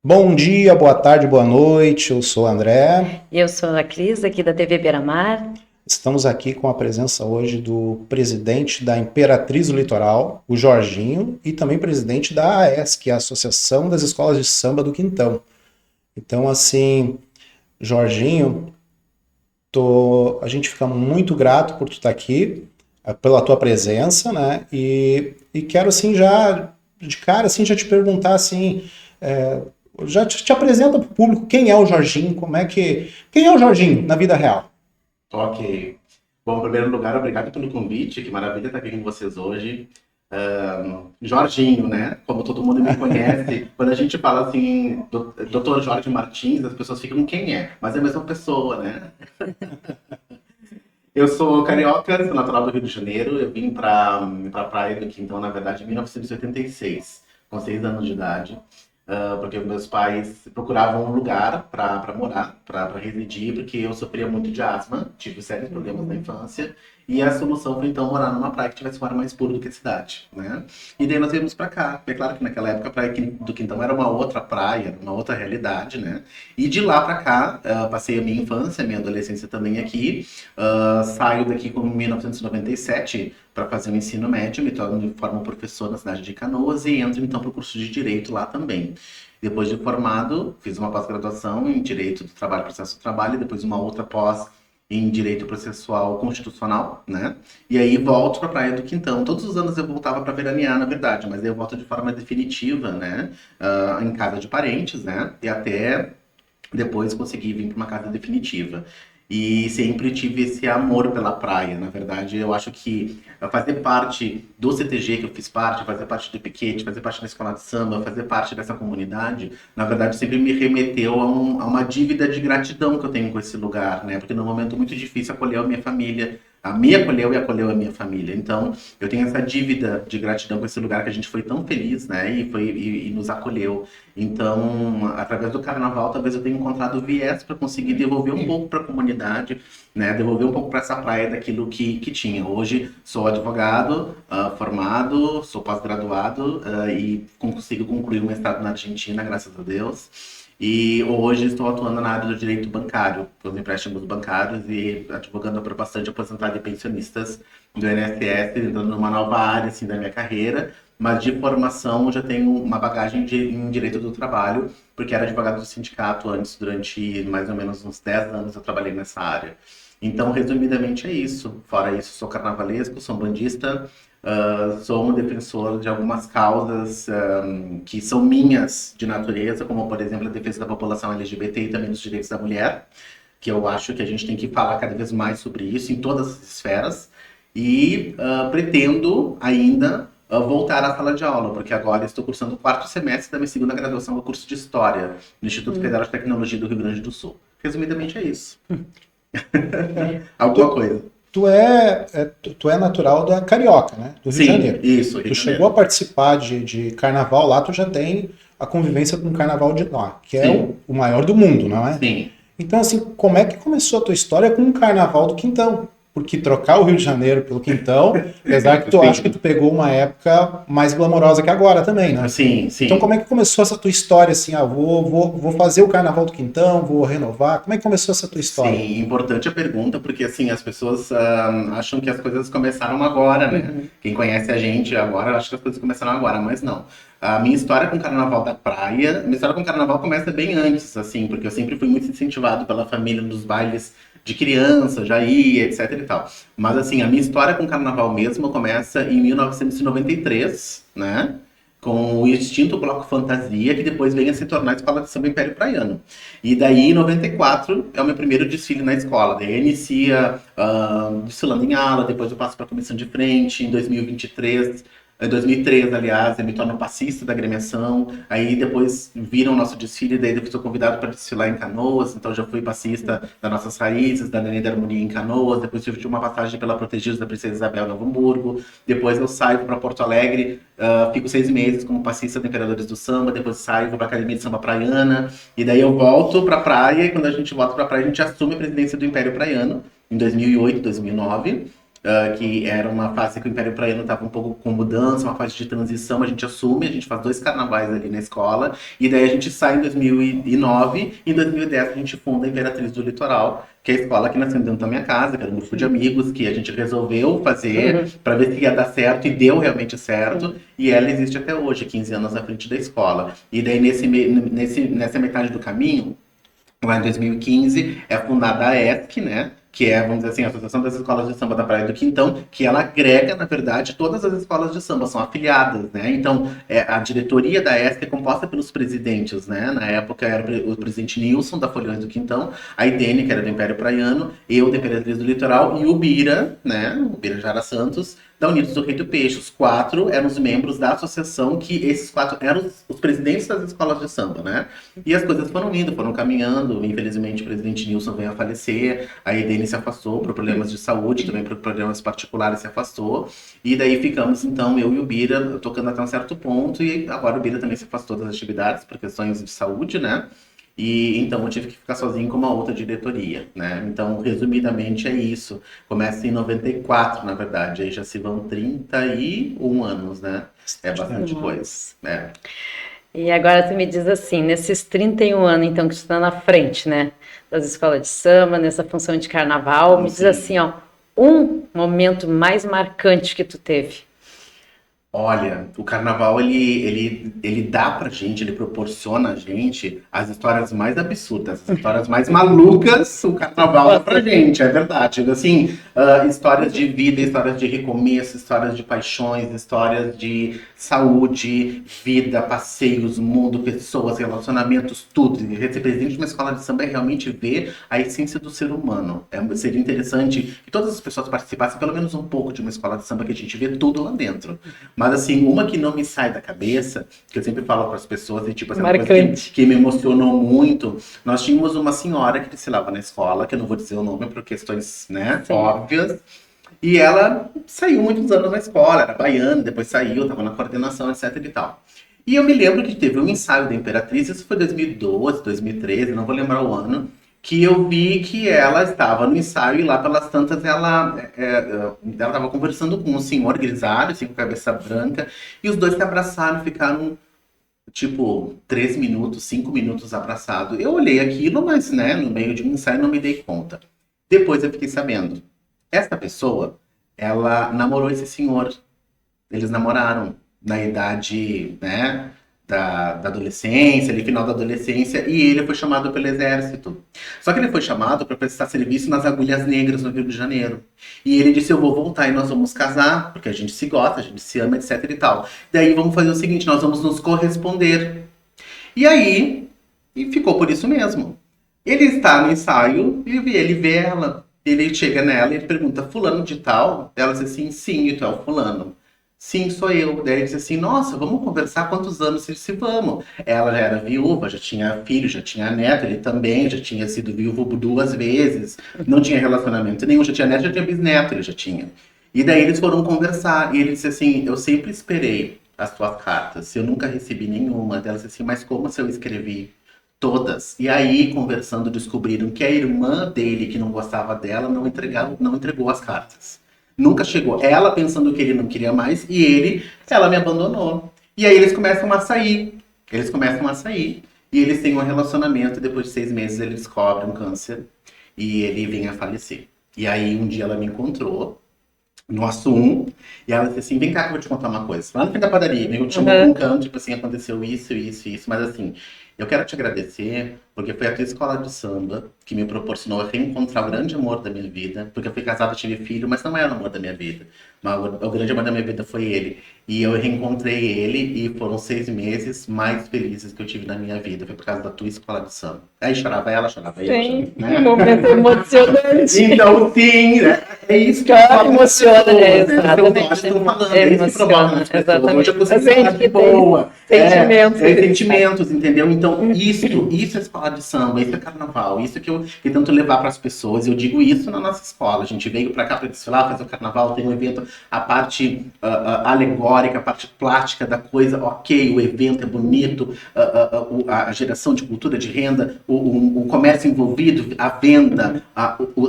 Bom dia, boa tarde, boa noite. Eu sou o André. Eu sou a Cris, aqui da TV Beira-Mar. Estamos aqui com a presença hoje do presidente da Imperatriz do Litoral, o Jorginho, e também presidente da AES, que é a Associação das Escolas de Samba do Quintão. Então, assim, Jorginho, a gente fica muito grato por tu estar aqui, pela tua presença, né? E quero, assim, já de cara, assim, já te perguntar, assim, é, já te apresenta para o público quem é o Jorginho, quem é o Jorginho na vida real? Ok. Bom, em primeiro lugar, obrigado pelo convite. Que maravilha estar aqui com vocês hoje. Jorginho, né? Como todo mundo me conhece, quando a gente fala assim, Dr. Jorge Martins, as pessoas ficam quem é? Mas é a mesma pessoa, né? Eu sou carioca, sou natural do Rio de Janeiro. Eu vim para Praia do Quintão, na verdade, em 1986, com 6 anos de idade. Porque meus pais procuravam um lugar para morar, para residir, porque eu sofria muito de asma, tive sérios problemas na infância, e a solução foi então morar numa praia que tivesse um ar mais puro do que a cidade, né? E daí nós viemos para cá. É claro que naquela época a praia do Quintão era uma outra praia, uma outra realidade, né? E de lá para cá, passei a minha infância, a minha adolescência também aqui. Saio daqui com 1997 para fazer o ensino médio, me formo professor na cidade de Canoas e entro então para o curso de Direito lá também. Depois de formado, fiz uma pós-graduação em Direito do Trabalho e Processo do Trabalho, e depois uma outra pós em Direito Processual Constitucional, né? E aí volto para a Praia do Quintão. Todos os anos eu voltava para veranear, na verdade, mas aí eu volto de forma definitiva, né? Em casa de parentes, né? E até depois consegui vir para uma casa definitiva. E sempre tive esse amor pela praia. Na verdade, eu acho que fazer parte do CTG que eu fiz parte, fazer parte do Piquete, fazer parte da escola de samba, fazer parte dessa comunidade, na verdade, sempre me remeteu a uma dívida de gratidão que eu tenho com esse lugar, né? Porque num momento muito difícil acolheu a minha família, me acolheu e acolheu a minha família. Então, eu tenho essa dívida de gratidão com esse lugar que a gente foi tão feliz, né? E nos acolheu. Então, através do carnaval, talvez eu tenha encontrado viés para conseguir devolver um pouco para a comunidade, né? Devolver um pouco para essa praia daquilo que tinha. Hoje sou advogado, formado, sou pós-graduado e consigo concluir o mestrado na Argentina, graças a Deus. E hoje estou atuando na área do direito bancário, com empréstimos bancários e advogando para bastante aposentados e pensionistas do INSS, entrando numa nova área assim, da minha carreira. Mas de formação já tenho uma bagagem em direito do trabalho, porque era advogado do sindicato antes, durante mais ou menos uns 10 anos eu trabalhei nessa área. Então, resumidamente é isso. Fora isso, sou carnavalesco, sou bandista, sou um defensor de algumas causas que são minhas de natureza, como, por exemplo, a defesa da população LGBT e também dos direitos da mulher, que eu acho que a gente tem que falar cada vez mais sobre isso em todas as esferas. E pretendo ainda voltar à sala de aula, porque agora estou cursando o 4º semestre da minha segunda graduação do curso de História no Instituto Federal de Tecnologia do Rio Grande do Sul. Resumidamente é isso. Alguma coisa. Tu é natural da Carioca, né? Do Rio de Sim, Janeiro. isso, Rio Tu de chegou a Janeiro. participar de carnaval lá, tu já tem a convivência com o carnaval de lá, que é Sim, o maior do mundo, não é? sim. Então, assim, como é que começou a tua história com o Carnaval do Quintão? Porque trocar o Rio de Janeiro pelo Quintão, apesar que tu acha que Sim, tu pegou uma época mais glamourosa que agora também, né? sim, Então, como sim. é que começou essa tua história, assim, vou fazer o Carnaval do Quintão, vou renovar? Como é que começou essa tua história? Sim, importante a pergunta, porque assim, as pessoas acham que as coisas começaram agora, né? Uhum. Quem conhece a gente agora, acha que as coisas começaram agora, mas não. A minha história com o Carnaval da Praia, minha história com o Carnaval começa bem antes, assim, porque eu sempre fui muito incentivado pela família nos bailes de criança, já ia, etc e tal. Mas assim, a minha história com o Carnaval mesmo começa em 1993, né? Com o extinto Bloco Fantasia, que depois vem a se tornar a Escola de Samba Império Praiano. E daí, em 94, é o meu primeiro desfile na escola. Daí inicia desfilando em ala, depois eu passo para a comissão de frente. Em 2023, 2003, aliás, eu me torno passista da agremiação. Aí depois viram o nosso desfile, daí eu sou convidado para desfilar em Canoas. Então já fui passista das nossas raízes, da Nenê da Harmonia em Canoas. Depois tive uma passagem pela Protegidos da Princesa Isabel em Novo Hamburgo. Depois eu saio para Porto Alegre, fico 6 meses como passista do Imperadores do Samba. Depois saio, vou para a Academia de Samba Praiana. E daí eu volto pra praia, e quando a gente volta pra praia, a gente assume a presidência do Império Praiano, em 2008, 2009. que era uma fase que o Império Praiano estava um pouco com mudança, uma fase de transição, a gente assume, a gente faz 2 carnavais ali na escola, e daí a gente sai em 2009, e em 2010 a gente funda a Imperatriz do Litoral, que é a escola que nasceu dentro da minha casa, que era um grupo de amigos, que a gente resolveu fazer para ver se ia dar certo, e deu realmente certo, e ela existe até hoje, 15 anos à frente da escola. E daí nessa metade do caminho, lá em 2015, é fundada a ESC, né? Que é, vamos dizer assim, a Associação das Escolas de Samba da Praia do Quintão, que ela agrega, na verdade, todas as escolas de samba, são afiliadas, né? Então, a diretoria da ESC é composta pelos presidentes, né? Na época era o presidente Nilson, da Folhões do Quintão, a Idene, que era do Império Praiano, eu, da Imperatriz do Litoral, e o Bira, né? O Bira Jara Santos, da Unidos do Rei do Peixe. Os 4 eram os membros da associação, que esses 4 eram os presidentes das escolas de samba, né? E as coisas foram indo, foram caminhando. Infelizmente, o presidente Nilson veio a falecer, a Edene se afastou por problemas de saúde, também por problemas particulares se afastou. E daí ficamos, então, eu e o Bira tocando até um certo ponto, e agora o Bira também se afastou das atividades por questões de saúde, né? E então eu tive que ficar sozinho com uma outra diretoria, né? Então, resumidamente, é isso. Começa em 94, na verdade, aí já se vão 31 anos, né? É bastante coisa, né? E agora tu me diz assim, nesses 31 anos, então, que tu está na frente, né? Das escolas de samba, nessa função de carnaval, me diz assim, ó, um momento mais marcante que tu teve. Olha, o carnaval, ele dá pra gente, ele proporciona a gente as histórias mais absurdas, as histórias mais malucas, o carnaval dá pra gente, é verdade. Assim, histórias de vida, histórias de recomeço, histórias de paixões, histórias de saúde, vida, passeios, mundo, pessoas, relacionamentos, tudo. E ser presidente de uma escola de samba é realmente ver a essência do ser humano. Seria interessante que todas as pessoas participassem pelo menos um pouco de uma escola de samba, que a gente vê tudo lá dentro. Mas assim, uma que não me sai da cabeça, que eu sempre falo para as pessoas, e tipo, assim, uma coisa que me emocionou muito, nós tínhamos uma senhora que desfilava na escola, que eu não vou dizer o nome por questões, né, óbvias, e ela saiu muitos anos na escola, era baiana, depois saiu, estava na coordenação, etc e tal. E eu me lembro que teve um ensaio da Imperatriz, isso foi 2012, 2013, não vou lembrar o ano, que eu vi que ela estava no ensaio, e lá pelas tantas ela estava conversando com um senhor grisalho, assim, com cabeça branca, e os dois se abraçaram, ficaram tipo 3 minutos, 5 minutos abraçados. Eu olhei aquilo, mas né, no meio de um ensaio não me dei conta. Depois eu fiquei sabendo. Essa pessoa, ela namorou esse senhor. Eles namoraram na idade, né, da adolescência, ali final da adolescência, e ele foi chamado pelo exército. Só que ele foi chamado para prestar serviço nas Agulhas Negras no Rio de Janeiro. E ele disse, eu vou voltar e nós vamos casar, porque a gente se gosta, a gente se ama, etc e tal. Daí vamos fazer o seguinte, nós vamos nos corresponder. E aí, e ficou por isso mesmo. Ele está no ensaio e ele vê ela. Ele chega nela e ele pergunta, fulano de tal? Ela diz assim, sim, e tu é o fulano. Sim, sou eu. Daí ele disse assim, nossa, vamos conversar quantos anos? Ele disse, vamos. Ela já era viúva, já tinha filho, já tinha neto, ele também já tinha sido viúvo 2 vezes, não tinha relacionamento nenhum, já tinha neto, já tinha bisneto, ele já tinha. E daí eles foram conversar, e ele disse assim, eu sempre esperei as tuas cartas, eu nunca recebi nenhuma. Ela disse assim, mas como se eu escrevi todas? E aí, conversando, descobriram que a irmã dele, que não gostava dela, não entregou as cartas. Nunca chegou. Ela pensando que ele não queria mais, e ela me abandonou. E aí eles começam a sair. E eles têm um relacionamento, e depois de 6 meses ele descobre um câncer e ele vem a falecer. E aí um dia ela me encontrou no Assum, e ela disse assim, vem cá que eu vou te contar uma coisa. Lá no fim da padaria, me chamou com um canto, tipo assim, aconteceu isso, mas assim, eu quero te agradecer, porque foi a tua escola de samba que me proporcionou reencontrar o grande amor da minha vida, porque eu fui casada, tive filho, mas não era o amor da minha vida. Mas o grande amor da minha vida foi ele. E eu reencontrei ele, e foram 6 meses mais felizes que eu tive na minha vida. Foi por causa da tua escola de samba. Aí chorava ela, chorava eu. Sim, né? Um momento emocionante. Então, sim, é isso que emociona, né? Exatamente. É isso que provoca nas pessoas. Hoje eu consigo falar de boa. Sentimentos. Sentimentos, entendeu? Então, isso é escola de samba, isso é carnaval, isso que eu tento levar para as pessoas. Eu digo isso na nossa escola. A gente veio para cá para desfilar, fazer o carnaval, tem um evento, a parte alegórica, a parte plástica da coisa, ok, o evento é bonito, a geração de cultura, de renda, o comércio envolvido, a venda,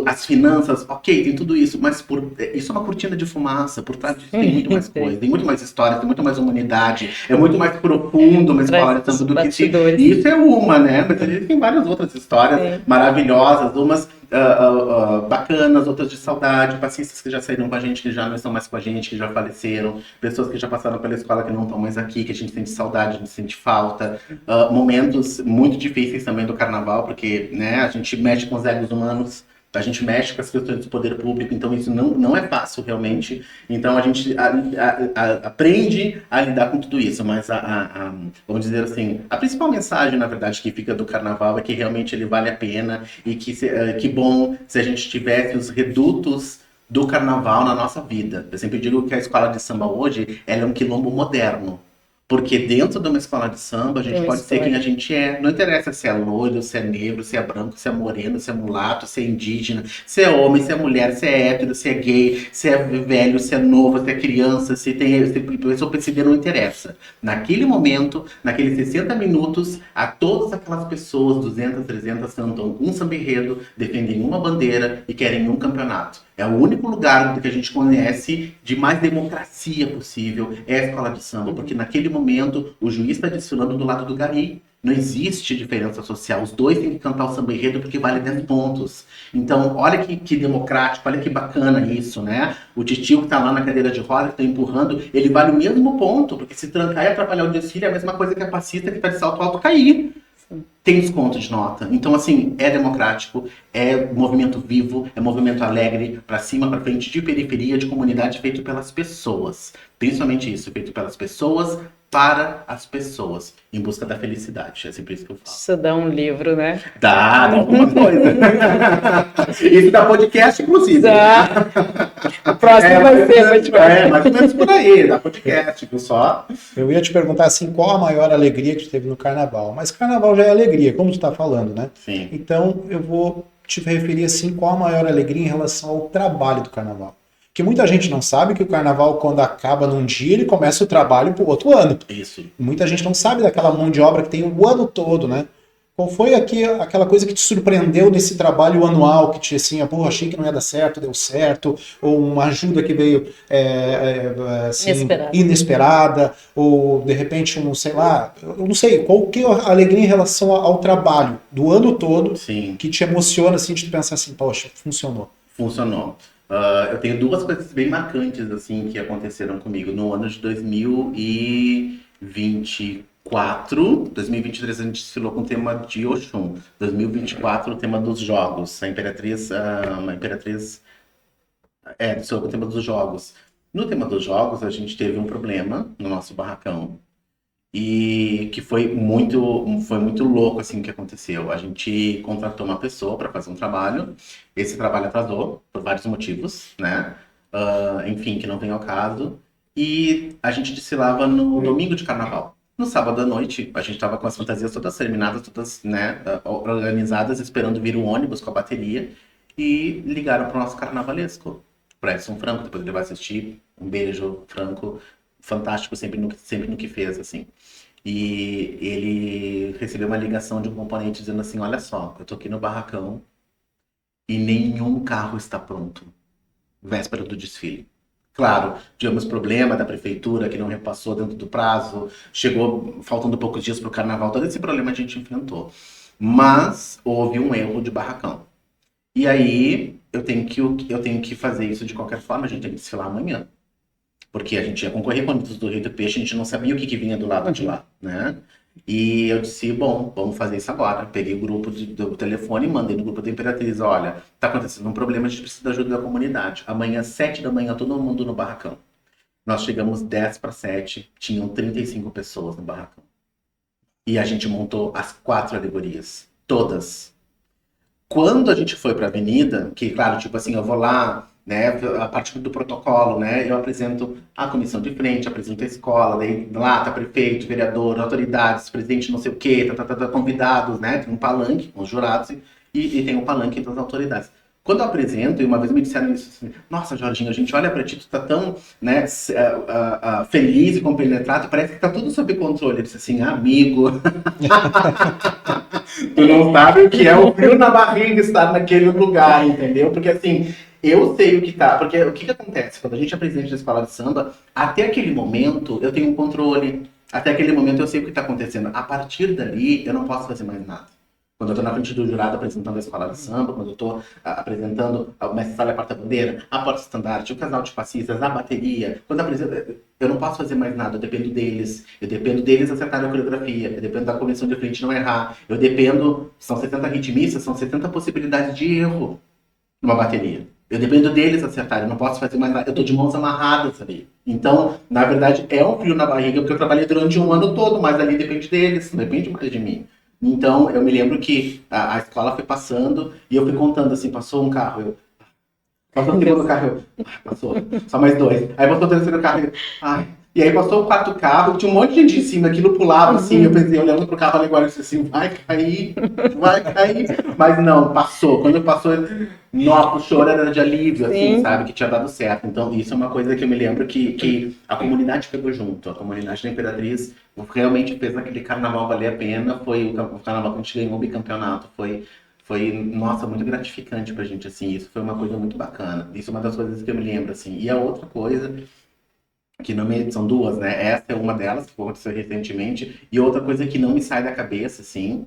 as finanças, ok, tem tudo isso, mas isso é uma cortina de fumaça, por trás disso tem muito mais coisa, tem muito mais história, tem muito mais humanidade, é muito mais profundo uma escola de samba do que se... Isso é uma, né? Mas existem várias outras histórias maravilhosas, umas bacanas, outras de saudade, passistas que já saíram com a gente, que já não estão mais com a gente, que já faleceram, pessoas que já passaram pela escola que não estão mais aqui, que a gente sente saudade, a gente sente falta, momentos muito difíceis também do carnaval, porque, né, a gente mexe com os egos humanos, a gente mexe com as questões do poder público, então isso não é fácil realmente. Então a gente aprende a lidar com tudo isso, mas vamos dizer assim, a principal mensagem, na verdade, que fica do carnaval é que realmente ele vale a pena e que bom se a gente tivesse os redutos do carnaval na nossa vida. Eu sempre digo que a escola de samba hoje ela é um quilombo moderno. Porque dentro de uma escola de samba, a gente pode ser quem a gente é. Não interessa se é loiro, se é negro, se é branco, se é moreno, se é mulato, se é indígena, se é homem, se é mulher, se é hétero, se é gay, se é velho, se é novo, se é criança, se pessoa PCD, não interessa. Naquele momento, naqueles 60 minutos, a todas aquelas pessoas, 200, 300, cantam um samba enredo, defendem uma bandeira e querem um campeonato. É o único lugar que a gente conhece de mais democracia possível, é a escola de samba, porque naquele momento o juiz está desfilando do lado do gari. Não existe diferença social. Os dois têm que cantar o samba enredo porque vale 10 pontos. Então, olha que democrático, olha que bacana isso, né? O titio que tá lá na cadeira de roda, que tá empurrando, ele vale o mesmo ponto, porque se trancar e atrapalhar o desfile é a mesma coisa que a passista que tá de salto alto cair. Tem desconto de nota. Então, assim, é democrático, é movimento vivo, é movimento alegre, pra cima, pra frente, de periferia, de comunidade, feito pelas pessoas. Principalmente isso, feito pelas pessoas, para as pessoas, em busca da felicidade. É sempre isso que eu falo. Isso dá um livro, né? Dá alguma coisa. Isso dá podcast, inclusive. Dá. O próximo vai ser podcast. Mais ou menos por aí, dá podcast, viu só? Eu ia te perguntar assim, qual a maior alegria que tu teve no carnaval? Mas carnaval já é alegria, como tu tá falando, né? Sim. Então eu vou te referir assim, qual a maior alegria em relação ao trabalho do carnaval. Porque muita gente não sabe que o carnaval, quando acaba num dia, ele começa o trabalho pro outro ano. Isso. Muita gente não sabe daquela mão de obra que tem o ano todo, né? Qual foi aqui aquela coisa que te surpreendeu nesse trabalho anual, que te assim, pô, achei que não ia dar certo, deu certo, ou uma ajuda que veio assim, inesperada, ou de repente sei lá, eu não sei, qual que é a alegria em relação ao trabalho do ano todo. Sim. Que te emociona assim, de pensar assim, poxa, funcionou. Funcionou. Eu tenho duas coisas bem marcantes assim que aconteceram comigo no ano de 2024. 2023 a gente desfilou com o tema de Oxum. 2024 o tema dos jogos. A Imperatriz desfilou com o tema dos jogos. No tema dos jogos a gente teve um problema no nosso barracão. E que foi muito louco assim que aconteceu. A gente contratou uma pessoa para fazer um trabalho. Esse trabalho atrasou por vários motivos, né? Enfim, que não vem ao caso. E a gente desfilava no domingo de carnaval. No sábado à noite, a gente estava com as fantasias todas terminadas, todas, né, organizadas, esperando vir o ônibus com a bateria. E ligaram para o nosso carnavalesco, para Edson Franco, depois ele vai assistir. Um beijo, Franco. Fantástico sempre no que fez, assim. E ele recebeu uma ligação de um componente dizendo assim, olha só, eu tô aqui no barracão e nenhum carro está pronto. Véspera do desfile. Claro, tivemos problema da prefeitura que não repassou dentro do prazo, chegou faltando poucos dias pro carnaval, todo esse problema a gente enfrentou. Mas houve um erro de barracão. E aí eu tenho que fazer isso de qualquer forma, a gente tem que desfilar amanhã. Porque a gente ia concorrer com o ônibus do Rio do Peixe, a gente não sabia o que vinha do lado de lá, né? E eu disse, bom, vamos fazer isso agora. Peguei o grupo do telefone e mandei no grupo da Imperatriz, olha, tá acontecendo um problema, a gente precisa da ajuda da comunidade. Amanhã, 7 da manhã, todo mundo no barracão. Nós chegamos 10 para 7, tinham 35 pessoas no barracão. E a gente montou as 4 alegorias, todas. Quando a gente foi pra avenida, que claro, tipo assim, eu vou lá né, a partir do protocolo, né, eu apresento a comissão de frente, apresento a escola, daí lá tá prefeito, vereador, autoridades, presidente não sei o quê, convidados, né, tem um palanque com os jurados e tem um palanque das autoridades. Quando eu apresento, e uma vez me disseram isso assim, nossa, Jorginho, a gente olha pra ti, tu tá tão, né, feliz e compenetrado, parece que tá tudo sob controle. Eu disse assim, amigo, tu não sabe o que é o frio na barriga estar naquele lugar, entendeu? Porque assim, eu sei o que tá. Porque o que acontece? Quando a gente é presidente da escola de samba, até aquele momento eu tenho um controle. Até aquele momento eu sei o que tá acontecendo. A partir dali, eu não posso fazer mais nada. Quando eu tô na frente do jurado apresentando a escola de samba, quando eu tô apresentando o mestre sala e a porta-bandeira, a porta-estandarte, o casal de passistas, a bateria, quando eu apresento, eu não posso fazer mais nada, eu dependo deles. Eu dependo deles acertarem a coreografia, eu dependo da comissão de frente não errar, eu dependo, são 70 ritmistas, são 70 possibilidades de erro numa bateria. Eu dependo deles acertarem, eu não posso fazer mais nada, eu tô de mãos amarradas ali. Então, na verdade, é um frio na barriga, porque eu trabalhei durante um ano todo, mas ali depende deles, não depende mais de mim. Então, eu me lembro que a escola foi passando e eu fui contando assim, passou um carro, passou o segundo carro, passou, só mais dois. Aí passou o terceiro carro, ai. E aí passou o quarto carro, tinha um monte de gente em cima, aquilo pulava assim, eu pensei, olhando pro carro agora, eu disse assim, vai cair. Mas não, passou. Quando passou, nossa, o choro era de alívio, assim, sabe, que tinha dado certo. Então, isso é uma coisa que eu me lembro que a comunidade pegou junto, a comunidade da Imperatriz realmente fez aquele carnaval valer a pena, foi o carnaval que a gente ganhou o bicampeonato, foi, nossa, muito gratificante pra gente, assim, isso foi uma coisa muito bacana. Isso é uma das coisas que eu me lembro, assim. E a outra coisa, que não me, são duas, né? Essa é uma delas, que aconteceu recentemente, e outra coisa que não me sai da cabeça, assim,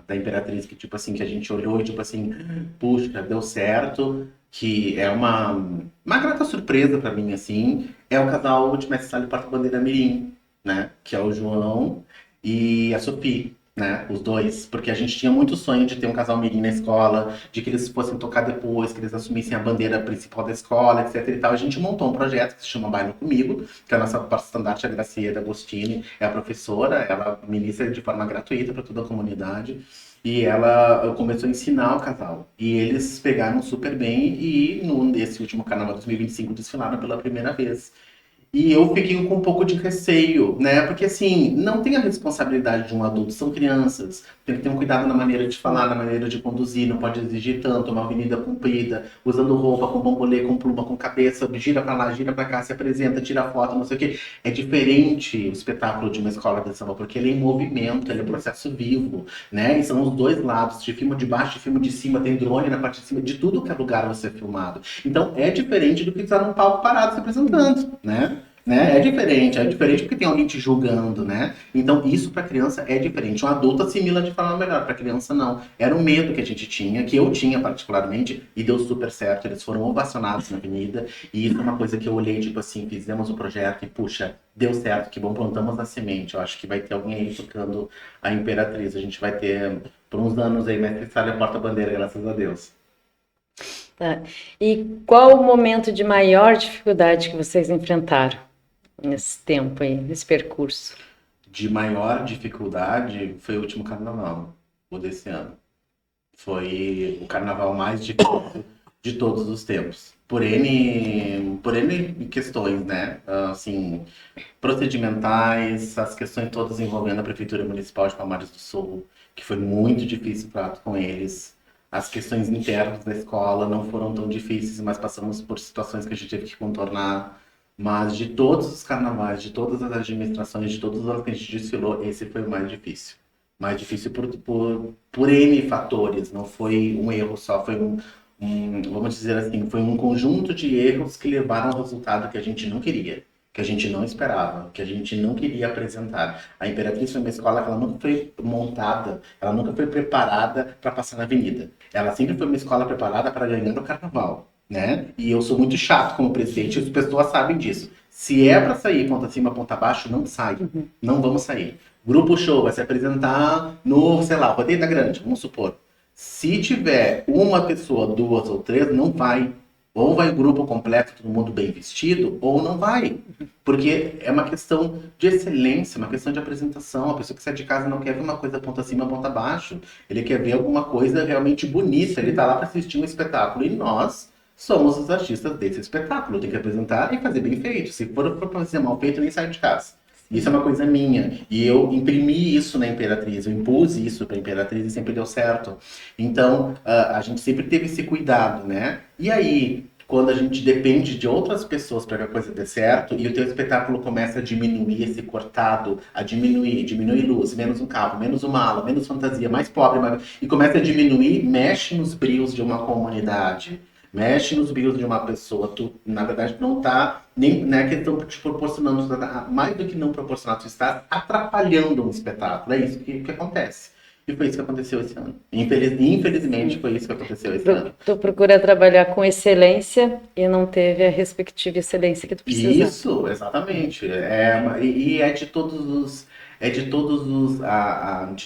da Imperatriz, que, tipo assim, que a gente olhou e, tipo assim, puxa, deu certo, que é uma grata surpresa pra mim, assim, é o casal de Mestre Sala e Porta-Bandeira Mirim, né? Que é o João e a Sophie, né? Os dois. Porque a gente tinha muito sonho de ter um casal mirim na escola, de que eles fossem tocar depois, que eles assumissem a bandeira principal da escola, etc e tal. A gente montou um projeto que se chama Baile Comigo, que a nossa porta-estandarte, a Graciela Agostini, é a professora, ela ministra de forma gratuita para toda a comunidade. E ela começou a ensinar o casal. E eles pegaram super bem e nesse último carnaval 2025 desfilaram pela primeira vez. E eu fiquei com um pouco de receio, né? Porque, assim, não tem a responsabilidade de um adulto, são crianças. Tem que ter um cuidado na maneira de falar, na maneira de conduzir, não pode exigir tanto, uma avenida comprida, usando roupa com bambolê, com pluma, com cabeça, gira pra lá, gira pra cá, se apresenta, tira foto, não sei o quê. É diferente o espetáculo de uma escola de samba, porque ele é em movimento, ele é um processo vivo, né? E são os dois lados, de filme de baixo, de filme de cima, tem drone na parte de cima, de tudo que é lugar você é filmado. Então, é diferente do que estar num palco parado se apresentando, né? É diferente porque tem alguém te julgando, né? Então isso para criança é diferente. Um adulto assimila de forma melhor, para criança não. Era um medo que a gente tinha, que eu tinha particularmente, e deu super certo. Eles foram ovacionados na avenida, e isso é uma coisa que eu olhei, tipo assim, fizemos o projeto e, puxa, deu certo, que bom, plantamos a semente. Eu acho que vai ter alguém aí tocando a Imperatriz. A gente vai ter, por uns anos aí, Mestre Sala e Porta-Bandeira, graças a Deus. Tá. E qual o momento de maior dificuldade que vocês enfrentaram nesse tempo aí, nesse percurso? De maior dificuldade foi o último carnaval, o desse ano. Foi o carnaval mais difícil de todos os tempos. Por N questões, né? Assim, procedimentais, as questões todas envolvendo a Prefeitura Municipal de Palmares do Sul, que foi muito difícil o trato com eles. As questões internas da escola não foram tão difíceis, mas passamos por situações que a gente teve que contornar. Mas de todos os carnavais, de todas as administrações, de todos os anos que a gente desfilou, esse foi o mais difícil. Mais difícil por N fatores, não foi um erro só, foi vamos dizer assim, foi um conjunto de erros que levaram ao resultado que a gente não queria, que a gente não esperava, que a gente não queria apresentar. A Imperatriz foi uma escola que ela nunca foi montada, ela nunca foi preparada para passar na avenida. Ela sempre foi uma escola preparada para ganhar o carnaval. Né? E eu sou muito chato como presidente, as pessoas sabem disso. Se é para sair ponta cima, ponta abaixo, não sai. Não vamos sair. Grupo Show vai se apresentar no, sei lá, Rodeio da Grande, vamos supor. Se tiver uma pessoa, duas ou três, não vai. Ou vai o grupo completo, todo mundo bem vestido, ou não vai. Porque é uma questão de excelência, uma questão de apresentação. A pessoa que sai de casa não quer ver uma coisa ponta cima, ponta abaixo. Ele quer ver alguma coisa realmente bonita. Ele está lá para assistir um espetáculo. E nós somos os artistas desse espetáculo. Tem que apresentar e fazer bem feito. Se for pra fazer mal feito, eu nem saio de casa. Isso é uma coisa minha. E eu imprimi isso na Imperatriz, eu impus isso para a Imperatriz e sempre deu certo. Então, a gente sempre teve esse cuidado, né? E aí, quando a gente depende de outras pessoas para que a coisa dê certo, e o teu espetáculo começa a diminuir esse cortado, a diminuir luz, menos um cabo, menos uma ala, menos fantasia, mais pobre, e começa a diminuir, mexe nos brios de uma comunidade. Mexe nos brios de uma pessoa, tu, na verdade, não tá nem na questão te proporcionando, mais do que não proporcionar, tu está atrapalhando um espetáculo. É isso que acontece. E foi isso que aconteceu esse ano. Infelizmente, foi isso que aconteceu esse ano. Tu procura trabalhar com excelência e não teve a respectiva excelência que tu precisava. Isso, exatamente. E é de todos os... de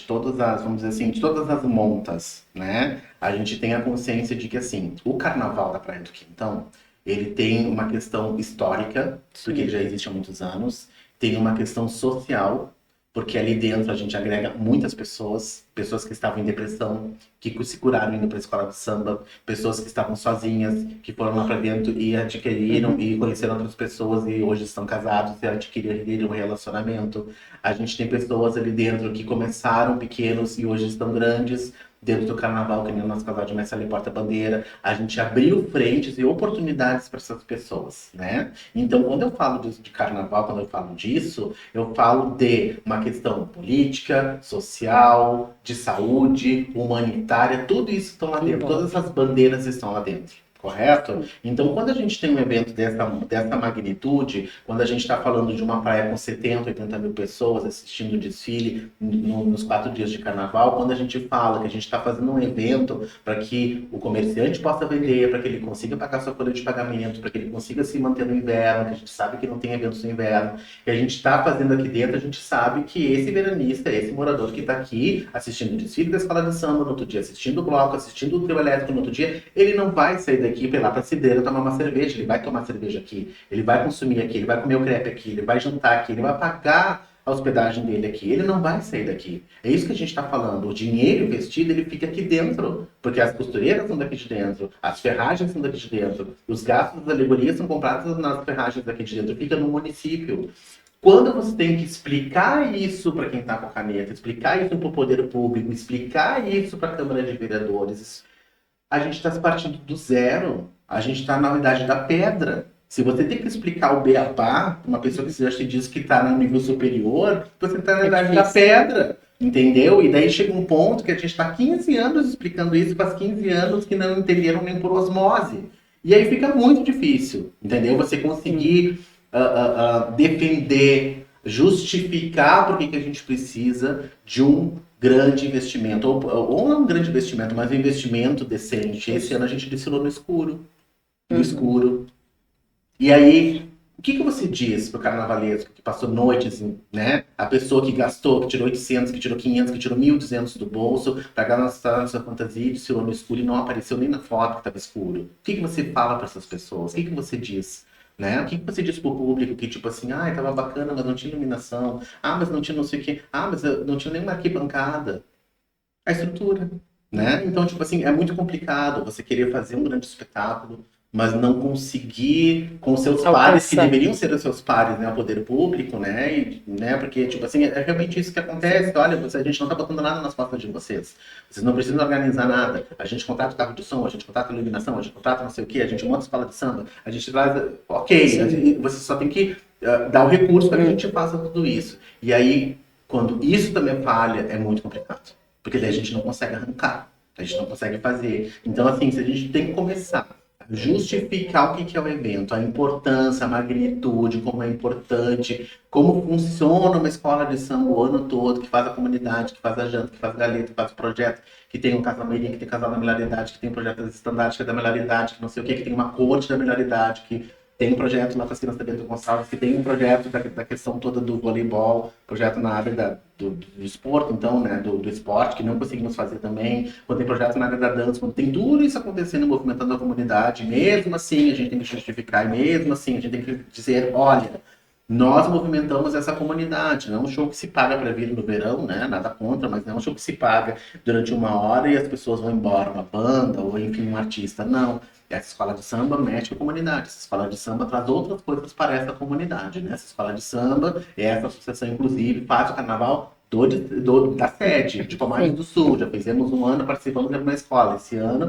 todas as, vamos dizer assim, de todas as montas, né? A gente tem a consciência de que, assim, o Carnaval da Praia do Quintão, ele tem uma questão histórica, porque ele já existe há muitos anos, tem uma questão social, porque ali dentro a gente agrega muitas pessoas que estavam em depressão, que se curaram indo para a escola de samba, pessoas que estavam sozinhas, que foram lá para dentro e adquiriram e conheceram outras pessoas e hoje estão casados e adquiriram um relacionamento. A gente tem pessoas ali dentro que começaram pequenos e hoje estão grandes, dentro do carnaval, que nem o nosso casal de Mestre Ali Porta-Bandeira. A gente abriu frentes e oportunidades para essas pessoas, né? Então, quando eu falo de carnaval, quando eu falo disso, eu falo de uma questão política, social, de saúde, humanitária, tudo isso estão lá dentro, todas essas bandeiras estão lá dentro. Correto? Então, quando a gente tem um evento dessa magnitude, quando a gente está falando de uma praia com 70, 80 mil pessoas assistindo o desfile nos 4 dias de carnaval, quando a gente fala que a gente está fazendo um evento para que o comerciante possa vender, para que ele consiga pagar sua folha de pagamento, para que ele consiga se manter no inverno, que a gente sabe que não tem eventos no inverno, e a gente está fazendo aqui dentro, a gente sabe que esse veranista, esse morador que está aqui assistindo o desfile da escola de samba, no outro dia assistindo o bloco, assistindo o trio elétrico, no outro dia, ele não vai sair daqui para ir lá para a Cidreira tomar uma cerveja, ele vai tomar cerveja aqui, ele vai consumir aqui, ele vai comer o crepe aqui, ele vai jantar aqui, ele vai pagar a hospedagem dele aqui, ele não vai sair daqui. É isso que a gente está falando, o dinheiro investido ele fica aqui dentro, porque as costureiras são daqui de dentro, as ferragens são daqui de dentro, os gastos das alegorias são comprados nas ferragens daqui de dentro, fica no município. Quando você tem que explicar isso para quem está com a caneta, explicar isso para o poder público, explicar isso para a Câmara de Vereadores, a gente está partindo do zero. A gente está na idade da pedra. Se você tem que explicar o beabá, uma pessoa que já te diz que está no nível superior, você está na idade da pedra. Entendeu? E daí chega um ponto que a gente está 15 anos explicando isso, faz 15 anos que não entenderam nem por osmose. E aí fica muito difícil, entendeu? Você conseguir defender, justificar por que a gente precisa de um grande investimento, ou não um grande investimento, mas um investimento decente. Esse ano a gente desfilou no escuro. No escuro. E aí, o que você diz pro carnavalesco que passou noites, né? A pessoa que gastou, que tirou 800, que tirou 500, que tirou 1.200 do bolso, pra gastar na sua fantasia, desfilou no escuro e não apareceu nem na foto que estava escuro. O que você fala para essas pessoas? O que você diz? Né? O que você diz pro público que, tipo assim, tava bacana, mas não tinha iluminação. Mas não tinha não sei o quê. Mas não tinha nenhuma arquibancada. A estrutura, né? Então, tipo assim, é muito complicado você querer fazer um grande espetáculo, mas não conseguir com seus pares, que deveriam ser os seus pares, né? O poder público, né? Porque, tipo assim, é realmente isso que acontece. Olha, a gente não tá botando nada nas costas de vocês. Vocês não precisam organizar nada. A gente contrata o carro de som, a gente contrata a iluminação, a gente contrata não sei o quê, a gente monta a escola de samba, a gente traz... Ok, você só tem que dar o recurso para que a gente faça tudo isso. E aí, quando isso também falha, é muito complicado. Porque daí a gente não consegue arrancar. A gente não consegue fazer. Então, assim, se a gente tem que começar justificar o que é o evento, a importância, a magnitude, como é importante, como funciona uma escola de samba o ano todo, que faz a comunidade, que faz a janta, que faz a galeta, que faz o projeto, que tem um casal Meirinha, que tem casal da melhoridade, que tem um projeto das estandartes, que é da melhoridade, que não sei o que tem uma corte da melhoridade, que tem um projeto lá com as crianças da Bento Gonçalves, que tem um projeto da questão toda do voleibol, projeto na área do esporte, então, né, do esporte, que não conseguimos fazer também, quando tem projeto na área da dança, quando tem tudo isso acontecendo, movimentando a comunidade, mesmo assim a gente tem que justificar, e mesmo assim a gente tem que dizer, olha, Nós movimentamos essa comunidade, não é um show que se paga para vir no verão, né? Nada contra, mas não é um show que se paga durante 1 hora e as pessoas vão embora, uma banda ou enfim um artista. Não. Essa escola de samba mexe com a comunidade. Essa escola de samba traz outras coisas para essa comunidade, né? Essa escola de samba, essa associação, inclusive, faz o carnaval da sede, de Palmares do Sul. Já fizemos um ano, participamos de uma escola. Esse ano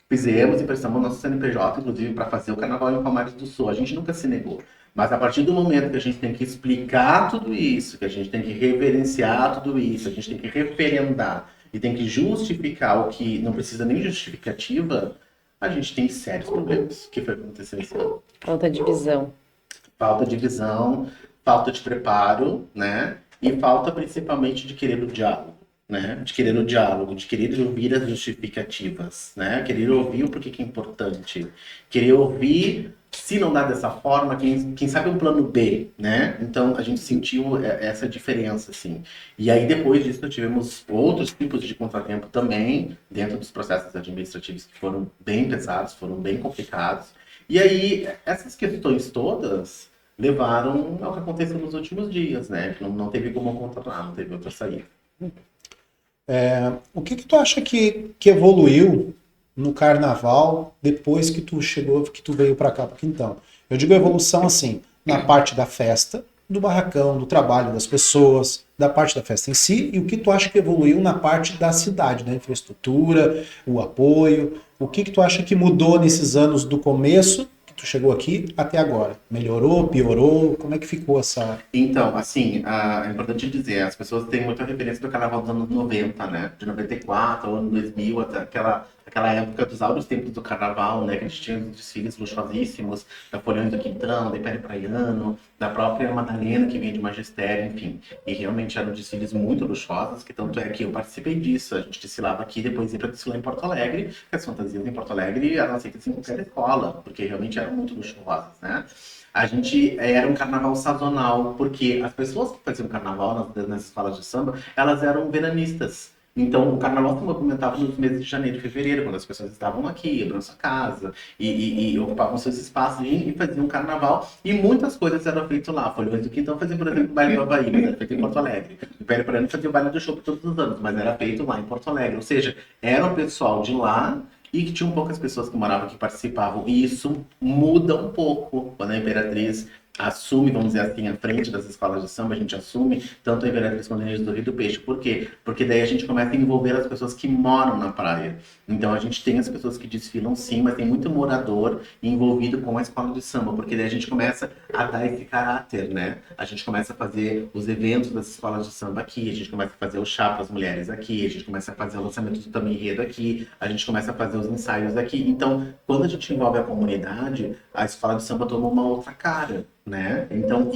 fizemos e prestamos nosso CNPJ, inclusive, para fazer o carnaval em Palmares do Sul. A gente nunca se negou. Mas a partir do momento que a gente tem que explicar tudo isso, que a gente tem que reverenciar tudo isso, a gente tem que referendar e tem que justificar o que não precisa nem justificativa, a gente tem sérios problemas. O que foi que aconteceu esse ano? Falta de visão. Falta de visão, falta de preparo, né? E falta principalmente de querer o diálogo, né? De querer o diálogo, de querer ouvir as justificativas, né? Querer ouvir o porquê que é importante. Querer ouvir, se não dá dessa forma, quem sabe um plano B, né? Então a gente sentiu essa diferença, assim. E aí depois disso nós tivemos outros tipos de contratempo também, dentro dos processos administrativos que foram bem pesados, foram bem complicados. E aí essas questões todas levaram ao que aconteceu nos últimos dias, né? Que não teve como controlar, não teve outra saída. O que tu acha que evoluiu no carnaval depois que tu chegou, que tu veio para cá, para Quintão? Eu digo evolução assim, na parte da festa, do barracão, do trabalho das pessoas, da parte da festa em si, e o que tu acha que evoluiu na parte da cidade, da infraestrutura, o apoio, o que tu acha que mudou nesses anos do começo, que tu chegou aqui, até agora? Melhorou, piorou? Como é que ficou essa... Então, assim, é importante dizer, as pessoas têm muita referência do carnaval dos anos 90, né? De 94, ano 2000, até aquela época dos áureos tempos do carnaval, né? Que a gente tinha desfiles luxuosíssimos, da Folhões do Quintão, da Império Praiano, da própria Madalena, que vinha de magistério, enfim. E realmente eram desfiles muito luxuosos, que tanto é que eu participei disso. A gente desfilava aqui, depois ia para desfilar em Porto Alegre, que as fantasias em Porto Alegre eram aceitas em qualquer escola, porque realmente eram muito luxuosas, né? A gente era um carnaval sazonal, porque as pessoas que faziam carnaval nas escolas de samba, elas eram veranistas. Então, o carnaval se movimentava nos meses de janeiro e fevereiro, quando as pessoas estavam aqui, abriam sua casa, e ocupavam seus espaços e faziam carnaval. E muitas coisas eram feitas lá. Folhões do Quintão fazia, por exemplo, o baile do Havaí, mas era feito em Porto Alegre. O Império Praiano fazia o baile do Chopp todos os anos, mas era feito lá em Porto Alegre. Ou seja, era o pessoal de lá e que tinham poucas pessoas que moravam aqui, participavam. E isso muda um pouco quando a Imperatriz assume, vamos dizer assim, a frente das escolas de samba, a gente assume tanto a Imperatriz quanto a Inês do Rio do Peixe. Por quê? Porque daí a gente começa a envolver as pessoas que moram na praia. Então a gente tem as pessoas que desfilam sim, mas tem muito morador envolvido com a escola de samba, porque daí a gente começa a dar esse caráter, né? A gente começa a fazer os eventos das escolas de samba aqui, a gente começa a fazer o chá para as mulheres aqui, a gente começa a fazer o lançamento do Tama Enredo aqui, a gente começa a fazer os ensaios aqui. Então, quando a gente envolve a comunidade, a escola de samba toma uma outra cara, né? Então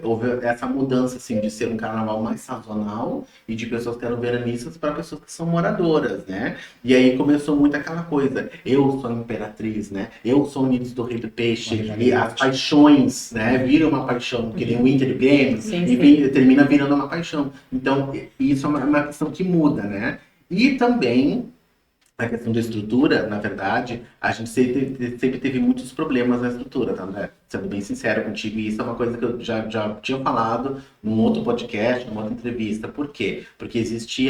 houve essa mudança assim de ser um carnaval mais sazonal e de pessoas que eram veranistas para pessoas que são moradoras, né? E aí começou muito aquela coisa, eu sou a Imperatriz, né? Eu sou o Unidos do Rei do Peixe, e as paixões, né? Viram uma paixão, que nem o Winter Games, e termina virando uma paixão. Então isso é uma questão que muda, né? E também a questão da estrutura, na verdade, a gente sempre teve muitos problemas na estrutura, tá, André? Sendo bem sincero contigo, e isso é uma coisa que eu já tinha falado num outro podcast, numa outra entrevista. Por quê? Porque existe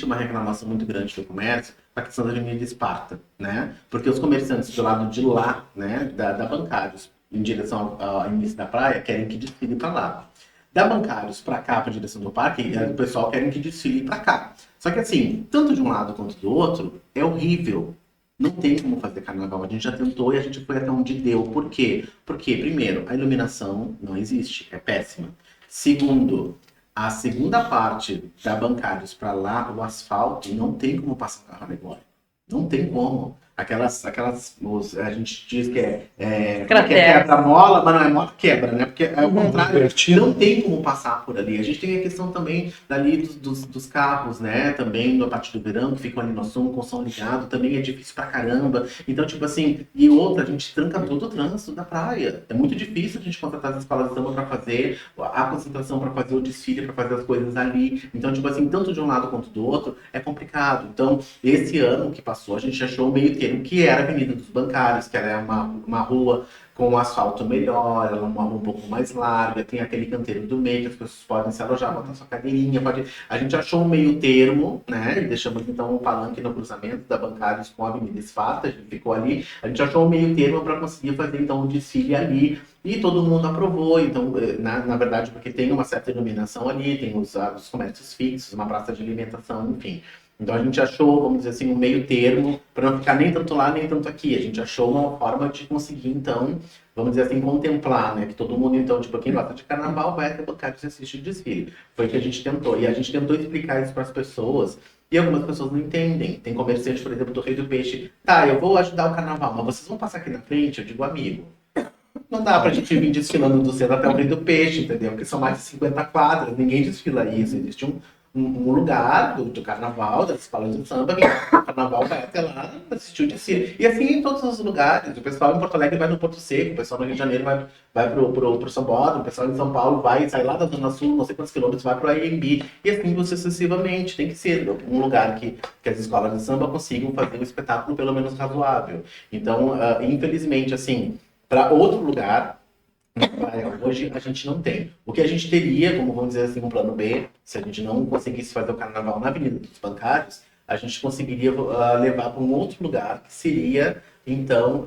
uma reclamação muito grande do comércio com a questão da Avenida Esparta, né? Porque os comerciantes do lado de lá, né, da Bancários, em direção ao início da praia, querem que desfile para lá. Da Bancários para cá, para a direção do parque, o pessoal querem que desfile para cá. Só que assim, tanto de um lado quanto do outro, é horrível. Não tem como fazer carnaval. A gente já tentou e a gente foi até onde deu. Por quê? Porque, primeiro, a iluminação não existe, é péssima. Segundo, a segunda parte da Bancários para lá, o asfalto, não tem como passar carro alegórico. Não tem como. A gente diz que é quebra-mola, mas não é mola quebra, né? Porque é o contrário, não tem como passar por ali. A gente tem a questão também dali dos carros, né? Também na parte do verão, que ficam ali no som, com o som ligado, também é difícil pra caramba. Então, tipo assim, e outra, a gente tranca todo o trânsito da praia. É muito difícil a gente contratar as escolas de samba pra fazer a concentração, pra fazer o desfile, pra fazer as coisas ali. Então, tipo assim, tanto de um lado quanto do outro, é complicado. Então, esse ano que passou, a gente achou meio termo que era a Avenida dos Bancários, que era uma rua com um asfalto melhor, ela é uma rua um pouco mais larga, tem aquele canteiro do meio, que as pessoas podem se alojar, botar sua cadeirinha, pode... A gente achou um meio termo, né, e deixamos então o palanque no cruzamento da Bancários com a Avenida Esfata, a gente ficou ali, a gente achou um meio termo para conseguir fazer então um desfile ali, e todo mundo aprovou, então, na verdade, porque tem uma certa iluminação ali, tem os comércios fixos, uma praça de alimentação, enfim. Então a gente achou, vamos dizer assim, um meio termo para não ficar nem tanto lá, nem tanto aqui. A gente achou uma forma de conseguir, então, vamos dizer assim, contemplar, né? Que todo mundo, então, tipo, quem gosta de carnaval vai até Bancários e assiste o desfile. Foi o que a gente tentou. E a gente tentou explicar isso para as pessoas. E algumas pessoas não entendem. Tem comerciante, por exemplo, do Rei do Peixe. Tá, eu vou ajudar o carnaval, mas vocês vão passar aqui na frente? Eu digo, amigo. Não dá pra gente vir desfilando do centro até o Rei do Peixe, entendeu? Porque são mais de 50 quadras, ninguém desfila isso. Existe um lugar do carnaval, das escolas de samba, que o carnaval vai até lá assistir o desfile. E assim em todos os lugares. O pessoal em Porto Alegre vai no Porto Seco, o pessoal no Rio de Janeiro vai pro São Bódromo, o pessoal em São Paulo vai sai lá da Zona Sul, não sei quantos quilômetros, vai pro AMB. E assim sucessivamente. Tem que ser um lugar que as escolas de samba consigam fazer um espetáculo pelo menos razoável. Então, infelizmente, assim, para outro lugar, hoje a gente não tem. O que a gente teria, como vamos dizer assim, um plano B, se a gente não conseguisse fazer o carnaval na Avenida dos Bancários, a gente conseguiria levar para um outro lugar, que seria, então,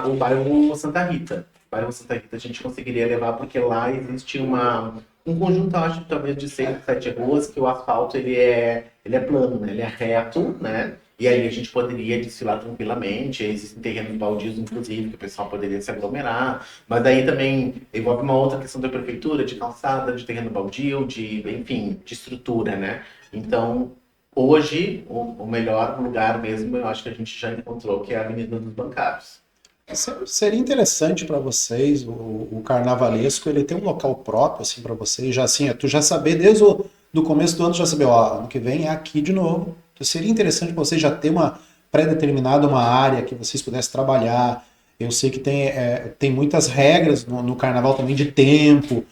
o bairro Santa Rita. O bairro Santa Rita a gente conseguiria levar, porque lá existe um conjunto, acho, talvez de 6, 7 ruas, que o asfalto ele é plano, né? Ele é reto, né? E aí a gente poderia desfilar tranquilamente, existem terrenos baldios, inclusive, que o pessoal poderia se aglomerar, mas daí também envolve uma outra questão da prefeitura, de calçada, de terreno baldio, enfim, de estrutura, né? Então, hoje, o melhor lugar mesmo, eu acho que a gente já encontrou, que é a Avenida dos Bancários. Seria interessante para vocês, o carnavalesco, ele tem um local próprio, assim, para vocês, já assim, tu já saber desde do começo do ano, já saber, ó, ano que vem é aqui de novo. Então seria interessante para vocês já ter uma pré-determinada, uma área que vocês pudessem trabalhar. Eu sei que tem muitas regras no carnaval também de tempo,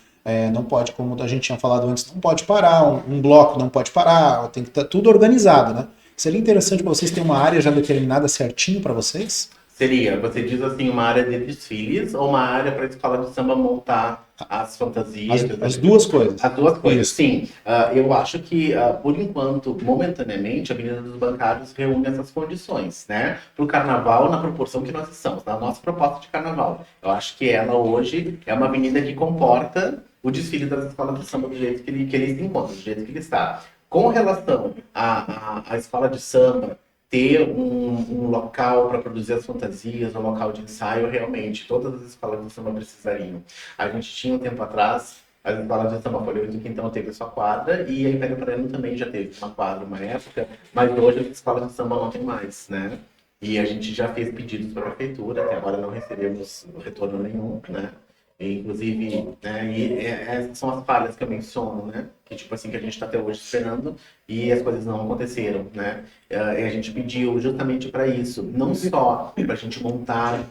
não pode, como a gente tinha falado antes, não pode parar, um bloco não pode parar, tem que estar tudo organizado, né? Seria interessante para vocês terem uma área já determinada certinho para vocês? Seria, você diz assim, uma área de desfiles ou uma área para a escola de samba montar as fantasias? As duas coisas. As duas coisas, Isso. sim. Eu acho que, por enquanto, momentaneamente, a Avenida dos Bancários reúne essas condições, né? Para o carnaval, na proporção que nós estamos, na nossa proposta de carnaval. Eu acho que ela hoje é uma avenida que comporta o desfile das escolas de samba do jeito que ele se encontra, do jeito que ele está. Com relação à escola de samba, ter um local para produzir as fantasias, um local de ensaio, realmente, todas as escolas de samba precisariam. A gente tinha um tempo atrás, as escolas de samba Folha do Quintão teve sua quadra, e a Império Praiano também já teve uma quadra uma época, mas hoje as escolas de samba não tem mais, né? E a gente já fez pedidos para a prefeitura, até agora não recebemos retorno nenhum, né? E, inclusive, né, essas são as falhas que eu menciono, né? Que tipo assim, que a gente está até hoje esperando e as coisas não aconteceram, né? E a gente pediu justamente para isso, não só para a gente montar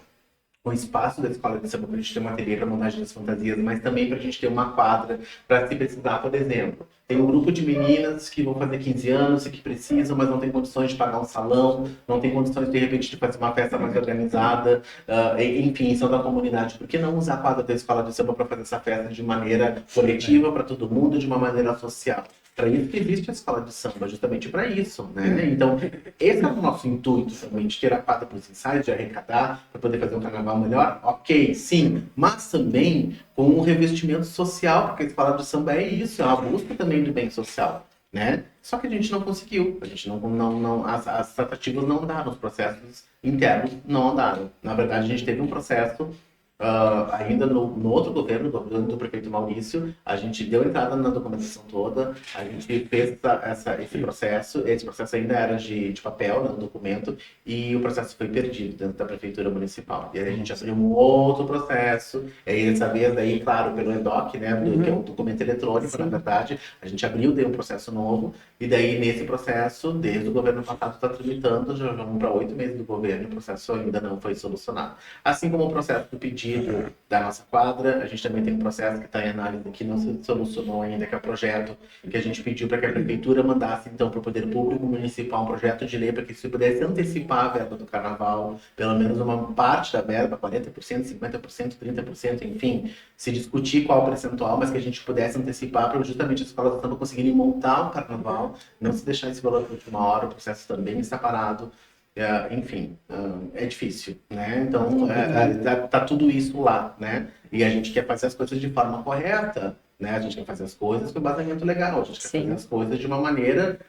o espaço da escola de samba para a gente ter material para montagem das fantasias, mas também para a gente ter uma quadra para se precisar, por exemplo. Tem um grupo de meninas que vão fazer 15 anos e que precisam, mas não tem condições de pagar um salão, não tem condições, de repente, de fazer uma festa mais organizada, enfim, são da comunidade. Por que não usar a quadra da escola de samba para fazer essa festa de maneira coletiva, para todo mundo, de uma maneira social? Para isso que existe a escola de samba, justamente para isso, né? Então, esse é o nosso intuito também, de ter a quadra para os ensaios, de arrecadar, para poder fazer um carnaval melhor, ok, sim, mas também com um revestimento social, porque a escola de samba é isso, é uma busca também do bem social, né? Só que a gente não conseguiu, a gente as tratativas não andaram, os processos internos não andaram. Na verdade, a gente teve um processo ainda no outro governo, no governo do prefeito Maurício, a gente deu entrada na documentação toda, a gente fez esse processo ainda era de papel, né, no documento, e o processo foi perdido dentro da prefeitura municipal. E aí a gente abriu um outro processo, e dessa vez daí, claro, pelo EDOC, né, que é um documento eletrônico, na verdade, a gente abriu um processo novo, e daí nesse processo, desde o governo passado está tramitando, já vamos para 8 meses do governo, e o processo ainda não foi solucionado. Assim como o processo do pedido pedido da nossa quadra. A gente também tem um processo que está em análise que não se solucionou ainda, que é o projeto que a gente pediu para que a prefeitura mandasse, então, para o Poder Público Municipal um projeto de lei para que se pudesse antecipar a verba do carnaval, pelo menos uma parte da verba, 40%, 50%, 30%, enfim, se discutir qual o percentual, mas que a gente pudesse antecipar para justamente as escolas de samba conseguirem montar o carnaval, não se deixar esse valor para a última hora, o processo também está parado. Enfim, é difícil, né? Então, tá tudo isso lá, né? E a gente quer fazer as coisas de forma correta, né? A gente quer fazer as coisas com embasamento legal, a gente quer fazer as coisas de uma maneira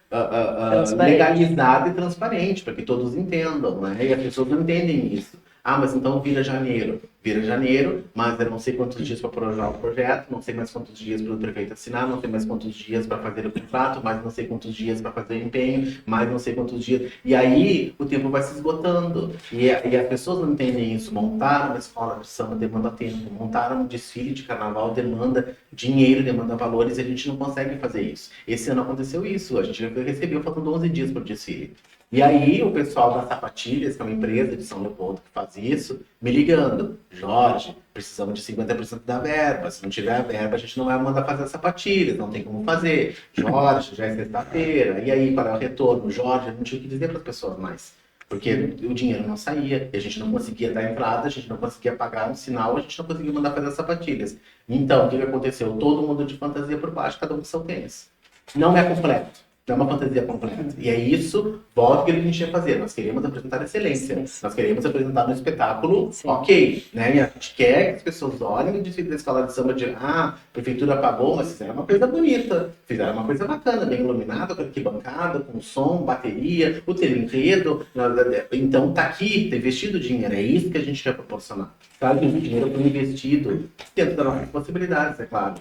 legalizada e transparente, para que todos entendam, né? E as pessoas não entendem isso. Ah, mas então vira janeiro. Vira janeiro, mas eu não sei quantos dias para prorrogar o projeto, não sei mais quantos dias para o prefeito assinar, não sei mais quantos dias para fazer o contrato, mais não sei quantos dias para fazer o empenho, mais não sei quantos dias. E aí o tempo vai se esgotando. E as pessoas não entendem isso. Montar uma escola de samba demanda tempo. Montar um desfile de carnaval demanda dinheiro, demanda valores, e a gente não consegue fazer isso. Esse ano aconteceu isso. A gente recebeu faltando 11 dias para o desfile. E aí o pessoal da Sapatilhas, que é uma empresa de São Leopoldo que faz isso, me ligando: Jorge, precisamos de 50% da verba, se não tiver a verba a gente não vai mandar fazer as sapatilhas, não tem como fazer. Jorge, já é sexta-feira, e aí qual é o retorno? Jorge, eu não tinha o que dizer para as pessoas mais, porque o dinheiro não saía, e a gente não conseguia dar entrada, a gente não conseguia pagar um sinal, a gente não conseguia mandar fazer as sapatilhas. Então, o que aconteceu? Todo mundo de fantasia por baixo, cada um com seu tênis. Não é completo. É uma fantasia completa. E é isso, volta que a gente ia fazer. Nós queremos apresentar excelência. Sim. Nós queremos apresentar um espetáculo, sim, ok, né? E a gente quer que as pessoas olhem o desfile da escola de samba de a prefeitura pagou, mas fizeram uma coisa bonita, fizeram uma coisa bacana, bem iluminada, com arquibancada, com som, bateria, o enredo. Então tá aqui, tem investido dinheiro, é isso que a gente quer proporcionar. Claro que o dinheiro foi investido dentro das nossas possibilidades, é claro.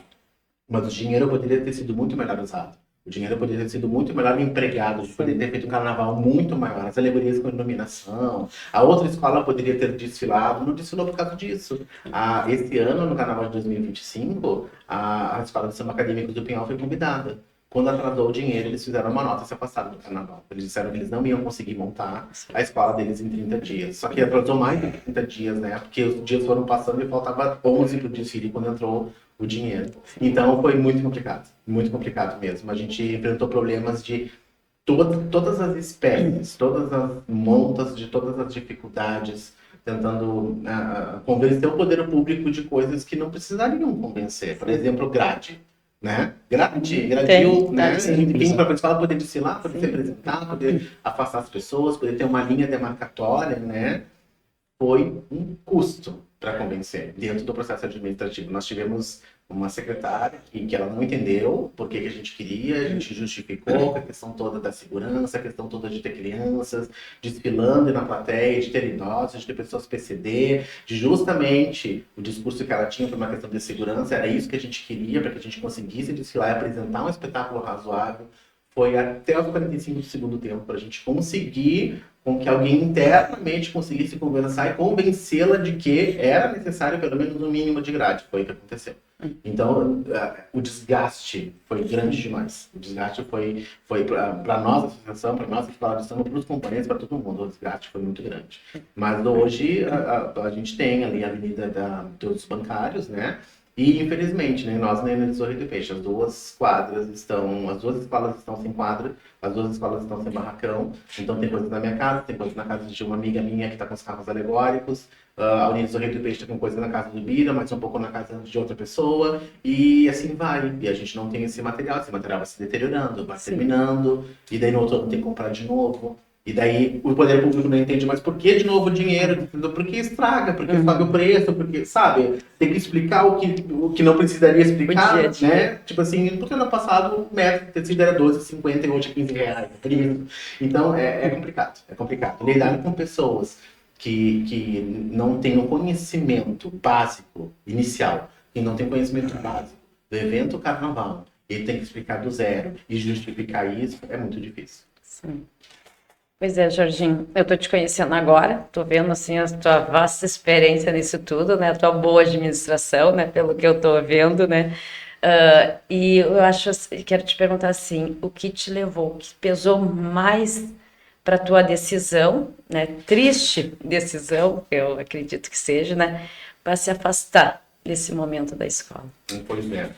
Mas o dinheiro poderia ter sido muito melhor usado. O dinheiro poderia ter sido muito melhor empregado, de poder ter feito um carnaval muito maior, as alegorias com iluminação. A outra escola poderia ter desfilado, não desfilou por causa disso. Esse ano, no carnaval de 2025, a Escola de Samba Acadêmicos do Pinhal foi convidada. Quando atrasou o dinheiro, eles fizeram uma nota e se afastaram do carnaval. Eles disseram que eles não iam conseguir montar a escola deles em 30 dias. Só que atrasou mais de 30 dias, né? Porque os dias foram passando e faltava 11 para o desfile quando entrou o dinheiro. Então foi muito complicado mesmo. A gente enfrentou problemas de todas as espécies, todas as montas, de todas as dificuldades, tentando convencer o poder público de coisas que não precisariam convencer. Por exemplo, grade. Né? Gradil, né? Enfim, para a escola poder desfilar, poder se apresentar, poder afastar as pessoas, poder ter uma linha demarcatória, né? Foi um custo para convencer dentro do processo administrativo. Nós tivemos uma secretária que ela não entendeu por que a gente queria, a gente justificou a questão toda da segurança, a questão toda de ter crianças desfilando na plateia, de ter idosos, de ter pessoas PCD, de justamente o discurso que ela tinha para uma questão de segurança, era isso que a gente queria, para que a gente conseguisse desfilar e apresentar um espetáculo razoável. Foi até os 45 do segundo tempo para a gente conseguir com que alguém internamente conseguisse conversar e convencê-la de que era necessário pelo menos um mínimo de grade. Foi o que aconteceu. Então, o desgaste foi grande demais. O desgaste foi para a nossa associação, para a nossa escola de samba, para os componentes, para todo mundo. O desgaste foi muito grande. Mas hoje a gente tem ali a avenida dos bancários, né? E, infelizmente, né, nós na Enes Sorriso de Peixe, as duas escolas estão sem quadra, as duas escolas estão sem barracão, então tem coisas na minha casa, tem coisas na casa de uma amiga minha que está com os carros alegóricos, a Enes Sorriso de Peixe está com coisa na casa do Bira, mas um pouco na casa de outra pessoa, e assim vai. E a gente não tem esse material vai se deteriorando, vai terminando, e daí no outro ano tem que comprar de novo. E daí o poder público não entende, mas por que de novo o dinheiro? Porque estraga, porque sobe o preço, porque, sabe? Tem que explicar o que não precisaria explicar, né? Tipo assim, porque ano passado o metro de tecido era 12,50 e hoje é 15 reais. Então é complicado. Lidar com pessoas que não têm um conhecimento básico, inicial, que não tem conhecimento básico do evento carnaval, e tem que explicar do zero e justificar isso, é muito difícil. Sim. Pois é, Jorginho, eu tô te conhecendo agora, tô vendo assim a tua vasta experiência nisso tudo, né, a tua boa administração, né, pelo que eu tô vendo, né, e eu quero te perguntar assim, o que te levou, o que pesou mais para tua decisão, né, triste decisão, eu acredito que seja, né, para se afastar desse momento da escola. Pois é.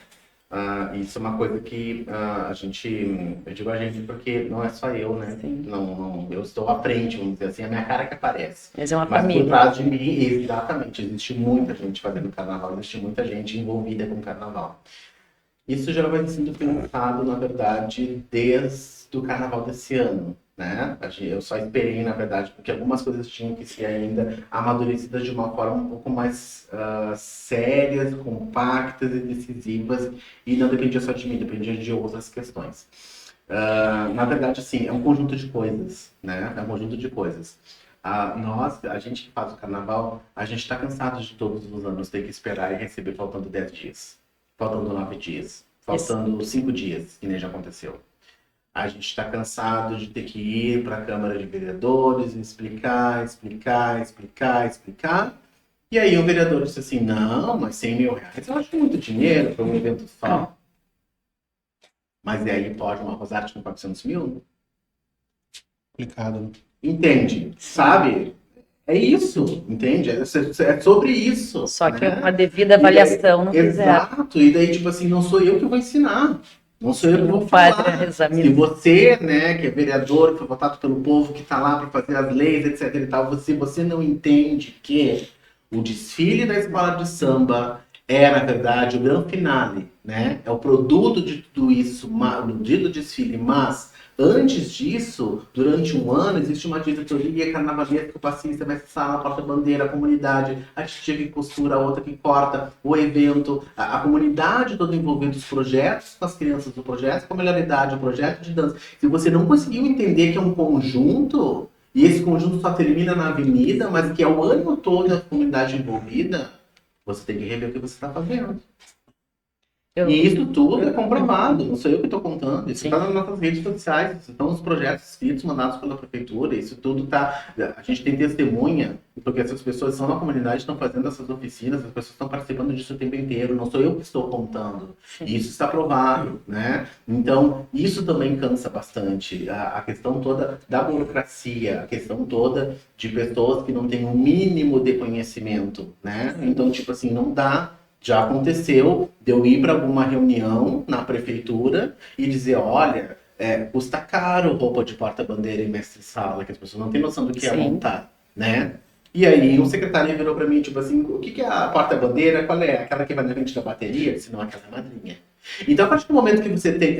Isso é uma coisa que a gente, eu digo a gente porque não é só eu, né? Não, eu estou à frente, vamos dizer assim, a minha cara que aparece. Mas é uma Mas família. por trás de mim, exatamente, existe muita gente fazendo carnaval, existe muita gente envolvida com carnaval. Isso já vai sendo pensado, na verdade, desde o carnaval desse ano, né? Eu só esperei, na verdade, porque algumas coisas tinham que ser ainda amadurecidas de uma forma um pouco mais sérias, compactas e decisivas, e não dependia só de mim, dependia de outras questões. Na verdade, assim, é um conjunto de coisas, né? É um conjunto de coisas. A gente que faz o carnaval, a gente está cansado de todos os anos ter que esperar e receber faltando 10 dias. Faltando 9 dias, faltando 5 dias, que nem já aconteceu. A gente está cansado de ter que ir para a Câmara de Vereadores e explicar. E aí o vereador disse assim, não, mas 100 mil reais eu acho muito dinheiro para um evento só. Mas e aí pode uma Rosarte com 400 mil? Complicado, né? Entende? Sabe? É isso, entende? É sobre isso. Só que né? uma devida avaliação não fizeram. Exato, e daí, tipo assim, não sou eu que vou ensinar. Não sou eu que vou padre falar. Se você, né, que é vereador, que foi votado pelo povo, que está lá para fazer as leis, etc e tal, você não entende que o desfile da escola de samba é, na verdade, o grande finale, né? É o produto de tudo isso, no dia do desfile, mas antes disso, durante um ano, existe uma diretoria carnavalesca, o passista vai estar na porta-bandeira, a comunidade, a tia que costura, a outra que corta, o evento, a comunidade toda envolvendo os projetos com as crianças do projeto, com a melhor idade, o projeto de dança. Se você não conseguiu entender que é um conjunto, e esse conjunto só termina na avenida, mas que é o ano todo a comunidade envolvida, você tem que rever o que você está fazendo. E isso tudo é comprovado, não sou eu que estou contando, isso está nas nossas redes sociais, isso estão nos projetos escritos mandados pela prefeitura, isso tudo está... A gente tem testemunha, porque essas pessoas são na comunidade, estão fazendo essas oficinas, as pessoas estão participando disso o tempo inteiro, não sou eu que estou contando. E isso está provado, né? Então, isso também cansa bastante, a questão toda da burocracia, a questão toda de pessoas que não têm um mínimo de conhecimento, né? Então, tipo assim, não dá. Já aconteceu de eu ir para alguma reunião na prefeitura e dizer, olha, custa caro roupa de porta-bandeira e mestre-sala, que as pessoas não têm noção do que é montar, né? E aí o secretário virou para mim, tipo assim, o que é a porta-bandeira? Qual é? Aquela que vai na frente da bateria? Se não, aquela madrinha. Então, a partir do momento que você tem...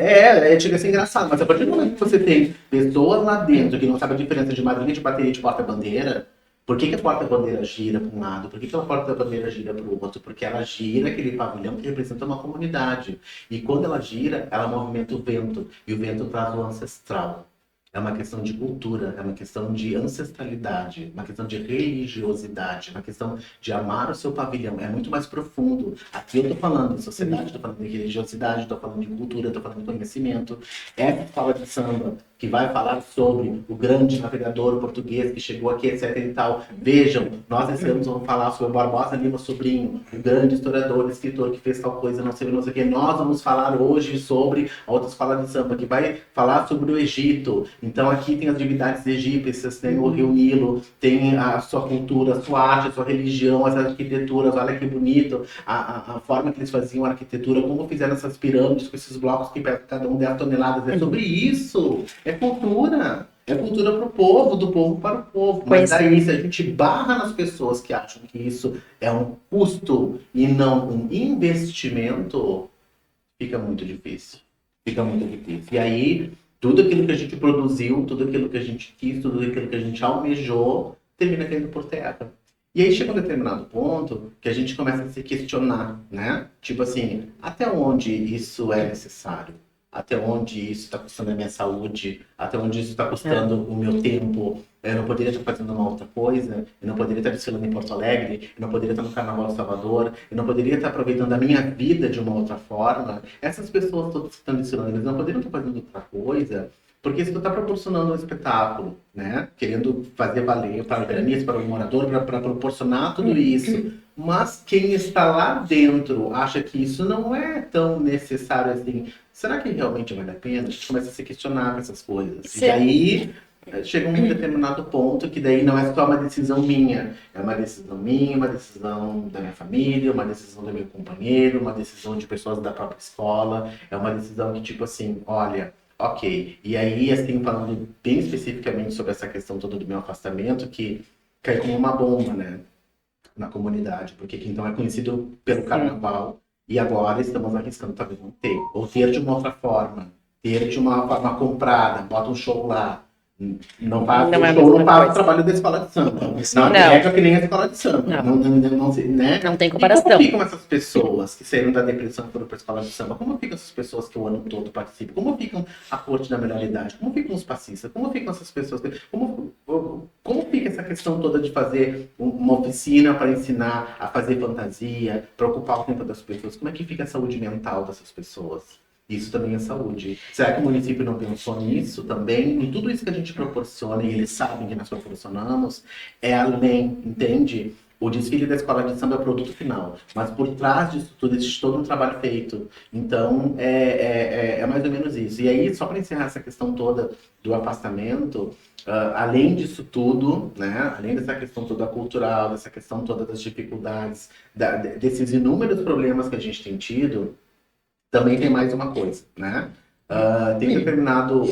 chega a ser engraçado, mas a partir do momento que você tem pessoas lá dentro que não sabem a diferença de madrinha, de bateria e de porta-bandeira, por que a porta-bandeira gira para um lado? Por que a porta-bandeira gira para o outro? Porque ela gira aquele pavilhão que representa uma comunidade. E quando ela gira, ela movimenta o vento. E o vento traz o ancestral. É uma questão de cultura, é uma questão de ancestralidade, uma questão de religiosidade, uma questão de amar o seu pavilhão. É muito mais profundo. Aqui eu estou falando de sociedade, estou falando de religiosidade, estou falando de cultura, estou falando de conhecimento. Essa escola de samba que vai falar sobre o grande navegador português que chegou aqui, etc e tal. Vejam, nós esse ano vamos falar sobre o Barbosa Lima Sobrinho, o grande historiador, escritor que fez tal coisa, não sei o que. Nós vamos falar hoje sobre a outra escola de samba, que vai falar sobre o Egito. Então aqui tem as divindades egípcias, tem o Rio Nilo, tem a sua cultura, a sua arte, a sua religião, as arquiteturas, olha que bonito, a forma que eles faziam a arquitetura, como fizeram essas pirâmides com esses blocos que pesam cada um 10 toneladas. É sobre isso. É cultura para o povo, do povo para o povo. Mas daí, se a gente barra nas pessoas que acham que isso é um custo e não um investimento, fica muito difícil. Fica muito difícil. E aí, tudo aquilo que a gente produziu, tudo aquilo que a gente quis, tudo aquilo que a gente almejou, termina caindo por terra. E aí chega um determinado ponto que a gente começa a se questionar, né? Tipo assim, até onde isso é necessário? Até onde isso está custando a minha saúde, até onde isso está custando o meu tempo. Eu não poderia estar fazendo uma outra coisa, eu não poderia estar desfilando em Porto Alegre, eu não poderia estar no Carnaval de Salvador, eu não poderia estar aproveitando a minha vida de uma outra forma. Essas pessoas todas que estão desfilando, eles não poderiam estar fazendo outra coisa, porque isso está proporcionando um espetáculo, né? Querendo fazer valer para o granias, para o morador, para proporcionar tudo isso. Mas quem está lá dentro acha que isso não é tão necessário assim. Será que realmente vale a pena? A gente começa a se questionar com essas coisas. E aí chega um determinado ponto que daí não é só uma decisão minha, é uma decisão minha, uma decisão da minha família, uma decisão do meu companheiro, uma decisão de pessoas da própria escola, é uma decisão que tipo assim, olha, ok. E aí, assim, falando bem especificamente sobre essa questão toda do meu afastamento, que cai como uma bomba, né, na comunidade, porque Quintão é conhecido pelo carnaval e agora estamos arriscando talvez não ter, ou ter de uma outra forma, ter de uma forma comprada, bota um show lá. Não faz, Não o é a show mesma não faz o coisa. trabalho da escola de samba. Não Não. pega que nem a escola de samba. Não. Né? Não tem E comparação. como ficam essas pessoas que saíram da depressão e foram para a escola de samba? Como ficam essas pessoas que o ano todo participam? Como ficam a corte da melhor idade? Como ficam os passistas? Como ficam essas pessoas? Como fica essa questão toda de fazer uma oficina para ensinar a fazer fantasia, para ocupar o tempo das pessoas? Como é que fica a saúde mental dessas pessoas? Isso também é saúde. Será que o município não pensou nisso também? Em tudo isso que a gente proporciona, e eles sabem que nós proporcionamos, é além, entende? O desfile da escola de samba é o produto final, mas por trás disso tudo existe todo um trabalho feito. Então, é mais ou menos isso. E aí, só para encerrar essa questão toda do afastamento, além disso tudo, né, além dessa questão toda cultural, dessa questão toda das dificuldades, desses inúmeros problemas que a gente tem tido, também tem mais uma coisa, né? Tem determinado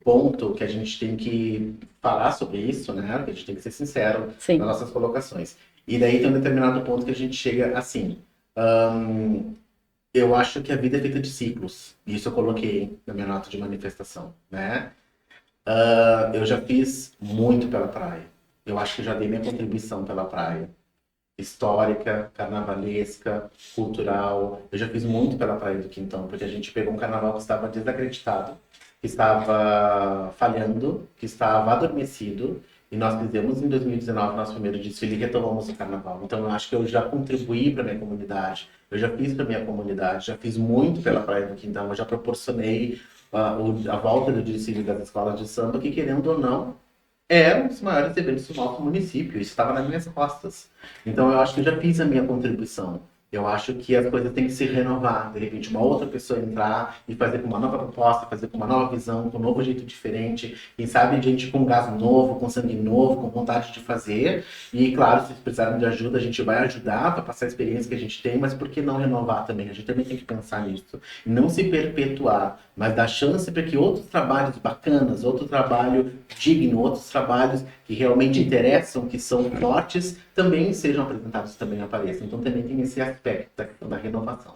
ponto que a gente tem que falar sobre isso, né? Que a gente tem que ser sincero Sim. nas nossas colocações. E daí tem um determinado ponto que a gente chega assim. Eu acho que a vida é feita de ciclos. Isso eu coloquei na minha nota de manifestação, né? Eu já fiz muito pela praia. Eu acho que já dei minha contribuição pela praia. Histórica, carnavalesca, cultural. Eu já fiz muito pela Praia do Quintão, porque a gente pegou um carnaval que estava desacreditado, que estava falhando, que estava adormecido, e nós fizemos em 2019 nosso primeiro desfile e retomamos o carnaval. Então eu acho que eu já contribuí para minha comunidade, eu já fiz para minha comunidade, já fiz muito pela Praia do Quintão, eu já proporcionei a volta do desfile das escolas de samba, que querendo ou não, é um dos maiores eventos do nosso município, isso estava nas minhas costas. Então eu acho que eu já fiz a minha contribuição. Eu acho que as coisas têm que se renovar. De repente, uma outra pessoa entrar e fazer com uma nova proposta, fazer com uma nova visão, com um novo jeito diferente. Quem sabe gente com gás novo, com sangue novo, com vontade de fazer. E claro, se precisarem de ajuda, a gente vai ajudar para passar a experiência que a gente tem, mas por que não renovar também? A gente também tem que pensar nisso. E não se perpetuar, mas dar chance para que outros trabalhos bacanas, outro trabalho digno, outros trabalhos que realmente interessam, que são fortes, também sejam apresentados, também apareçam. Então também tem esse aspecto da questão da renovação.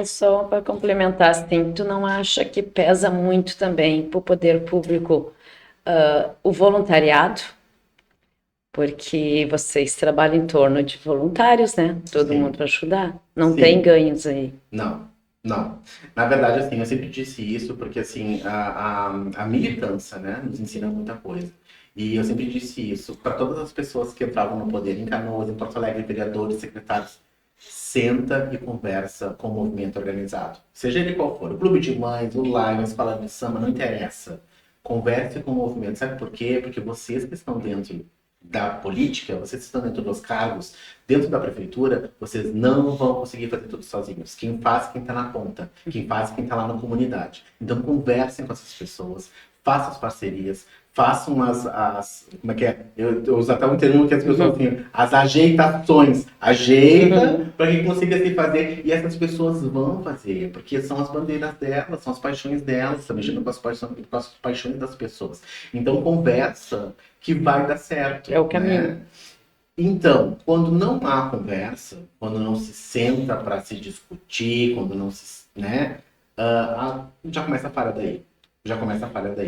Só para complementar, assim, tu não acha que pesa muito também para o poder público o voluntariado? Porque vocês trabalham em torno de voluntários, né? Todo Sim. mundo ajudar. Não Sim. tem ganhos aí. Não. Na verdade, assim, eu sempre disse isso porque, assim, a militância, né, nos ensina muita coisa. E eu sempre disse isso para todas as pessoas que entravam no poder, em Canoas, em Porto Alegre, vereadores, secretários, senta e conversa com o movimento organizado. Seja ele qual for, o clube de mães, o Live, a escola de samba, não interessa. Converse com o movimento. Sabe por quê? Porque vocês que estão dentro da política, vocês estão dentro dos cargos, dentro da prefeitura, vocês não vão conseguir fazer tudo sozinhos. Quem faz, quem está na ponta. Quem faz, quem está lá na comunidade. Então, conversem com essas pessoas, façam as parcerias, façam como é que é? Eu uso até um termo que as pessoas têm, as ajeitações. Ajeita para que consiga se fazer. E essas pessoas vão fazer, porque são as bandeiras delas, são as paixões delas, estão mexendo com as paixões das pessoas. Então, conversa que vai dar certo. É o caminho. Né? Então, quando não há conversa, quando não se senta para se discutir, quando não se, né, já começa a falha daí.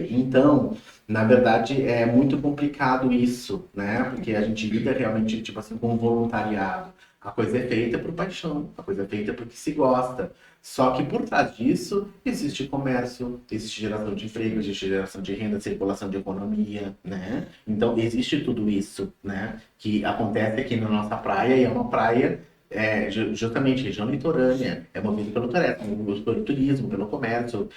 Então, na verdade, é muito complicado isso, né? Porque a gente lida realmente, tipo assim, com voluntariado. A coisa é feita por paixão, a coisa é feita porque se gosta. Só que por trás disso existe comércio, existe geração de emprego, existe geração de renda, circulação de economia, né? Então existe tudo isso, né? Que acontece aqui na nossa praia e é uma praia justamente região litorânea, é movido pelo turismo, pelo comércio,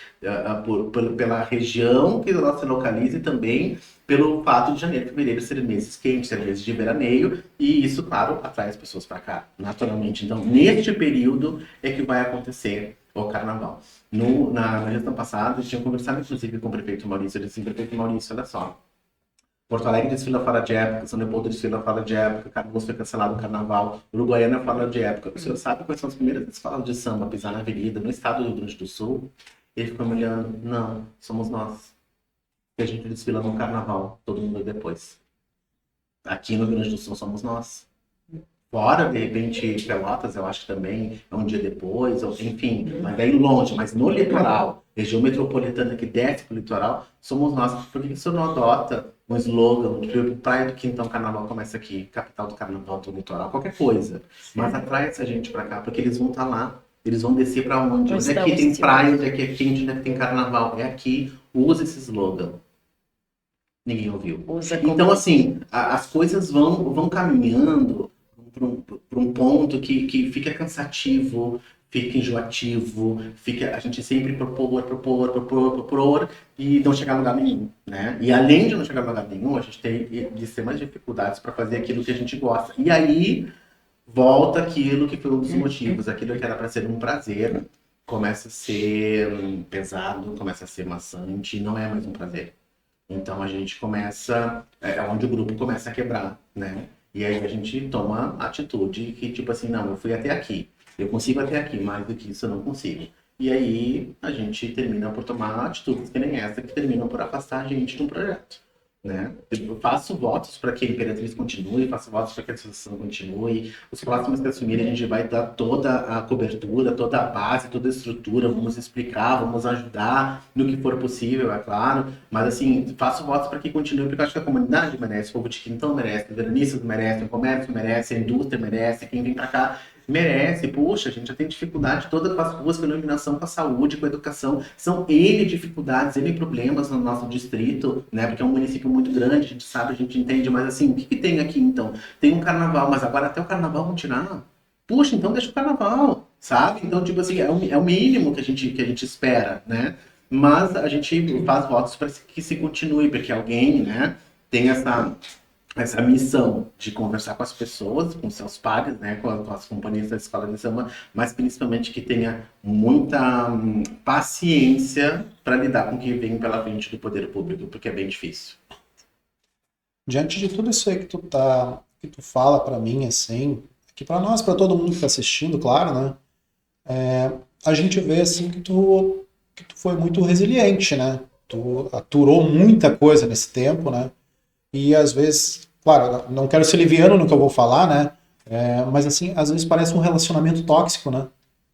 pela região que ela se localiza e também pelo fato de janeiro e fevereiro serem meses quentes, serem meses de veraneio, e isso, claro, atrai as pessoas para cá, naturalmente. Então, neste período é que vai acontecer o carnaval. Na gestão passada, eles tinham conversado, inclusive, com o prefeito Maurício. Ele disse, prefeito Maurício, olha só, Porto Alegre desfila fora de época, São Leopoldo desfila fora de época, Canoas foi cancelado o carnaval, Uruguaiana fora de época. O senhor sabe quais são as primeiras escolas de samba a pisar na avenida no estado do Rio Grande do Sul? Ele ficou me olhando, não, somos nós. E a gente desfila no carnaval, todo mundo depois. Aqui no Rio Grande do Sul somos nós. Fora, de repente, Pelotas, eu acho que também é um dia depois, ou, enfim, mas daí longe, mas no litoral, região metropolitana que desce para o litoral, somos nós. Por que o senhor não adota um slogan, Praia do Quintão, Carnaval começa aqui, capital do Carnaval do litoral, qualquer coisa, mas atrai essa gente para cá, porque eles vão estar lá, eles vão descer para onde? Onde é que tem praia, onde é que é quente, onde é que tem carnaval? É aqui, usa esse slogan. Ninguém ouviu. Então, assim, as coisas vão caminhando para um ponto que fica cansativo, fica enjoativo, a gente sempre propor e não chegar a lugar nenhum, né? E além de não chegar a lugar nenhum, a gente tem de extremas dificuldades para fazer aquilo que a gente gosta. E aí volta aquilo que foi um dos motivos, aquilo que era para ser um prazer, começa a ser pesado, começa a ser maçante, não é mais um prazer. Então a gente começa, é onde o grupo começa a quebrar, né? E aí a gente toma atitude que, tipo assim, não, eu fui até aqui, eu consigo até aqui, mais do que isso eu não consigo. E aí a gente termina por tomar atitudes que nem essa, que terminam por afastar a gente de um projeto, né? Eu faço votos para que a Imperatriz continue, faço votos para que a associação continue. Os próximos que assumirem, a gente vai dar toda a cobertura, toda a base, toda a estrutura, vamos explicar, vamos ajudar no que for possível, é claro. Mas assim, faço votos para que continue, porque eu acho que a comunidade merece, o povo de Quintão merece, os verenistas merecem, o comércio merece, a indústria merece, quem vem para cá merece. Puxa, a gente já tem dificuldade toda com as ruas, com a iluminação, com a saúde, com a educação. São N dificuldades, N problemas no nosso distrito, né? Porque é um município muito grande, a gente sabe, a gente entende, mas assim, o que tem aqui então? Tem um carnaval, mas agora até o carnaval vão tirar? Puxa, então deixa o carnaval, sabe? Então, tipo assim, é o mínimo que a gente espera, né? Mas a gente faz votos para que se continue, porque alguém, né, tem essa missão de conversar com as pessoas, com seus pares, né, com as companhias da escola de samba, mas principalmente que tenha muita paciência para lidar com o que vem pela frente do poder público, porque é bem difícil. Diante de tudo isso aí que tu fala para mim, assim, que para nós, para todo mundo que está assistindo, claro, né, a gente vê assim que tu foi muito resiliente, né? Tu aturou muita coisa nesse tempo, né? E às vezes, claro, não quero ser liviano no que eu vou falar, né? Mas assim, às vezes parece um relacionamento tóxico, né?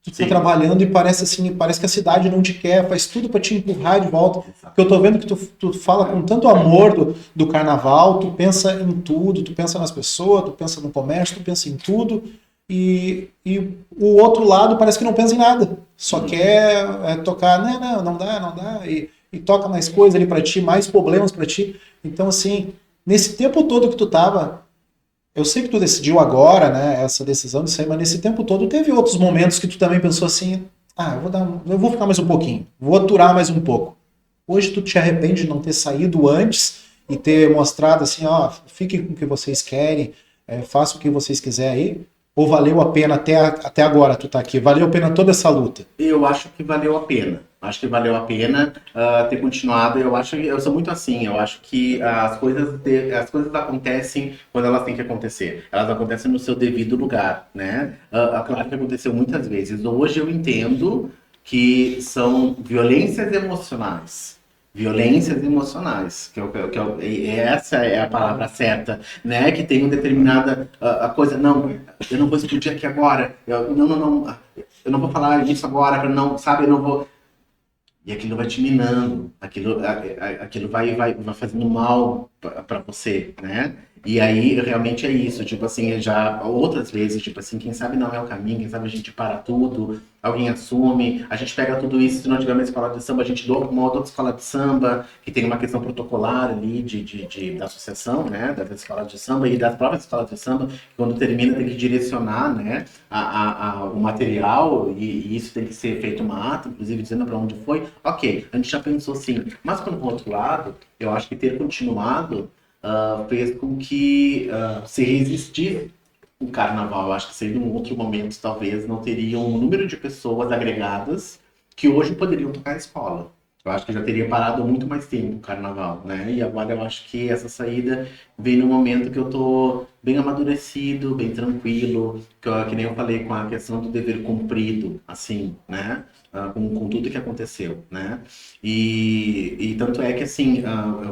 Tu tá trabalhando e parece que a cidade não te quer, faz tudo para te empurrar de volta. Porque eu tô vendo que tu fala com tanto amor do carnaval, tu pensa em tudo, tu pensa nas pessoas, tu pensa no comércio, tu pensa em tudo. E o outro lado parece que não pensa em nada. Só quer tocar, não dá. E toca mais coisa ali para ti, mais problemas para ti. Então, assim, nesse tempo todo que tu tava, eu sei que tu decidiu agora, né, essa decisão de sair, mas nesse tempo todo teve outros momentos que tu também pensou assim, eu vou ficar mais um pouquinho, vou aturar mais um pouco. Hoje tu te arrepende de não ter saído antes e ter mostrado assim, fiquem com o que vocês querem, façam o que vocês quiserem aí? Ou valeu a pena até agora tu tá aqui? Valeu a pena toda essa luta? Eu acho que valeu a pena. Acho que valeu a pena ter continuado. Eu sou muito assim. Eu acho que as coisas acontecem quando elas têm que acontecer. Elas acontecem no seu devido lugar, né? Claro que aconteceu muitas vezes. Hoje eu entendo que são violências emocionais. Violências emocionais, essa é a palavra certa, né? Que tem uma determinada coisa. Não, eu não vou explodir aqui agora. Eu não vou falar isso agora, não, sabe? Eu não vou. E aquilo vai te minando, aquilo vai fazendo mal para você, né? E aí, realmente é isso, tipo assim, já outras vezes, tipo assim, quem sabe não é o caminho, quem sabe a gente para tudo, alguém assume, a gente pega tudo isso, se não tiver uma escola de samba, a gente doa uma outra escola de samba, que tem uma questão protocolar ali da associação, né, das escolas de samba e das próprias escolas de samba, que quando termina tem que direcionar, né, o material, e isso tem que ser feito uma ata, inclusive dizendo para onde foi. Ok, a gente já pensou assim, mas por outro lado, eu acho que ter continuado fez com que se resistisse o carnaval. Eu acho que seria um outro momento, talvez, não teriam um número de pessoas agregadas que hoje poderiam tocar a escola. Eu acho que já teria parado há muito mais tempo o carnaval, né? E agora eu acho que essa saída vem no momento que eu tô bem amadurecido, bem tranquilo, que nem eu falei com a questão do dever cumprido, assim, né? Com tudo que aconteceu, né? E tanto é que, assim,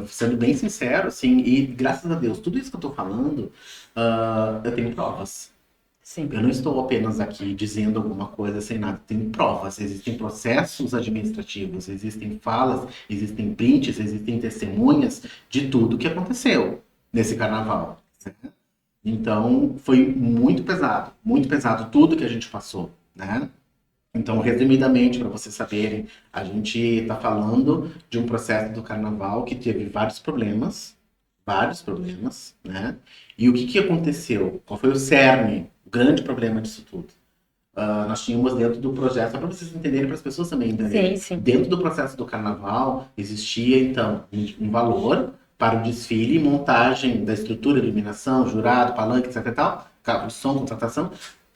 sendo bem sincero, assim, e graças a Deus, tudo isso que eu tô falando, eu tenho provas. Sim. Eu não estou apenas aqui dizendo alguma coisa sem nada. Tem provas, existem processos administrativos, existem falas, existem prints, existem testemunhas de tudo que aconteceu nesse carnaval. Né? Então, foi muito pesado tudo que a gente passou, né? Então, resumidamente, para vocês saberem, a gente está falando de um processo do carnaval que teve vários problemas, né? E o que que aconteceu? Qual foi o cerne, o grande problema disso tudo? Nós tínhamos dentro do projeto, só para vocês entenderem, para as pessoas também entenderem, Sim, sim. dentro do processo do carnaval existia, então, um valor para o desfile, montagem da estrutura, iluminação, jurado, palanque, etc e tal, carro de som, contratação,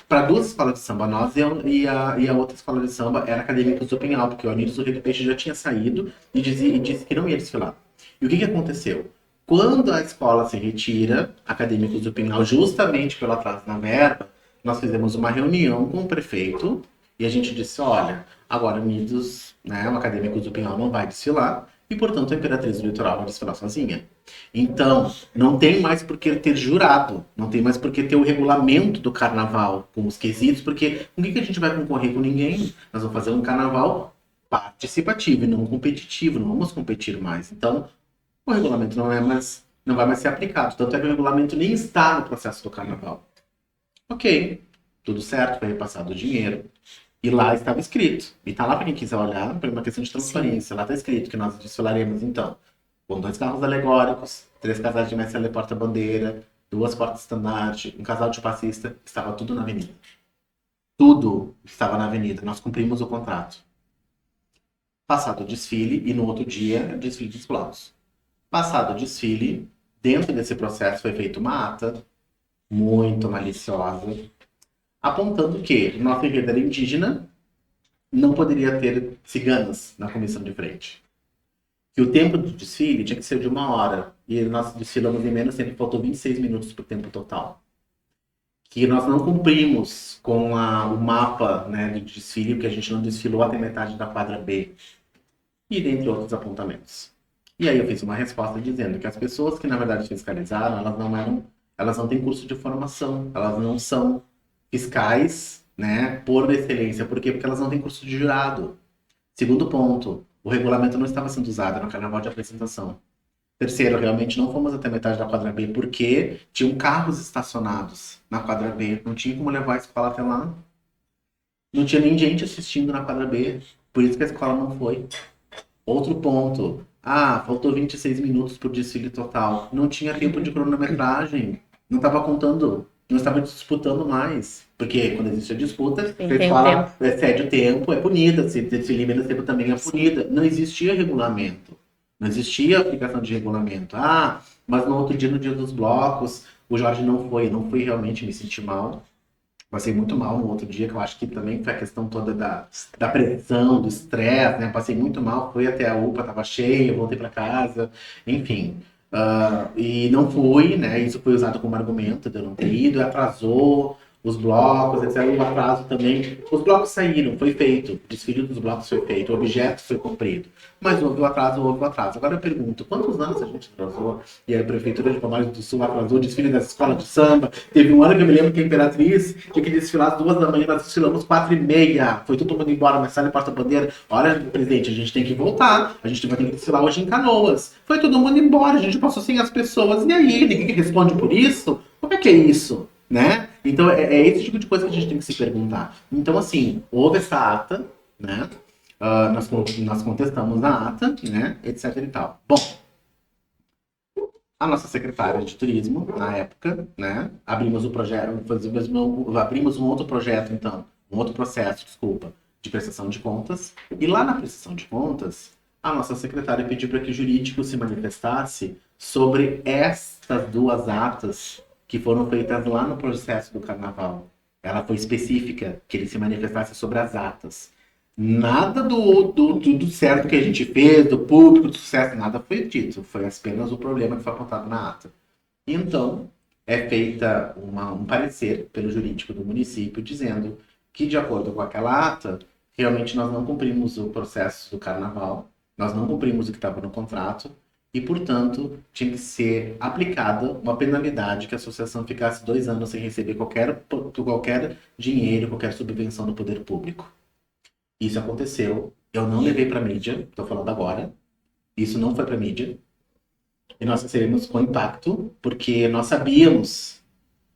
para duas escolas de samba, nós e a outra escola de samba era a Acadêmicos do Pinhal, porque o Anísio do Rio do Peixe já tinha saído e disse que não ia desfilar. E o que que aconteceu? Quando a escola se retira, Acadêmicos do Pinhal, justamente pelo atraso na verba, nós fizemos uma reunião com o prefeito e a gente disse, olha, agora Unidos, né, o Acadêmicos do Pinhal não vai desfilar e, portanto, a Imperatriz do Litoral vai desfilar sozinha. Então, não tem mais por que ter jurado, não tem mais por que ter o regulamento do carnaval com os quesitos, porque com o que a gente vai concorrer com ninguém? Nós vamos fazer um carnaval participativo e não competitivo, não vamos competir mais. Então, o regulamento não vai mais ser aplicado. Tanto é que o regulamento nem está no processo do carnaval. Ok, tudo certo, foi repassado o dinheiro. E lá estava escrito. E está lá para quem quiser olhar, por uma questão de transparência. Lá está escrito que nós desfilaremos, então, com 2 carros alegóricos, 3 casais de mestre porta-bandeira, 2 portas-estandarte, um casal de passista. Estava tudo na avenida. Tudo estava na avenida. Nós cumprimos o contrato. Passado o desfile, e no outro dia, desfile dos blocos. Passado o desfile, dentro desse processo foi feita uma ata muito maliciosa, apontando que nosso enredo era indígena, não poderia ter ciganas na comissão de frente. Que o tempo do desfile tinha que ser de 1 hora, e nós desfilamos em menos tempo, faltou 26 minutos para o tempo total. Que nós não cumprimos com o mapa, né, do desfile, porque a gente não desfilou até metade da quadra B, e dentre outros apontamentos. E aí eu fiz uma resposta dizendo que as pessoas que na verdade fiscalizaram, elas não têm curso de formação, elas não são fiscais, né, por excelência. Por quê? Porque elas não têm curso de jurado. Segundo ponto, o regulamento não estava sendo usado no carnaval de apresentação. Terceiro, realmente não fomos até metade da quadra B porque tinham carros estacionados na quadra B, não tinha como levar a escola até lá. Não tinha nem gente assistindo na quadra B, por isso que a escola não foi. Outro ponto, faltou 26 minutos para o desfile total. Não tinha tempo de cronometragem. Não estava contando, não estava disputando mais. Porque quando existe a disputa, Sim, a escola excede o tempo, é punida. Se desfile menos tempo também é punida. Não existia regulamento. Não existia aplicação de regulamento. Mas no outro dia, no dia dos blocos, o Jorge não foi. Eu não fui realmente, me senti mal. Passei muito mal no outro dia, que eu acho que também foi a questão toda da pressão, do estresse, né? Passei muito mal, fui até a UPA, tava cheia, voltei para casa, enfim. E não fui, né? Isso foi usado como argumento de eu não ter ido, atrasou os blocos, etc. O atraso também. Os blocos saíram, foi feito. O desfile dos blocos foi feito, o objeto foi cumprido. Mas houve o atraso, houve o atraso. Agora eu pergunto, quantos anos a gente atrasou? E a Prefeitura de Palmares do Sul atrasou o desfile das escolas de samba. Teve um ano que eu me lembro que a Imperatriz tinha que desfilar às 2 da manhã, nós desfilamos 4h30. Foi todo mundo embora, mas sai porta-bandeira. Olha, presidente, a gente tem que voltar. A gente vai ter que desfilar hoje em Canoas. Foi todo mundo embora, a gente passou sem as pessoas. E aí, ninguém responde por isso? Como é que é isso? Né? Então, é esse tipo de coisa que a gente tem que se perguntar. Então, assim, houve essa ata, né? Nós contestamos a ata, né? Etc e tal. Bom, a nossa secretária de turismo, na época, né? Abrimos o projeto, abrimos um outro projeto, então, um outro processo, desculpa, de prestação de contas. E lá na prestação de contas, a nossa secretária pediu para que o jurídico se manifestasse sobre estas 2 atas que foram feitas lá no processo do carnaval. Ela foi específica, que ele se manifestasse sobre as atas. Nada do certo que a gente fez, do público, do sucesso, nada foi dito. Foi apenas o problema que foi apontado na ata. Então, é feita um parecer pelo jurídico do município dizendo que, de acordo com aquela ata, realmente nós não cumprimos o processo do carnaval, nós não cumprimos o que estava no contrato e, portanto, tinha que ser aplicada uma penalidade que a associação ficasse 2 anos sem receber qualquer dinheiro, qualquer subvenção do poder público. Isso aconteceu, eu não levei para mídia, estou falando agora, isso não foi para mídia, e nós recebemos com impacto, porque nós sabíamos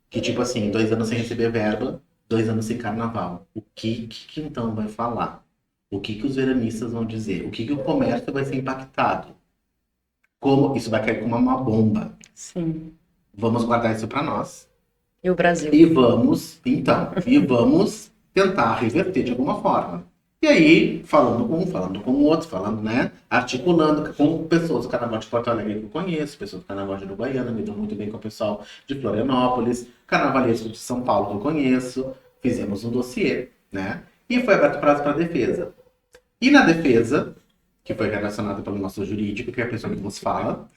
que, tipo assim, 2 anos sem receber verba, 2 anos sem carnaval. O que então vai falar? O que os veranistas vão dizer? O que o comércio vai ser impactado? Como isso vai cair como uma bomba? Sim. Vamos guardar isso para nós. E o Brasil? E vamos tentar reverter de alguma forma. E aí, falando com o outro, né, articulando com pessoas do Carnaval de Porto Alegre que eu conheço, pessoas do Carnaval de Uruguaiana, me dou muito bem com o pessoal de Florianópolis, carnavalesco de São Paulo que eu conheço, fizemos um dossiê, né, e foi aberto prazo para a defesa. E na defesa, que foi relacionada pelo nosso jurídico, que é a pessoa que nos fala,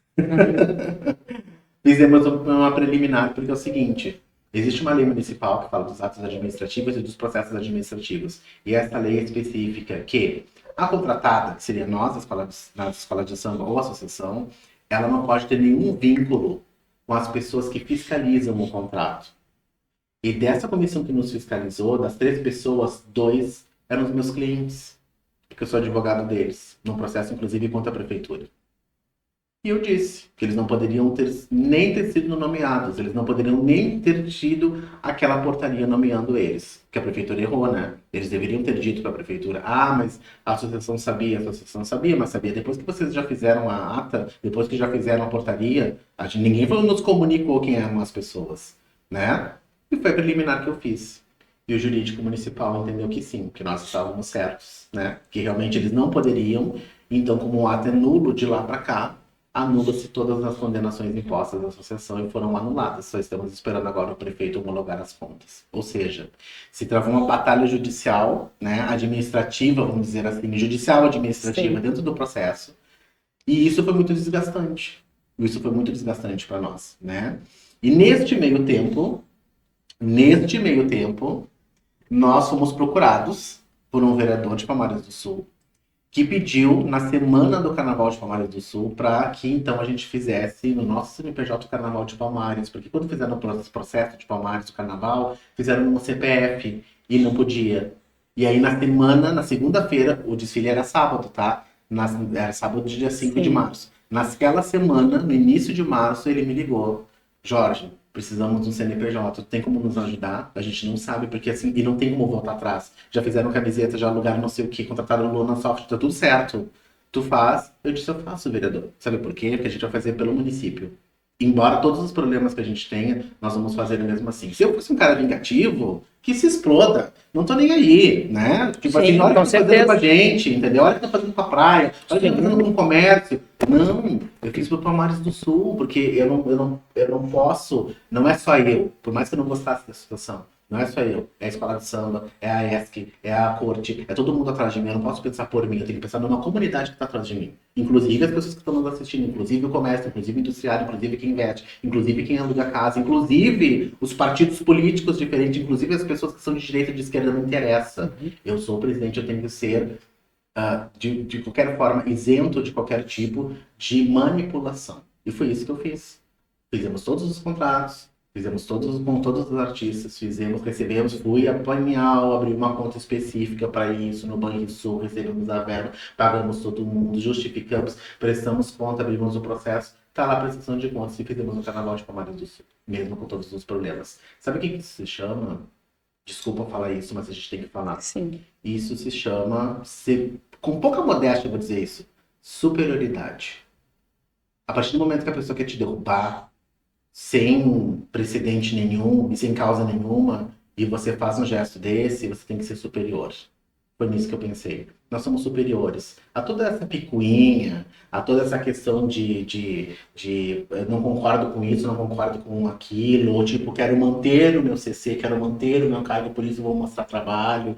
fizemos uma preliminar, porque é o seguinte... Existe uma lei municipal que fala dos atos administrativos e dos processos administrativos. E essa lei é específica que a contratada, que seria nós, na escola de samba ou associação, ela não pode ter nenhum vínculo com as pessoas que fiscalizam o contrato. E dessa comissão que nos fiscalizou, das 3 pessoas, 2 eram os meus clientes, porque eu sou advogado deles, num processo inclusive contra a prefeitura. E eu disse que eles não poderiam nem ter sido nomeados, eles não poderiam nem ter tido aquela portaria nomeando eles. Que a prefeitura errou, né? Eles deveriam ter dito para a prefeitura, mas a associação sabia, mas sabia depois que vocês já fizeram a ata, depois que já fizeram a portaria, ninguém nos comunicou quem eram as pessoas, né? E foi a preliminar que eu fiz. E o jurídico municipal entendeu que sim, que nós estávamos certos, né? Que realmente eles não poderiam, então como o ato é nulo de lá para cá, anula-se todas as condenações impostas da associação e foram anuladas. Só estamos esperando agora o prefeito homologar as contas. Ou seja, se travou uma batalha judicial, né, administrativa, vamos dizer assim, judicial administrativa dentro do processo. E isso foi muito desgastante. Isso foi muito desgastante para nós, né? E neste meio tempo, nós fomos procurados por um vereador de Palmares do Sul, que pediu, na semana do Carnaval de Palmares do Sul, para que então a gente fizesse no nosso CNPJ o Carnaval de Palmares, porque quando fizeram o processo de Palmares do Carnaval, fizeram no CPF e não podia. E aí na segunda-feira, o desfile era sábado, tá? Era sábado, dia 5 de março. Naquela semana, no início de março, ele me ligou. Jorge, precisamos de um CNPJ, tem como nos ajudar? A gente não sabe, porque assim, e não tem como voltar atrás. Já fizeram camiseta, já alugaram não sei o que, contrataram Luna Soft, tá tudo certo. Tu faz? Eu disse, eu faço, vereador. Sabe por quê? Porque a gente vai fazer pelo município. Embora todos os problemas que a gente tenha, nós vamos fazer mesmo assim. Se eu fosse um cara vingativo, que se exploda. Não tô nem aí, né? Tipo assim, olha o que tá fazendo com a gente, entendeu? Olha o que tá fazendo com a praia, olha o que tá fazendo com o comércio. Não, eu fiz pro Palmares do Sul, porque eu não posso, não é só eu, por mais que eu não gostasse da situação, não é só eu, é a escola de samba, é a ESC, é a corte, é todo mundo atrás de mim, eu não posso pensar por mim, eu tenho que pensar numa comunidade que está atrás de mim. Inclusive as pessoas que estão nos assistindo, inclusive o comércio, inclusive o industriário, inclusive quem investe, inclusive quem aluga casa, inclusive os partidos políticos diferentes, inclusive as pessoas que são de direita e de esquerda, não interessa. Eu sou o presidente, eu tenho que ser, de qualquer forma, isento de qualquer tipo de manipulação. E foi isso que eu fiz. Fizemos todos os contratos, fizemos com todos os artistas, recebemos, fui a Panhal, abri uma conta específica para isso, no Banrisul, recebemos a verba, pagamos todo mundo, justificamos, prestamos conta, abrimos o processo, tá lá a prestação de contas e fizemos o Carnaval de Palmares do Sul, mesmo com todos os problemas. Sabe o que isso se chama? Desculpa falar isso, mas a gente tem que falar. Sim. Isso se chama, com pouca modéstia eu vou dizer isso, superioridade. A partir do momento que a pessoa quer te derrubar, sem precedente nenhum e sem causa nenhuma, e você faz um gesto desse, você tem que ser superior. Foi nisso que eu pensei. nós somos superiores. A toda essa picuinha, a toda essa questão de eu não concordo com isso, não concordo com aquilo, ou tipo, quero manter o meu CC, quero manter o meu cargo, por isso vou mostrar trabalho.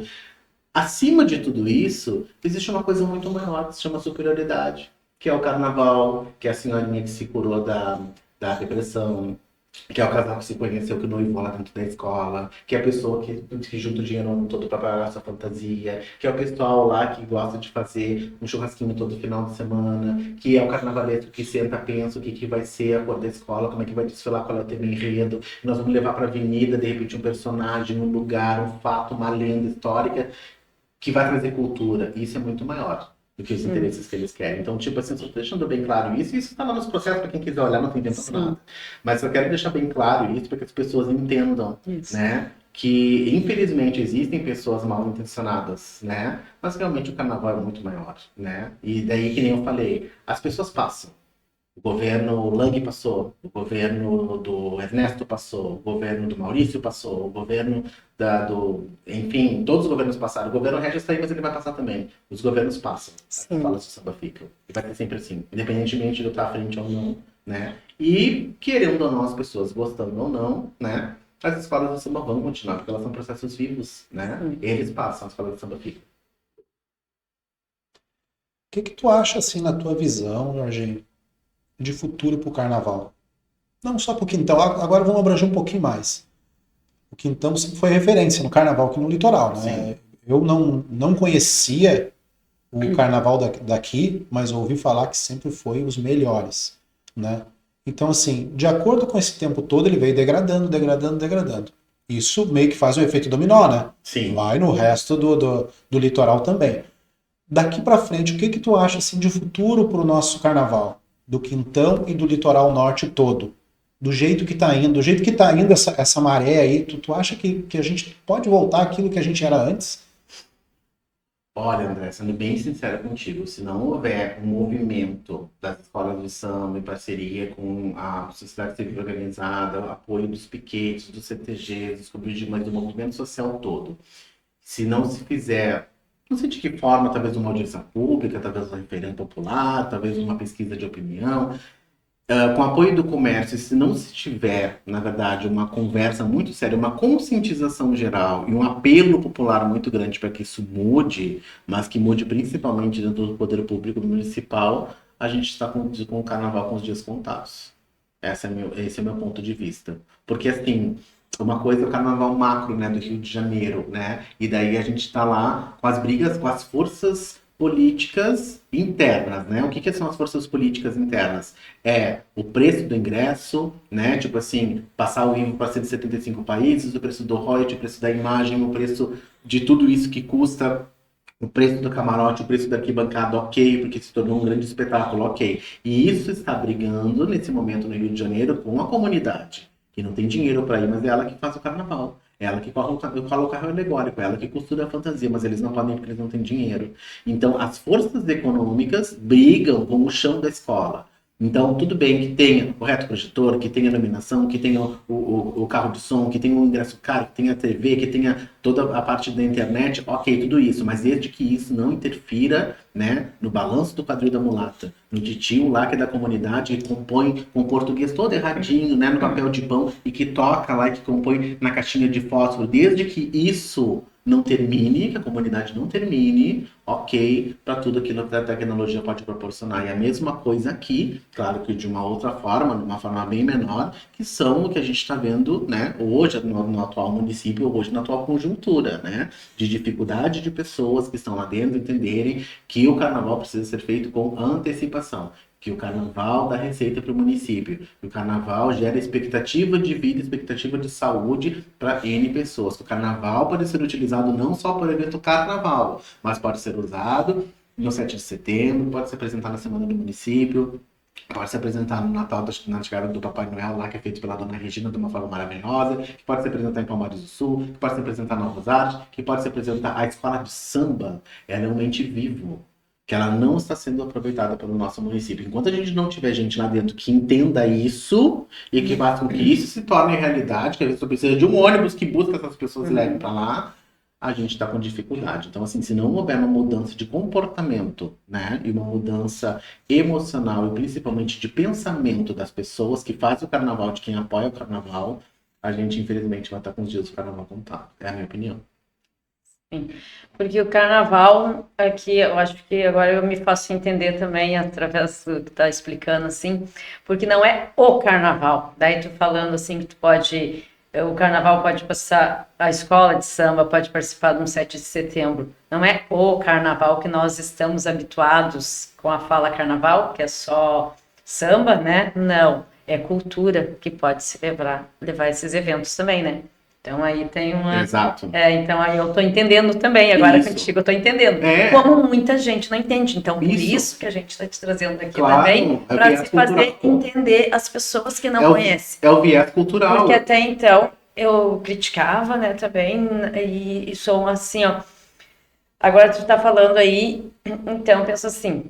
Acima de tudo isso, existe uma coisa muito maior que se chama superioridade, que é o carnaval, que é a senhorinha que se curou da depressão, que é o casal que se conheceu, que noivou lá dentro da escola, que é a pessoa que junta o dinheiro no todo para pagar a sua fantasia, que é o pessoal lá que gosta de fazer um churrasquinho todo final de semana, que é o carnavalesco que senta, pensa o que vai ser a cor da escola, como é que vai desfilar, qual é o tema enredo, e nós vamos levar para a avenida, de repente, um personagem, um lugar, um fato, uma lenda histórica, que vai trazer cultura. Isso é muito maior do que os interesses que eles querem. Então, tipo assim, só tô deixando bem claro isso, e isso está lá nos processos para quem quiser olhar, não tem inventando nada. Mas eu quero deixar bem claro isso para que as pessoas entendam, né? Que, infelizmente, existem pessoas mal intencionadas, né? Mas realmente o carnaval é muito maior, né? E daí, que nem eu falei, as pessoas passam. O governo Lang passou, o governo do Ernesto passou, o governo do Maurício passou, o governo enfim, todos os governos passaram. O governo Regis está aí, mas ele vai passar também. Os governos passam. As escolas de samba ficam. E vai ser sempre assim, independentemente de eu estar à frente ou não, né? E, querendo ou não, as pessoas gostando ou não, né? As escolas de samba vão continuar, porque elas são processos vivos, né? Eles passam, as escolas de samba ficam. O que tu acha, assim, na tua visão, Jorginho, de futuro para o carnaval? Não só para o Quintão, agora vamos abranger um pouquinho mais. O Quintão sempre foi referência no carnaval aqui no litoral, né? Sim. Eu não conhecia o carnaval daqui, mas ouvi falar que sempre foi os melhores, né? Então, assim, de acordo com esse tempo todo, ele veio degradando, degradando, degradando. Isso meio que faz um efeito dominó, né? Sim. Vai no resto do litoral também. Daqui para frente, o que tu acha, assim, de futuro para o nosso carnaval? Do Quintão e do litoral norte todo? Do jeito que tá indo, essa maré aí, tu acha que a gente pode voltar àquilo que a gente era antes? Olha, André, sendo bem sincero contigo, se não houver um movimento das escolas de samba em parceria com a sociedade civil organizada, o apoio dos piquetes, dos CTGs, dos clubes de mães, do movimento social todo, se não se fizer, não sei de que forma, talvez uma audiência pública, talvez um referendo popular, talvez uma pesquisa de opinião, com apoio do comércio, se não se tiver, na verdade, uma conversa muito séria, uma conscientização geral e um apelo popular muito grande para que isso mude, mas que mude principalmente dentro do poder público municipal, a gente está com o carnaval com os dias contados. Esse é o meu ponto de vista. Porque, assim, uma coisa é o carnaval macro, né, do Rio de Janeiro, né? E daí a gente está lá com as brigas, com as forças políticas internas, né? O que são as forças políticas internas? É o preço do ingresso, né? Tipo assim, passar o IVA para 175 países, o preço do royalties, o preço da imagem, o preço de tudo isso que custa, o preço do camarote, o preço da arquibancada, ok, porque se tornou um grande espetáculo, ok. E isso está brigando, nesse momento, no Rio de Janeiro, com a comunidade, que não tem dinheiro para ir, mas é ela que faz o carnaval. É ela que coloca o carro alegórico, é ela que costura a fantasia, mas eles não podem porque eles não têm dinheiro. Então, as forças econômicas brigam com o chão da escola. Então, tudo bem que tenha o reto projetor, que tenha iluminação, que tenha o carro de som, que tenha o ingresso caro, que tenha a TV, que tenha toda a parte da internet, ok, tudo isso, mas desde que isso não interfira, né, no balanço do quadril da mulata, no titio lá que é da comunidade, que compõe com o português todo erradinho, né, no papel de pão, e que toca lá e que compõe na caixinha de fósforo, desde que isso não termine, que a comunidade não termine, ok, para tudo aquilo que a tecnologia pode proporcionar. E a mesma coisa aqui, claro que de uma outra forma, de uma forma bem menor, que são o que a gente está vendo, né, hoje no atual município, hoje na atual conjuntura, né, de dificuldade de pessoas que estão lá dentro entenderem que o carnaval precisa ser feito com antecipação. Que o carnaval dá receita para o município, que o carnaval gera expectativa de vida, expectativa de saúde para N pessoas. Que o carnaval pode ser utilizado não só por evento carnaval, mas pode ser usado no 7 de setembro, pode se apresentar na Semana do Município, pode se apresentar no Natal, na chegada do Papai Noel, lá que é feito pela Dona Regina de uma forma maravilhosa, que pode se apresentar em Palmares do Sul, que pode se apresentar na Rosarte, que pode se apresentar a escola de samba, ela é um ente vivo, que ela não está sendo aproveitada pelo nosso município. Enquanto a gente não tiver gente lá dentro que entenda isso e que faça com que isso se torne realidade, que a gente só precisa de um ônibus que busca essas pessoas e leve para lá, a gente está com dificuldade. Então, assim, se não houver uma mudança de comportamento, né, e uma mudança emocional e principalmente de pensamento das pessoas que fazem o carnaval, de quem apoia o carnaval, a gente, infelizmente, vai estar com os dias do carnaval contados. É a minha opinião. Sim. Porque o carnaval, aqui, eu acho que agora eu me faço entender também através do que está explicando, assim, porque não é o carnaval. Daí tu falando assim que tu pode, o carnaval pode passar, a escola de samba pode participar de um 7 de setembro. Não é o carnaval que nós estamos habituados com a fala carnaval, que é só samba, né? Não, é cultura que pode se levar esses eventos também, né? Então aí tem uma... Exato. Então aí eu tô entendendo também, agora Isso. contigo eu tô entendendo. É. Como muita gente não entende. Então, por Isso. isso que a gente está te trazendo aqui Claro, também, é para viés se fazer cultural. entender as pessoas que não É conhecem. o viés cultural. Porque até então eu criticava, né, também, e sou assim, ó. Agora tu tá falando aí, então eu penso assim,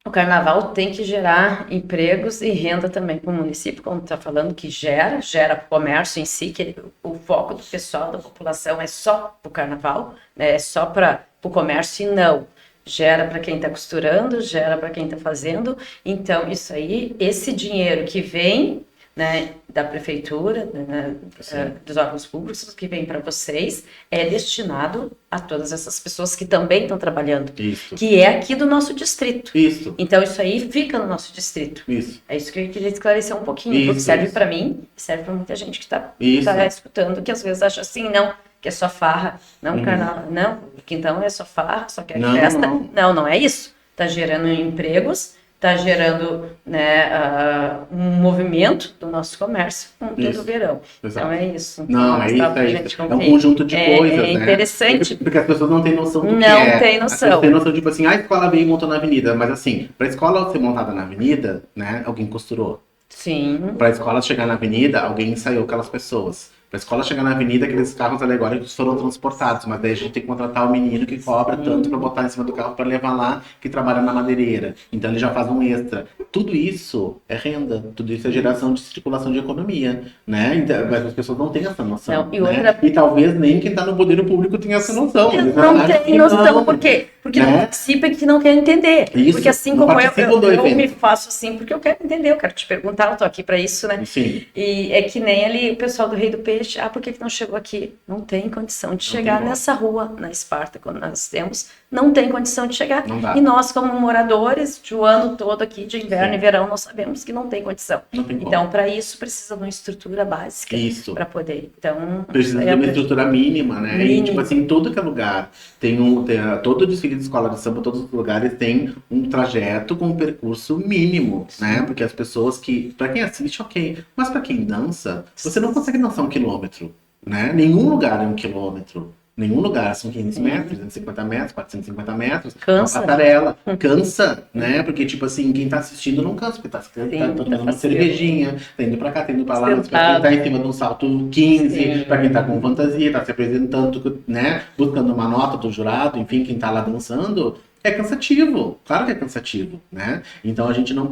o carnaval tem que gerar empregos e renda também para o município, como está falando, que gera para o comércio em si, que o foco do pessoal, da população é só para o carnaval, né, é só para o comércio e não. Gera para quem está costurando, gera para quem está fazendo. Então, isso aí, esse dinheiro que vem, né, da prefeitura, né, dos órgãos públicos, que vem para vocês, é destinado a todas essas pessoas que também estão trabalhando, Isso. que é aqui do nosso distrito. Isso. Então, isso aí fica no nosso distrito. Isso. É isso que eu queria esclarecer um pouquinho, Isso, porque serve isso. para mim e serve para muita gente que está Isso. escutando, que às vezes acha assim, não, que é só farra, não, carnaval, não, que então é só farra, só quer Não, festa. não. Não é isso. Está gerando empregos, está gerando, né, um movimento do nosso comércio com todo Isso. o verão. Exato. Então é isso. Não, é isso, Mostrar pra é gente isso. como É um que conjunto de coisas, é né? interessante. Porque as pessoas não têm noção do que Não é. tem As noção. pessoas têm noção, tipo assim, a escola veio e montou na avenida, mas assim, pra escola ser montada na avenida, né, alguém costurou. Sim. Pra escola chegar na avenida, alguém ensaiou aquelas pessoas. Pra escola chegar na avenida, aqueles carros alegóricos foram transportados, mas daí a gente tem que contratar o menino que cobra tanto pra botar em cima do carro pra levar lá, que trabalha na madeireira. Então ele já faz um extra. Tudo isso é renda, tudo isso é geração de circulação de economia, né? Então, mas as pessoas não têm essa noção. Não, e né? outra- E talvez nem quem tá no poder público tenha essa noção. Eles Não acham tem que noção, não, por quê? Porque não né? participa e que não quer entender. Isso, Porque assim não como participam do eu evento. me faço assim, porque eu quero entender, eu quero te perguntar, eu tô aqui para isso, né? Sim. E é que nem ali o pessoal do Rei do Peixe, por que não chegou aqui? Não tem condição de Não chegar tem como. nessa rua, na Esparta, quando nós temos, não tem condição de chegar. Não dá. E nós, como moradores, de o ano todo aqui, de inverno Sim. e verão, nós sabemos que não tem condição. Não tem como. Então, para isso, precisa de uma estrutura básica Isso. para poder. Então, Precisa de uma estrutura mínima, né? E, tipo assim, em todo que é lugar todo desfile de escola de samba, todos os lugares tem um trajeto com um percurso mínimo, né? Porque as pessoas pra quem assiste, ok. Mas pra quem dança, você não consegue dançar 1 quilômetro, né? Nenhum lugar é 1 quilômetro. Nenhum lugar, são 500 metros, 350 metros, 450 metros. Cansa. Uma passarela. Cansa, né? Porque, tipo assim, quem tá assistindo não cansa, porque tá tomando uma cervejinha, tá indo pra cá, tá indo pra lá. Mas pra quem tá em cima de um salto 15, Sim. pra quem tá com fantasia, tá se apresentando, né? Buscando uma nota do jurado, enfim, quem tá lá dançando. É cansativo, claro que é cansativo, né? Então a gente não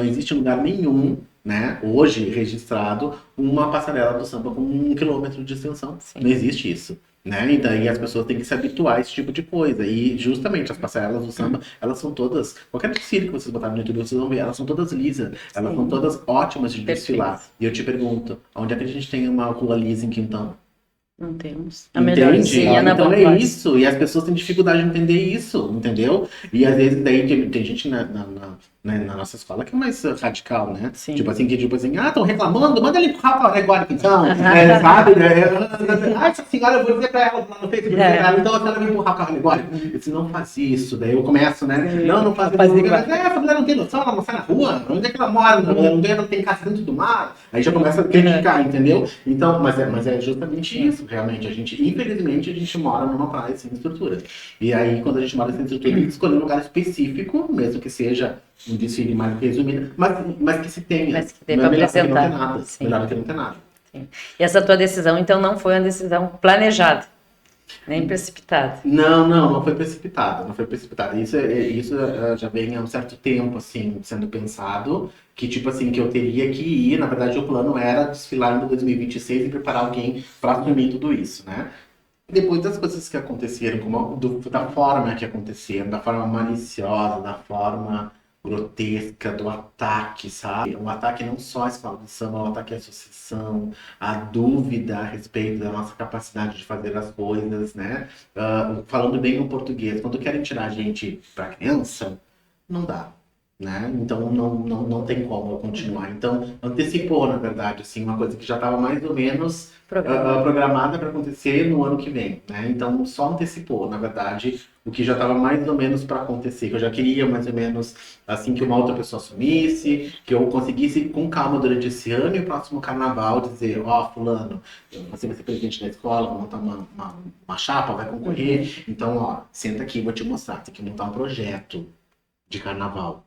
existe lugar nenhum, né, hoje registrado, uma passarela do samba com 1 quilômetro de extensão. Sim. Não existe isso, né? E daí as pessoas têm que se habituar a esse tipo de coisa. E justamente as passarelas do samba, elas são todas, qualquer desfile que vocês botarem no YouTube, vocês vão ver, elas são todas lisas, elas são todas ótimas de desfilar. Perfeito. E eu te pergunto, onde é que a gente tem uma rua lisa em Quintão? Não temos. A Entende? melhorzinha na Então é Bombás. isso, e as pessoas têm dificuldade de entender isso, entendeu? E às vezes daí tem gente na nossa escola que é mais radical, né? Sim. Tipo assim, estão reclamando, manda ele empurrar o alegórico então, sabe? Essa senhora, eu vou dizer pra ela lá no Facebook, então a senhora vai empurrar o carro alegórico. Eu disse, não faz isso, daí eu começo, né? Não faz isso. Mas essa mulher não tem noção, ela não sai na rua, onde é que ela mora? Ela tem casa dentro do mar. Aí já começa a criticar, entendeu? Então, mas é justamente isso. Realmente, infelizmente, a gente mora numa praia sem estrutura. E aí, quando a gente mora sem estrutura, a gente escolhe um lugar específico, mesmo que seja um desfile mais resumido, mas que se tenha. Mas que dê pra apresentar. Melhor do que não ter nada. Sim. Melhor do que não ter nada. Sim. E essa tua decisão, então, não foi uma decisão planejada, nem precipitada. Não foi precipitada, não foi precipitada. Isso já vem há um certo tempo, assim, sendo pensado, que tipo assim, que eu teria que ir, na verdade o plano era desfilar em 2026 e preparar alguém para assumir tudo isso, né? Depois das coisas que aconteceram, da forma que aconteceram, da forma maliciosa, da forma grotesca, do ataque, sabe? Um ataque não só à escola de samba, um ataque à associação, a dúvida a respeito da nossa capacidade de fazer as coisas, né? Falando bem no português, quando querem tirar a gente para criança, não dá. Né? Então não tem como eu continuar. Então antecipou, na verdade, assim, uma coisa que já estava mais ou menos programada para acontecer no ano que vem, né? Então só antecipou, na verdade, o que já estava mais ou menos para acontecer, que eu já queria mais ou menos assim que uma outra pessoa assumisse, que eu conseguisse com calma durante esse ano e o próximo carnaval dizer, ó, fulano, você vai ser presidente da escola, vou montar uma chapa, vai concorrer, então ó, senta aqui, vou te mostrar, tem que montar um projeto de carnaval.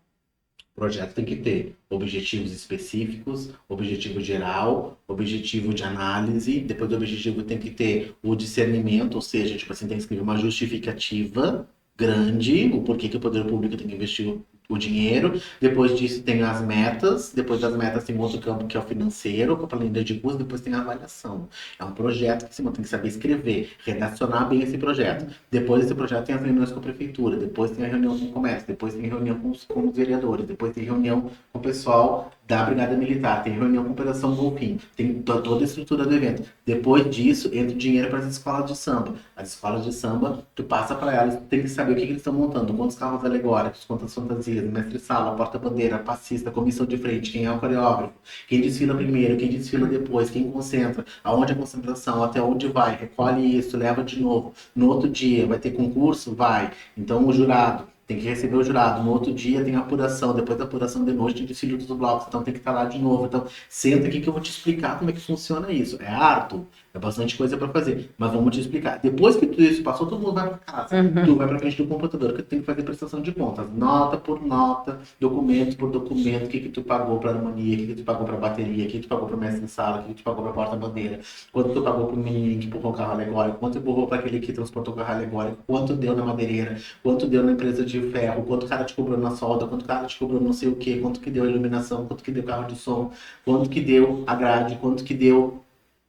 O projeto tem que ter objetivos específicos, objetivo geral, objetivo de análise, depois do objetivo tem que ter o discernimento, ou seja, tipo assim, tem que escrever uma justificativa grande, o porquê que o poder público tem que investir o dinheiro, depois disso tem as metas, depois das metas tem outro campo que é o financeiro, com a planilha de custos, depois tem a avaliação. É um projeto que você tem que saber escrever, redacionar bem esse projeto. Depois desse projeto tem as reuniões com a prefeitura, depois tem a reunião com o comércio, depois tem reunião com os vereadores, depois tem reunião com o pessoal da Brigada Militar, tem reunião com a Operação Golfim, tem toda a estrutura do evento. Depois disso, entra o dinheiro para as escolas de samba. As escolas de samba, tu passa para elas, tu tem que saber o que eles estão montando, quantos carros alegóricos, quantas fantasias, mestre-sala, porta-bandeira, passista, comissão de frente, quem é o coreógrafo, quem desfila primeiro, quem desfila depois, quem concentra, aonde é a concentração, até onde vai, recolhe isso, leva de novo. No outro dia, vai ter concurso? Vai. Então, o jurado tem que receber o jurado. No outro dia tem a apuração, depois da apuração de noite tem desfile dos blocos, então tem que estar lá de novo. Então, senta aqui que eu vou te explicar como é que funciona isso. É árduo, é bastante coisa para fazer, mas vamos te explicar. Depois que tudo isso passou, todo mundo vai para casa. Tu vai para frente do computador, que tu tem que fazer prestação de contas, nota por nota, documento por documento, o que tu pagou para harmonia, o que tu pagou para bateria, o que tu pagou para mestre em sala, o que tu pagou para porta-bandeira, quanto tu pagou para o menininho que empurrou o carro alegórico, quanto empurrou para aquele que transportou o carro alegórico, quanto deu na madeireira, quanto deu na empresa de ferro, quanto o cara te cobrou na solda, quanto o cara te cobrou não sei o que, quanto que deu a iluminação, quanto que deu o carro de som, quanto que deu a grade, quanto que deu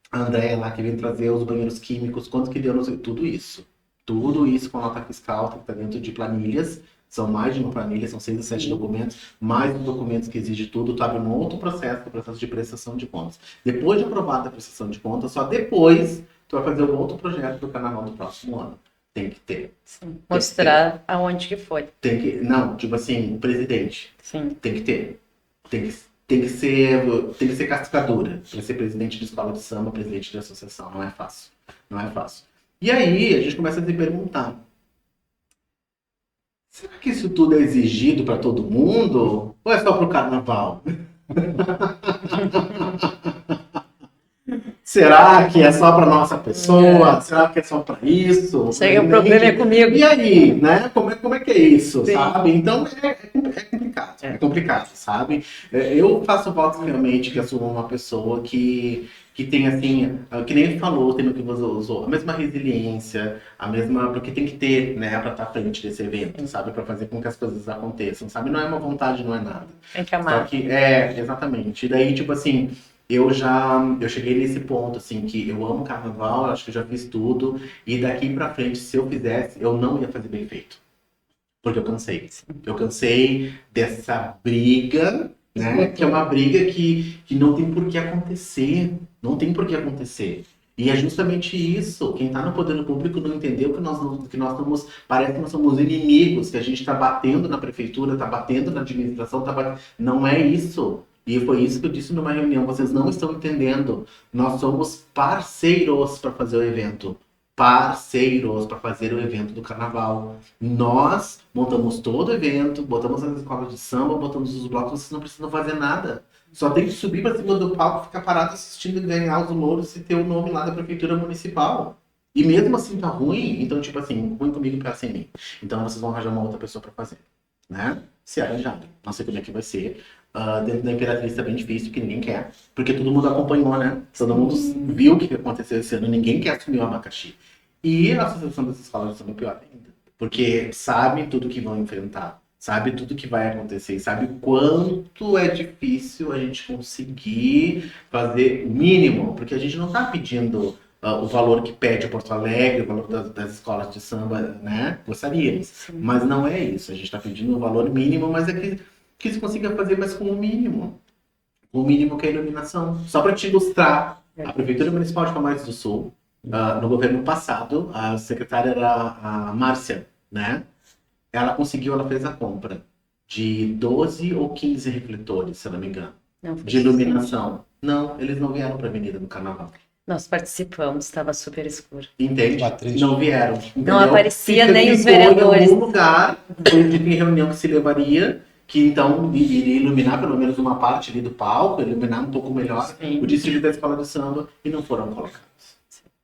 a Andréia lá que vem trazer os banheiros químicos, quanto que deu, não sei, tudo isso. Tudo isso com nota fiscal, que está dentro de planilhas, são mais de uma planilha, são 6 ou 7 documentos, mais os documentos que exige tudo, tu abre um outro processo, que é o processo de prestação de contas. Depois de aprovada a prestação de contas, só depois tu vai fazer um outro projeto do carnaval do próximo ano. Tem que ter. Sim. Mostrar aonde que foi. Não, tipo assim, o presidente. Sim. Tem que ter. Tem que ser cascadura para ser presidente de escola de samba, presidente de associação. Não é fácil. Não é fácil. E aí a gente começa a se perguntar: será que isso tudo é exigido para todo mundo? Ou é só pro carnaval? Será que é só para nossa pessoa? Será que é só para isso? Sei que o problema é comigo. E aí, né? Como é que é isso, Sim. sabe? Então é complicado. É complicado, sabe? Eu faço votos realmente que eu sou uma pessoa que tem assim, que nem falou, tem no que você usou, a mesma resiliência, a mesma, porque tem que ter, né, para estar à frente desse evento, sabe? Para fazer com que as coisas aconteçam, sabe? Não é uma vontade, não é nada. Tem que amar. Só que, exatamente. E daí, tipo assim, eu cheguei nesse ponto, assim, que eu amo carnaval, eu acho que eu já fiz tudo, e daqui pra frente, se eu fizesse, eu não ia fazer bem feito. Porque eu cansei. Eu cansei dessa briga, né? Que é uma briga que não tem por que acontecer. Não tem por que acontecer. E é justamente isso. Quem está no poder público não entendeu que nós somos, parece que nós somos inimigos, que a gente está batendo na prefeitura, está batendo na administração, não é isso. E foi isso que eu disse numa reunião. Vocês não estão entendendo. Nós somos parceiros para fazer o evento. Parceiros para fazer o evento do carnaval. Nós montamos todo o evento, botamos as escolas de samba, botamos os blocos, vocês não precisam fazer nada. Só tem que subir para cima do palco, ficar parado assistindo e ganhar os louros e ter o nome lá da prefeitura municipal. E mesmo assim tá ruim, então tipo assim, ruim comigo e sem mim. Então vocês vão arranjar uma outra pessoa para fazer, né? Se arranjar. Não sei como é que vai ser. Dentro da Imperatriz tá bem difícil, que ninguém quer. Porque todo mundo acompanhou, né? Todo mundo viu o que aconteceu esse ano. Ninguém quer assumir o abacaxi. E a associação das escolas são pior ainda. Porque sabem tudo que vão enfrentar. Sabe tudo que vai acontecer. Sabe o quanto é difícil a gente conseguir fazer o mínimo. Porque a gente não tá pedindo o valor que pede Porto Alegre, o valor das escolas de samba, né? Gostaríamos. Mas não é isso. A gente está pedindo um valor mínimo, mas é que se consiga fazer mais com o mínimo. O mínimo que é a iluminação. Só para te ilustrar, a Prefeitura Municipal de Camargo do Sul, no governo passado, a secretária era a Márcia, né? Ela fez a compra de 12 ou 15 refletores, se eu não me engano, de iluminação. Não, eles não vieram para a Avenida do Carnaval. Nós participamos, estava super escuro. Entende? Não vieram. Entendeu? Não aparecia nem os vereadores. Em algum lugar, foi dito em reunião que se levaria, que então iria iluminar pelo menos uma parte ali do palco, iluminar um pouco melhor o desfile da escola de samba, e não foram colocados.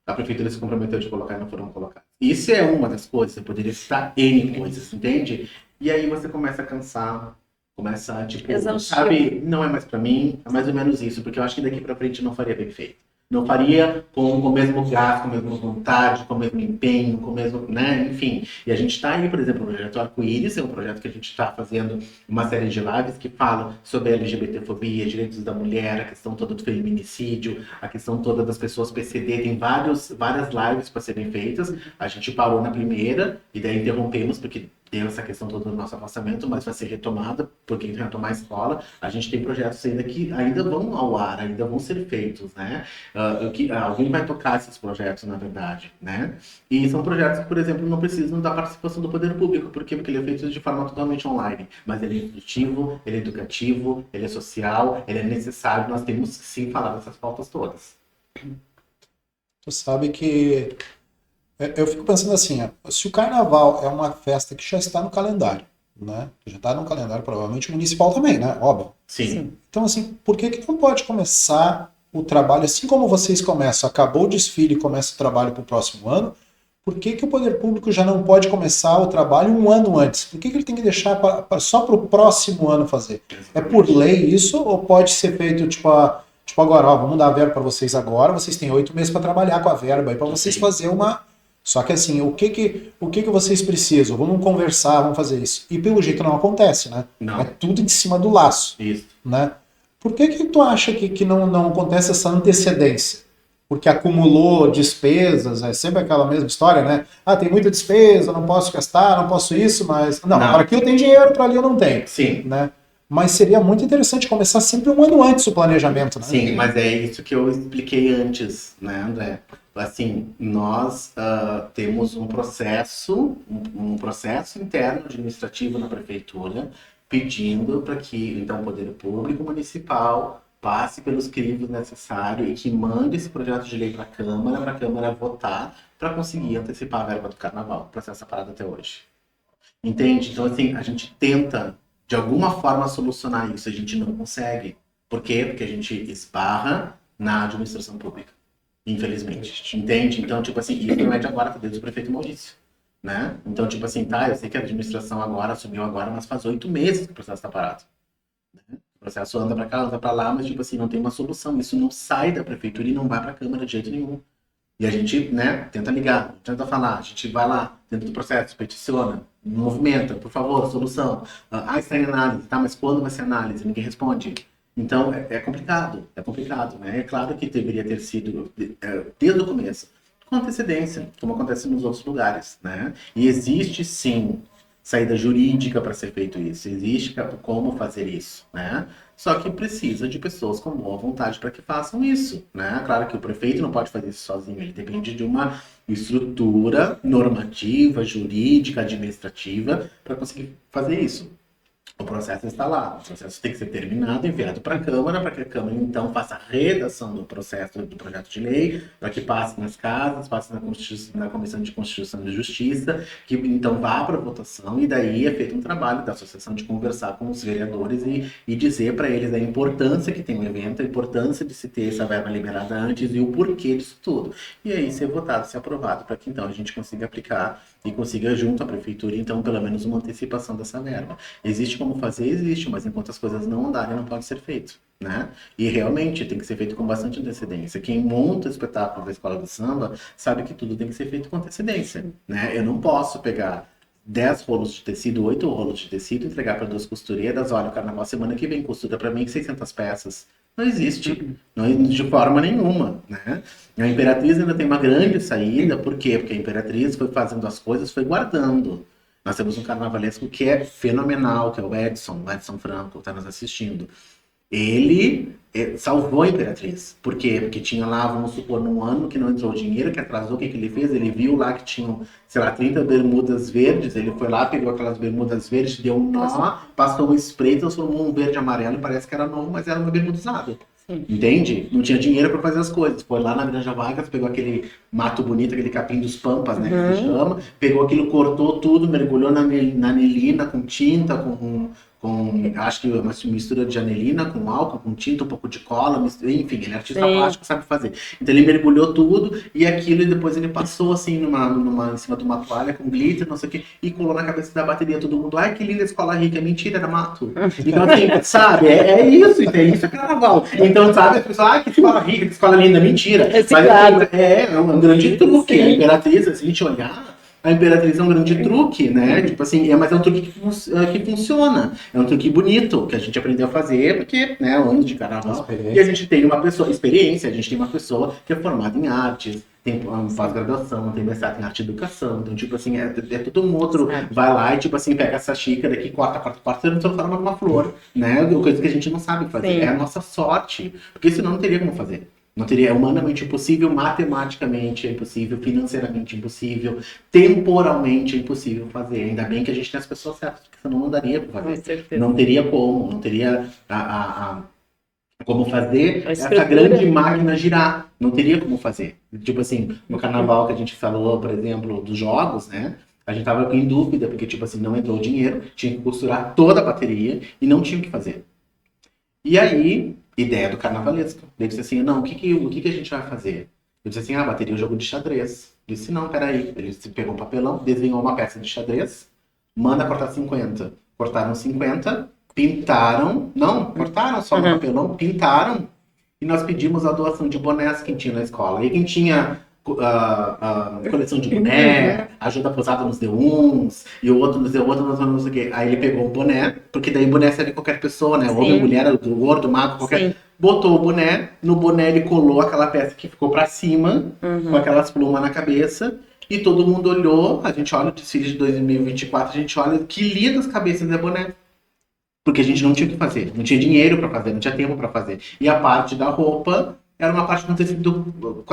A prefeitura se comprometeu de colocar e não foram colocados. Isso é uma das coisas, você poderia citar N coisas, entende? E aí você começa a cansar, começa a, tipo, sabe, não é mais pra mim, é mais ou menos isso, porque eu acho que daqui pra frente não faria bem feito. Não faria com o mesmo gasto, com a mesma vontade, com o mesmo empenho, com o mesmo, né, enfim. E a gente está aí, por exemplo, o projeto Arco-Íris, é um projeto que a gente está fazendo uma série de lives que falam sobre a LGBTfobia, direitos da mulher, a questão toda do feminicídio, a questão toda das pessoas PCD, tem várias lives para serem feitas. A gente parou na primeira e daí interrompemos porque deu essa questão toda do nosso afastamento, mas vai ser retomada, porque vai retomar a escola. A gente tem projetos ainda que ainda vão ao ar, ainda vão ser feitos, né? Alguém vai tocar esses projetos, na verdade, né? E são projetos que, por exemplo, não precisam da participação do poder público. Por quê? Porque ele é feito de forma totalmente online. Mas ele é instrutivo, ele é educativo, ele é social, ele é necessário. Nós temos que, sim, falar dessas pautas todas. Tu sabe que eu fico pensando assim, se o carnaval é uma festa que já está no calendário, né? Já está no calendário, provavelmente municipal também, né? Óbvio. Sim. Então, assim, por que não pode começar o trabalho, assim como vocês começam, acabou o desfile e começa o trabalho para o próximo ano, por que o poder público já não pode começar o trabalho um ano antes? Por que ele tem que deixar só para o próximo ano fazer? É por lei isso ou pode ser feito, tipo agora, vamos dar a verba para vocês agora, vocês têm 8 meses para trabalhar com a verba, para vocês fazer uma... Só que assim, o que vocês precisam? Vamos conversar, vamos fazer isso. E pelo jeito não acontece, né? Não. É tudo em cima do laço. Isso. Né? Por que tu acha que não acontece essa antecedência? Porque acumulou despesas, é sempre aquela mesma história, né? Tem muita despesa, não posso gastar, não posso isso, mas... Não. Para aqui eu tenho dinheiro, para ali eu não tenho. Sim. Né? Mas seria muito interessante começar sempre um ano antes o planejamento, né? Sim, mas é isso que eu expliquei antes, né, André? Assim, nós temos um processo interno administrativo na prefeitura pedindo para que, então, o poder público municipal passe pelos crivos necessários e que mande esse projeto de lei para a Câmara votar para conseguir antecipar a verba do carnaval. O processo é parado até hoje. Entende? Então, assim, a gente tenta, de alguma forma, solucionar isso. A gente não consegue. Por quê? Porque a gente esbarra na administração pública. Infelizmente. Entende? Então, tipo assim, isso não é de agora, tá desde o prefeito Maurício. Né? Então, tipo assim, eu sei que a administração agora assumiu agora, mas faz 8 meses que o processo está parado. Né? O processo anda para cá, anda para lá, mas, tipo assim, não tem uma solução. Isso não sai da prefeitura e não vai para a Câmara de jeito nenhum. E a gente, né, tenta ligar, tenta falar, a gente vai lá, dentro do processo, peticiona, movimenta, por favor, solução. Está em análise, tá, mas quando vai ser análise? Ninguém responde. Então, é complicado, né? É claro que deveria ter sido, desde o começo, com antecedência, como acontece nos outros lugares, né? E existe, sim, saída jurídica para ser feito isso, existe como fazer isso, né? Só que precisa de pessoas com boa vontade para que façam isso, né? Claro que o prefeito não pode fazer isso sozinho, ele depende de uma estrutura normativa, jurídica, administrativa para conseguir fazer isso. O processo está lá, o processo tem que ser terminado, enviado para a Câmara, para que a Câmara então faça a redação do processo do projeto de lei, para que passe nas casas, passe na Comissão de Constituição e Justiça, que então vá para a votação, e daí é feito um trabalho da associação de conversar com os vereadores e dizer para eles a importância que tem o evento, a importância de se ter essa verba liberada antes e o porquê disso tudo. E aí ser votado, ser aprovado, para que então a gente consiga aplicar e consiga junto à prefeitura, então, pelo menos uma antecipação dessa verba. Existe como fazer? Existe, mas enquanto as coisas não andarem, não pode ser feito, né? E realmente tem que ser feito com bastante antecedência. Quem monta o espetáculo da escola de samba sabe que tudo tem que ser feito com antecedência, né? Eu não posso pegar 10 rolos de tecido, 8 rolos de tecido, entregar para 2 costureiras, olha, o carnaval semana que vem costura para mim 600 peças. Não existe. Não, de forma nenhuma, né? A Imperatriz ainda tem uma grande saída, por quê? Porque a Imperatriz foi fazendo as coisas, foi guardando. Nós temos um carnavalesco que é fenomenal, que é o Edson Franco, que está nos assistindo. Ele salvou a Imperatriz. Por quê? Porque tinha lá, vamos supor, num ano que não entrou dinheiro, que atrasou, o que ele fez? Ele viu lá que tinham, sei lá, 30 bermudas verdes, ele foi lá, pegou aquelas bermudas verdes, deu um nó, passou um spray, transformou um verde e amarelo, e parece que era novo, mas era uma bermuda usada. Entende? Não tinha dinheiro para fazer as coisas. Foi lá na Granja Vargas, pegou aquele mato bonito, aquele capim dos pampas, né, que se chama, pegou aquilo, cortou tudo, mergulhou na anilina com tinta, acho que uma mistura de anilina com álcool, com tinta, um pouco de cola, enfim, ele é artista plástico, sabe fazer. Então ele mergulhou tudo e aquilo, e depois ele passou assim em cima de uma toalha com glitter, não sei o que, e colou na cabeça da bateria. Todo mundo, ai que linda escola rica, mentira, era mato. Então assim, sabe, é isso, entende? Isso é carnaval. Então, sabe, as pessoas, ai que escola rica, que escola linda, mentira. Mas assim, é um grande truque. A Imperatriz, se a gente olhar, a Imperatriz é um grande truque, né? Tipo assim, mas é um truque que funciona. É um truque bonito, que a gente aprendeu a fazer, porque, né, anos de carnaval. E a gente tem uma pessoa, experiência, a gente tem uma pessoa que é formada em artes, tem pós-graduação, tem mestrado em arte e educação. Então, tipo assim, é todo um outro. Vai lá e, tipo assim, pega essa xícara aqui, corta, você não transforma numa flor, né? Coisa que a gente não sabe fazer. Sim. É a nossa sorte, porque senão não teria como fazer. Não teria, é humanamente impossível, matematicamente impossível, financeiramente impossível, temporalmente impossível fazer. Ainda bem que a gente tem as pessoas certas, porque senão não daria para fazer. Não teria como, não teria como fazer essa grande máquina girar. Não teria como fazer. Tipo assim, no carnaval que a gente falou, por exemplo, dos jogos, né? A gente tava em dúvida, porque tipo assim, não entrou dinheiro, tinha que costurar toda a bateria e não tinha o que fazer. E aí, ideia do carnavalesco. Ele disse assim, não, o que a gente vai fazer? Eu disse assim, bateria o jogo de xadrez. Eu disse, não, peraí. Ele pegou um papelão, desenhou uma peça de xadrez, manda cortar 50. Cortaram 50, pintaram, não, cortaram só no papelão, pintaram, e nós pedimos a doação de bonés que tinha na escola. E quem tinha coleção de boné, ajuda posada nos deu uns, e o outro nos deu outro, não sei o quê. Aí ele pegou o boné, porque daí boné serve qualquer pessoa, né? Sim. Homem, mulher, gordo, magro, qualquer. Sim. Botou o boné, no boné ele colou aquela peça que ficou pra cima, com aquelas plumas na cabeça, e todo mundo olhou, a gente olha o desfile de 2024, a gente olha que lindas cabeças de boné. Porque a gente não tinha o que fazer, não tinha dinheiro pra fazer, não tinha tempo pra fazer. E a parte da roupa era uma parte de um tecido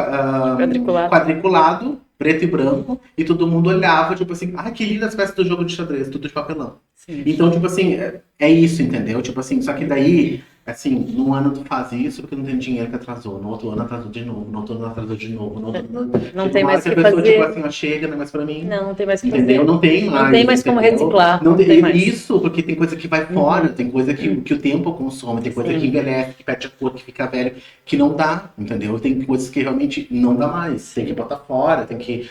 quadriculado, preto e branco, e todo mundo olhava, tipo assim, que linda as peças do jogo de xadrez, tudo de papelão. Sim. Então, tipo assim, é isso, entendeu? Tipo assim, só que daí, assim, num ano tu faz isso porque não tem dinheiro que atrasou, no outro ano atrasou de novo, no outro ano atrasou de novo, no outro ano... Não tem mais o que fazer. Tipo assim, chega, não é mais pra mim. Não tem mais o que fazer. Não tem mais. Não tem mais como reciclar. Não tem mais. Isso, porque tem coisa que vai fora, tem coisa que o tempo consome, tem coisa que envelhece, que perde a cor, que fica velho, que não dá, entendeu? Tem coisas que realmente não dá mais. Tem que botar fora, tem que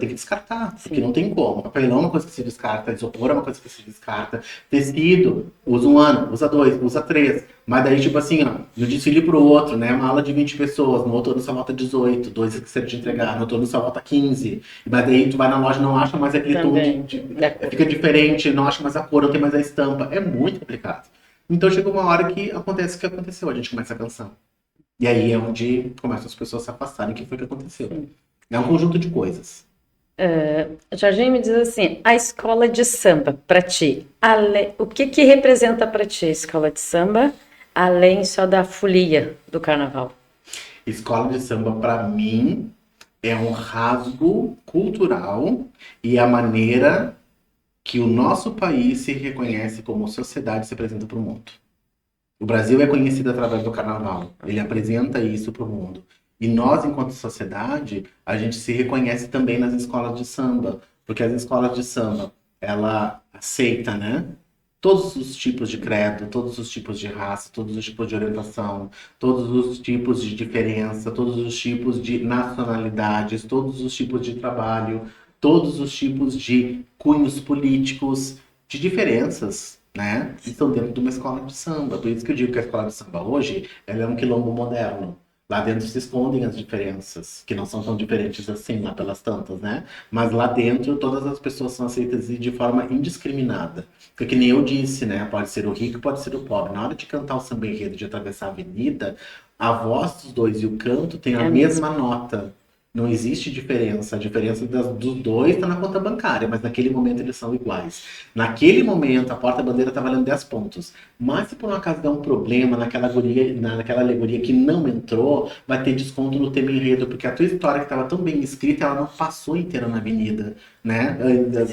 descartar, porque não tem como. Papelão é uma coisa que se descarta, isopor é uma coisa que se descarta, tecido, usa um ano, usa 2, usa 3. Mas daí, tipo assim, de um desfile pro outro, né? Uma aula de 20 pessoas, no outro ano só volta 18, 2 que você te entregar, no outro ano só volta 15. Mas daí tu vai na loja e não acha mais aquele tom, fica diferente, não acha mais a cor, não tem mais a estampa. É muito complicado. Então chegou uma hora que acontece o que aconteceu, a gente começa a cansar. E aí é onde começam as pessoas a se afastarem, que foi o que aconteceu. Sim. É um conjunto de coisas. Jorginho me diz assim, a escola de samba, para ti, o que representa para ti a escola de samba, além só da folia do carnaval? Escola de samba, para mim, é um rasgo cultural e a maneira que o nosso país se reconhece como sociedade e se apresenta para o mundo. O Brasil é conhecido através do carnaval, ele apresenta isso para o mundo. E nós, enquanto sociedade, a gente se reconhece também nas escolas de samba, porque as escolas de samba, ela aceita, né? Todos os tipos de credo, todos os tipos de raça, todos os tipos de orientação, todos os tipos de diferença, todos os tipos de nacionalidades, todos os tipos de trabalho, todos os tipos de cunhos políticos, de diferenças, né? Estão dentro de uma escola de samba. Por isso que eu digo que a escola de samba hoje, ela é um quilombo moderno. Lá dentro se escondem as diferenças, que não são tão diferentes assim, lá pelas tantas, né? Mas lá dentro todas as pessoas são aceitas de forma indiscriminada. Porque que nem eu disse, né? Pode ser o rico, pode ser o pobre. Na hora de cantar o samba enredo, de atravessar a avenida, a voz dos dois e o canto tem a mesma nota. Não existe diferença. A diferença dos dois está na conta bancária, mas naquele momento eles são iguais. Naquele momento, a porta-bandeira está valendo 10 pontos. Mas se por um acaso der um problema naquela alegoria que não entrou, vai ter desconto no tema enredo, porque a tua história que estava tão bem escrita, ela não passou inteira na avenida, né?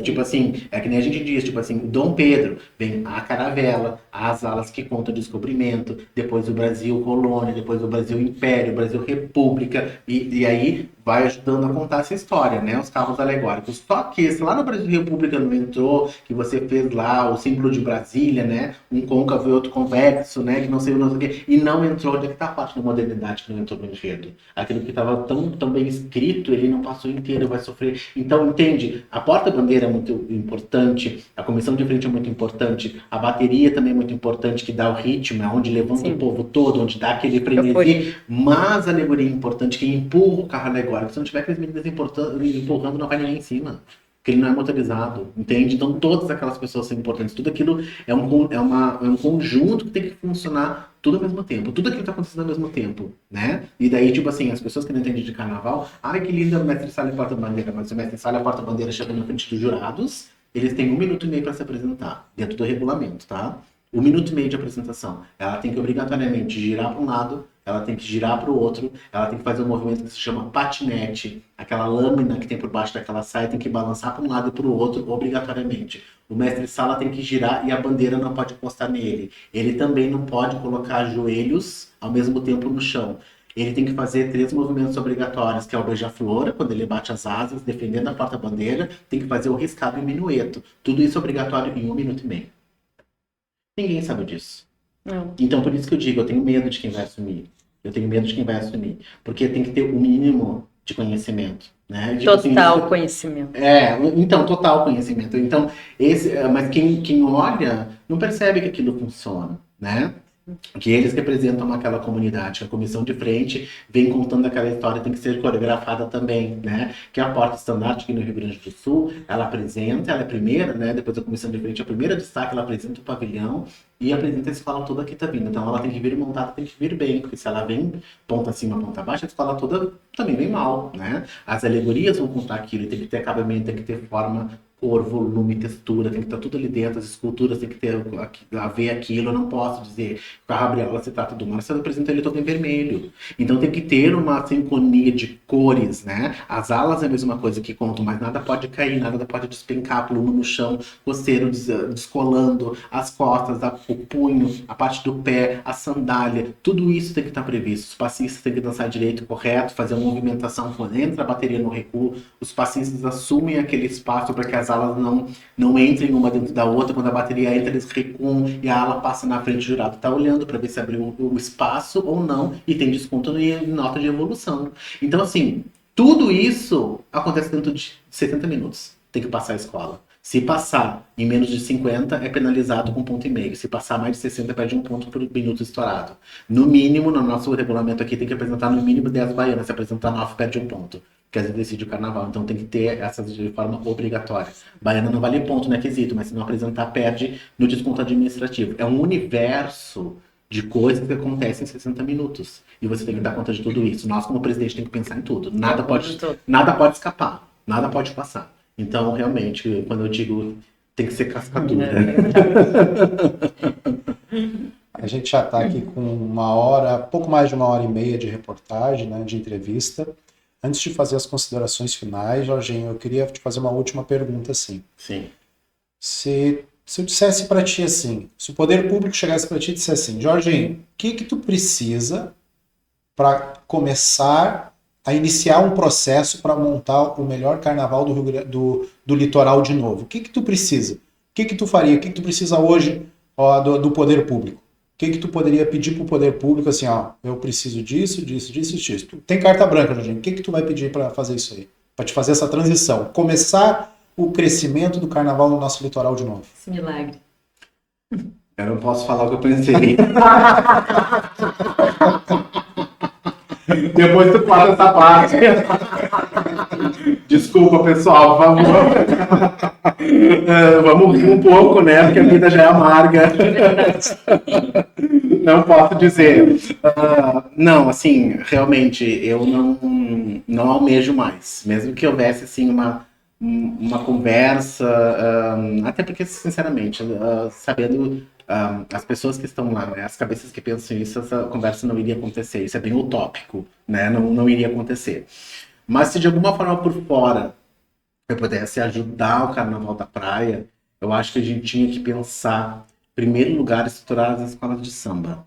Tipo assim, é que nem a gente diz, tipo assim, Dom Pedro, vem a caravela, as alas que contam o descobrimento, depois o Brasil colônia, depois o Brasil império, o Brasil república, e aí vai ajudando a contar essa história, né? Os carros alegóricos. Só que se lá no Brasil República não entrou, que você fez lá o símbolo de Brasília, né? Um côncavo e outro convexo, né? Que não sei o que, e não entrou, onde é que tá a parte da modernidade que não entrou no enredo? Aquilo que estava tão bem escrito, ele não passou inteiro, vai sofrer. Então, entende? A porta-bandeira é muito importante, a comissão de frente é muito importante, a bateria também é muito importante, que dá o ritmo, é onde levanta o povo todo, onde dá aquele frenesi, mas a alegoria é importante, que empurra o carro alegórico. Se não tiver aqueles meninos empurrando, não vai ninguém em cima. Porque ele não é motorizado, entende? Então todas aquelas pessoas são importantes. Tudo aquilo é um conjunto que tem que funcionar tudo ao mesmo tempo. Tudo aquilo está acontecendo ao mesmo tempo, né? E daí, tipo assim, as pessoas que não entendem de carnaval, ai que linda o mestre Sala e porta-bandeira, mas o mestre Sala e porta-bandeira chega na frente dos jurados, eles têm 1 minuto e meio para se apresentar, dentro do regulamento, tá? 1 minuto e meio de apresentação. Ela tem que obrigatoriamente girar para um lado, ela tem que girar para o outro, ela tem que fazer um movimento que se chama patinete, aquela lâmina que tem por baixo daquela saia tem que balançar para um lado e para o outro, obrigatoriamente. O mestre Sala tem que girar e a bandeira não pode encostar nele. Ele também não pode colocar joelhos ao mesmo tempo no chão. Ele tem que fazer 3 movimentos obrigatórios, que é o beija-flor, quando ele bate as asas, defendendo a porta-bandeira, tem que fazer o riscado e o minueto. Tudo isso obrigatório em 1 minuto e meio. Ninguém sabe disso. Não. Então, por isso que eu digo, eu tenho medo de quem vai assumir. Eu tenho medo de quem vai assumir. Porque tem que ter o mínimo de conhecimento. Né? Total conhecimento. Então, total conhecimento. Então, mas quem olha não percebe que aquilo funciona, né? Que eles representam aquela comunidade, que a comissão de frente vem contando aquela história, tem que ser coreografada também, né? Que a porta estandarte aqui no Rio Grande do Sul, ela apresenta, ela é a primeira, né? Depois da comissão de frente, a primeira destaque, ela apresenta o pavilhão e apresenta a escola toda que tá vindo. Então ela tem que vir montada, tem que vir bem, porque se ela vem ponta acima, ponta abaixo, a escola toda também vem mal, né? As alegorias vão contar aquilo, tem que ter acabamento, tem que ter forma, cor, volume, textura, tem que estar tudo ali dentro, as esculturas tem que ter a ver aquilo. Eu não posso dizer que o carro Gabriela se trata do mar, você apresenta ele todo em vermelho. Então tem que ter uma sincronia de cores, né? As alas é a mesma coisa que contam, mas nada pode cair, nada pode despencar, plumo no chão, coceiro descolando, as costas, o punho, a parte do pé, a sandália, tudo isso tem que estar previsto. Os passistas têm que dançar direito, correto, fazer uma movimentação quando entra a bateria no recuo, os passistas assumem aquele espaço para que as alas não entrem uma dentro da outra. Quando a bateria entra, eles recuam e a ala passa na frente, o jurado está olhando para ver se abriu o espaço ou não, e tem desconto em nota de evolução. Então, assim, tudo isso acontece dentro de 70 minutos. Tem que passar a escola. Se passar em menos de 50, é penalizado com 1,5 ponto. Se passar mais de 60, perde 1 ponto por minuto estourado. No mínimo, no nosso regulamento aqui, tem que apresentar no mínimo 10 baianas. Se apresentar 9, perde 1 ponto. Quer dizer, decide o carnaval. Então tem que ter essas de forma obrigatória. Baiana não vale ponto, não é quesito, mas se não apresentar, perde no desconto administrativo. É um universo de coisas que acontecem em 60 minutos. E você tem que dar conta de tudo isso. Nós, como presidente, tem que pensar em tudo. Nada pode escapar. Nada pode passar. Então, realmente, quando eu digo tem que ser cascadura. A gente já está aqui com 1 hora, pouco mais de 1h30 de reportagem, né, de entrevista. Antes de fazer as considerações finais, Jorginho, eu queria te fazer uma última pergunta, assim. Sim. Se eu dissesse para ti assim, se o poder público chegasse para ti e dissesse assim, Jorginho, o que tu precisa para começar a iniciar um processo para montar o melhor carnaval do litoral de novo? O que tu precisa? O que tu faria? O que tu precisa hoje do poder público? O que tu poderia pedir para o poder público, assim, eu preciso disso. Tem carta branca, Jorginho. O que tu vai pedir para fazer isso aí? Para te fazer essa transição. Começar o crescimento do carnaval no nosso litoral de novo. Esse milagre. Eu não posso falar o que eu pensei. Depois tu corta essa parte. Desculpa, pessoal, vamos, vamos rir um pouco, né? Porque a vida já é amarga. Não posso dizer. Não, assim, realmente, eu não almejo mais. Mesmo que houvesse, assim, uma conversa, até porque, sinceramente, sabendo as pessoas que estão lá, né, as cabeças que pensam isso, essa conversa não iria acontecer. Isso é bem utópico, né? Não iria acontecer. Mas se de alguma forma por fora eu pudesse ajudar o Carnaval da Praia, eu acho que a gente tinha que pensar, em primeiro lugar, estruturar as escolas de samba.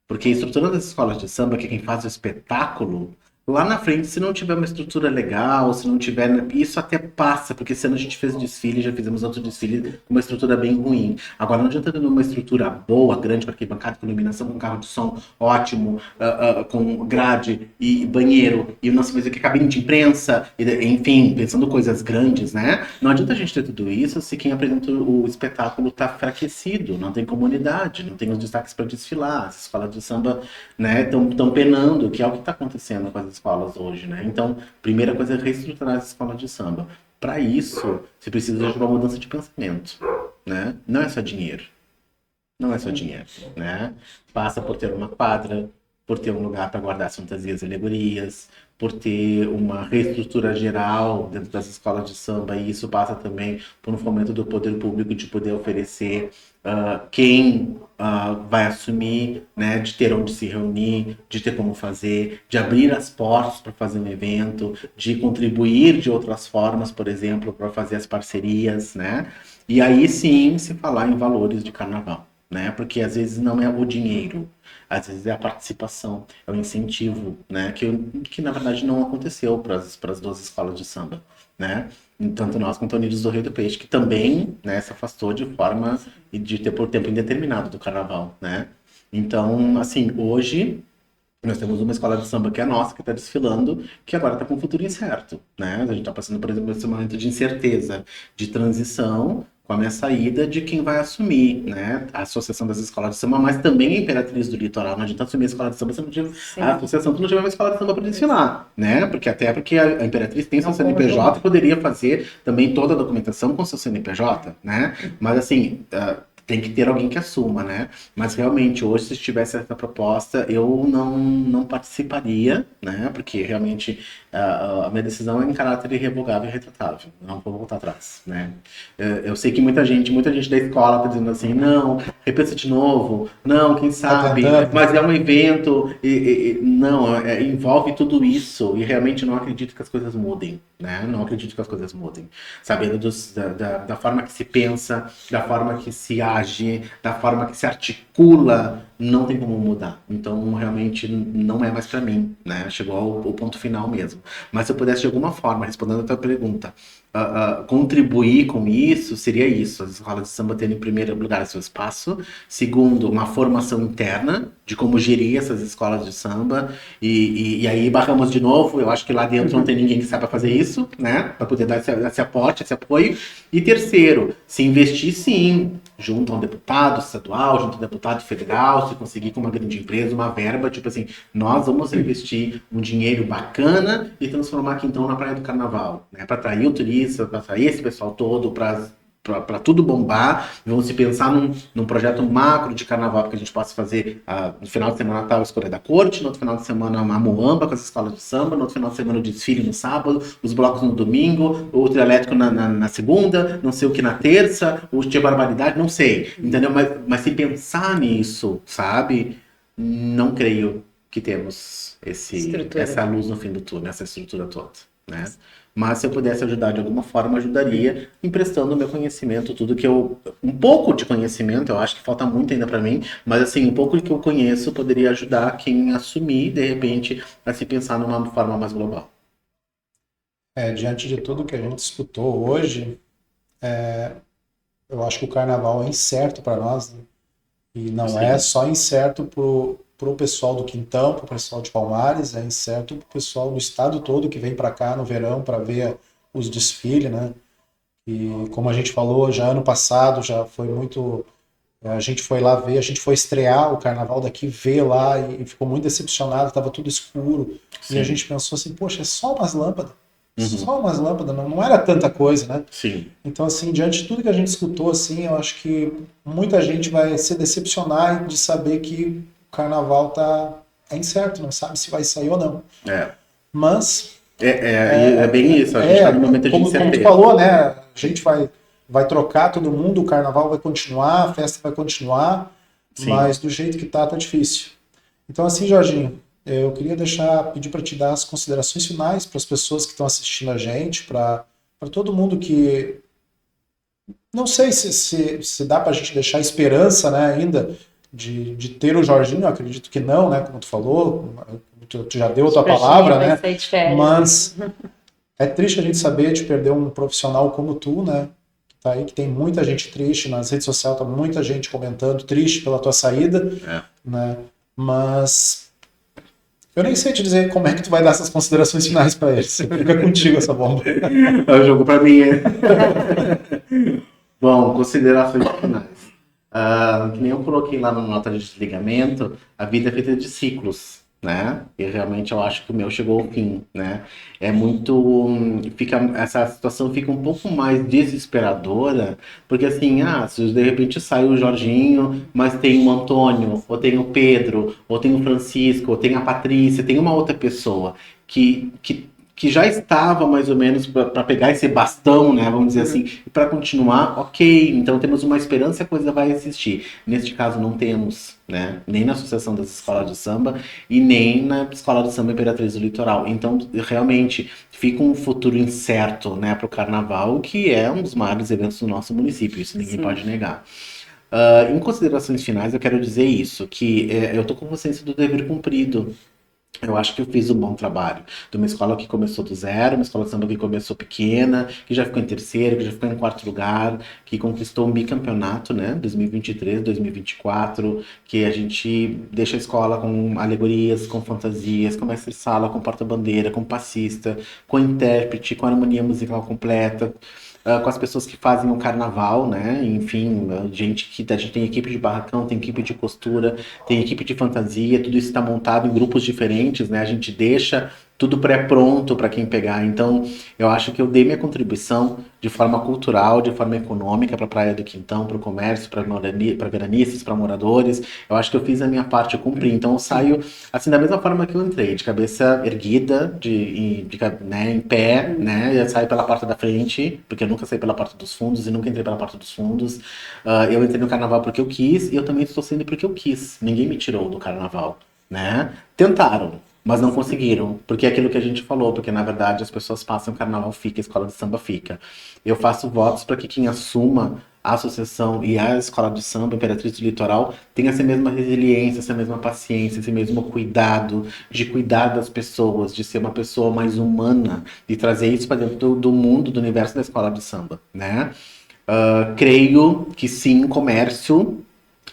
Porque estruturando as escolas de samba, que é quem faz o espetáculo, lá na frente, se não tiver uma estrutura legal, se não tiver. Isso até passa, porque esse ano a gente fez desfile, já fizemos outro desfile com uma estrutura bem ruim. Agora não adianta ter uma estrutura boa, grande, para arquibancada, com iluminação, com carro de som ótimo, com grade e banheiro, e não sei mais o que, cabine de imprensa, enfim, pensando coisas grandes, né? Não adianta a gente ter tudo isso se quem apresenta o espetáculo está enfraquecido, não tem comunidade, não tem os destaques para desfilar, as escolas de samba, né, estão penando, que é o que está acontecendo com as escolas hoje, né? Então, primeira coisa é reestruturar as escolas de samba. Para isso, você precisa de uma mudança de pensamento, né? Não é só dinheiro. Não é só dinheiro, né? Passa por ter uma quadra, por ter um lugar para guardar as fantasias e alegorias, por ter uma reestrutura geral dentro das escolas de samba, e isso passa também por um fomento do poder público de poder oferecer quem vai assumir, né, de ter onde se reunir, de ter como fazer, de abrir as portas para fazer um evento, de contribuir de outras formas, por exemplo, para fazer as parcerias, né? E aí sim se falar em valores de carnaval, né? Porque às vezes não é o dinheiro, às vezes é a participação, é o incentivo, né? Que na verdade não aconteceu para as duas escolas de samba, né? Tanto nós quanto a Unidos do Rio do Peixe, que também, né, se afastou de forma de ter por tempo indeterminado do carnaval, né? Então, assim, hoje nós temos uma escola de samba que é a nossa, que está desfilando, que agora está com o futuro incerto, né? A gente está passando, por exemplo, esse momento de incerteza, de transição, com a minha saída de quem vai assumir, né? A Associação das Escolas de Samba, mas também a Imperatriz do Litoral. Não adianta assumir a escola de samba se não tiver a associação, se não tiver uma escola de samba para desfilar, né? Porque até porque a Imperatriz tem seu CNPJ e poderia fazer também toda a documentação com seu CNPJ, né? Mas assim, tem que ter alguém que assuma, né? Mas realmente, hoje, se tivesse essa proposta, eu não participaria, né? Porque realmente a minha decisão é em caráter irrevogável e retratável. Não vou voltar atrás, né? Eu sei que muita gente da escola está dizendo assim, não, repensa de novo, não, quem sabe, mas é um evento, não, envolve tudo isso, e realmente não acredito que as coisas mudem, né? Não acredito que as coisas mudem. Sabendo da forma que se pensa, da forma que se age, da forma que se articula, não tem como mudar. Então, realmente, não é mais para mim, né? Chegou ao ponto final mesmo. Mas se eu pudesse, de alguma forma, respondendo a tua pergunta, contribuir com isso, seria isso. As escolas de samba terem, em primeiro lugar, seu espaço. Segundo, uma formação interna de como gerir essas escolas de samba. E aí, barramos de novo. Eu acho que lá dentro não tem ninguém que saiba fazer isso, né? Para poder dar esse aporte, esse apoio. E terceiro, se investir, sim, junto a um deputado estadual, junto a um deputado federal, se conseguir com uma grande empresa, uma verba, tipo assim, nós vamos investir um dinheiro bacana e transformar Quintão na Praia do Carnaval, né? Para atrair o turista, para atrair esse pessoal todo, para tudo bombar. Vamos se pensar num projeto macro de carnaval que a gente possa fazer no final de semana tal, a Escolha da Corte, no outro final de semana a Moamba com as escolas de samba, no outro final de semana o desfile no sábado, os blocos no domingo, o trio elétrico na segunda, não sei o que na terça, o Tia Barbaridade, não sei, entendeu? Mas se pensar nisso, sabe? Não creio que temos essa luz no fim do túnel, essa estrutura toda, né? Mas se eu pudesse ajudar de alguma forma, ajudaria emprestando o meu conhecimento, tudo que um pouco de conhecimento, eu acho que falta muito ainda para mim, mas assim, um pouco que eu conheço poderia ajudar quem assumir, de repente, a se pensar numa forma mais global. Diante de tudo que a gente escutou hoje, eu acho que o carnaval é incerto para nós, né? E não Sim. é só incerto para o pessoal do Quintão, para o pessoal de Palmares, é incerto para o pessoal do estado todo que vem para cá no verão para ver os desfiles, né? E como a gente falou, já ano passado já foi muito A gente foi lá ver, a gente foi estrear o carnaval daqui, ver lá e ficou muito decepcionado, estava tudo escuro. Sim. E a gente pensou assim, poxa, é só umas lâmpadas. Uhum. Só umas lâmpadas, não era tanta coisa, né? Sim. Então, assim, diante de tudo que a gente escutou, assim, eu acho que muita gente vai se decepcionar de saber que o carnaval é incerto, não sabe se vai sair ou não. Mas É bem isso, a gente está no momento de como incerteza. tu falou, né? A gente vai trocar todo mundo, o carnaval vai continuar, a festa vai continuar, Sim. mas do jeito que tá difícil. Então, assim, Jorginho, eu queria pedir para te dar as considerações finais para as pessoas que estão assistindo a gente, para todo mundo que... Não sei se dá para a gente deixar esperança, né, ainda de ter o Jorginho, eu acredito que não, né, como tu falou, tu já deu a tua palavra, né, mas é triste a gente saber de perder um profissional como tu, né, que tá aí, que tem muita gente triste, nas redes sociais tá muita gente comentando, triste pela tua saída, né, mas eu nem sei te dizer como é que tu vai dar essas considerações finais para eles, fica contigo essa bomba. É o jogo para mim, Bom, considerações finais. Que nem eu coloquei lá na nota de desligamento, a vida é feita de ciclos, né? E realmente eu acho que o meu chegou ao fim, né? Essa situação fica um pouco mais desesperadora, porque assim, se de repente sai o Jorginho, mas tem o Antônio, ou tem o Pedro, ou tem o Francisco, ou tem a Patrícia, tem uma outra pessoa que já estava mais ou menos para pegar esse bastão, né, vamos dizer assim, e para continuar, ok, então temos uma esperança e a coisa vai existir. Neste caso não temos, né, nem na Associação das Escolas de Samba e nem na Escola de Samba Imperatriz do Litoral. Então, realmente, fica um futuro incerto, né, para o Carnaval, que é um dos maiores eventos do nosso município, isso ninguém pode negar. Em considerações finais, eu quero dizer isso, que eu tô com consciência do dever cumprido. Eu acho que eu fiz um bom trabalho. De uma escola que começou do zero, uma escola de samba que começou pequena, que já ficou em terceiro, que já ficou em quarto lugar, que conquistou um bicampeonato, né? 2023, 2024, que a gente deixa a escola com alegorias, com fantasias, com mestre-sala, com porta-bandeira, com passista, com intérprete, com harmonia musical completa. Com as pessoas que fazem o carnaval, né? Enfim, a gente tem equipe de barracão, tem equipe de costura, tem equipe de fantasia, tudo isso está montado em grupos diferentes, né? A gente deixa tudo pré-pronto para quem pegar. Então, eu acho que eu dei minha contribuição de forma cultural, de forma econômica para a Praia do Quintão, para o comércio, para veranistas, para moradores. Eu acho que eu fiz a minha parte, eu cumpri. Então, eu saio assim da mesma forma que eu entrei, de cabeça erguida, né, em pé, né? Eu saio pela porta da frente, porque eu nunca saí pela porta dos fundos e nunca entrei pela porta dos fundos. Eu entrei no Carnaval porque eu quis e eu também estou saindo porque eu quis. Ninguém me tirou do Carnaval, né? Tentaram, mas não conseguiram, porque é aquilo que a gente falou, porque na verdade as pessoas passam, o carnaval fica, a escola de samba fica. Eu faço votos para que quem assuma a associação e a escola de samba Imperatriz do Litoral tenha essa mesma resiliência, essa mesma paciência, esse mesmo cuidado de cuidar das pessoas, de ser uma pessoa mais humana, de trazer isso para dentro do mundo, do universo da escola de samba, né? Creio que sim, comércio,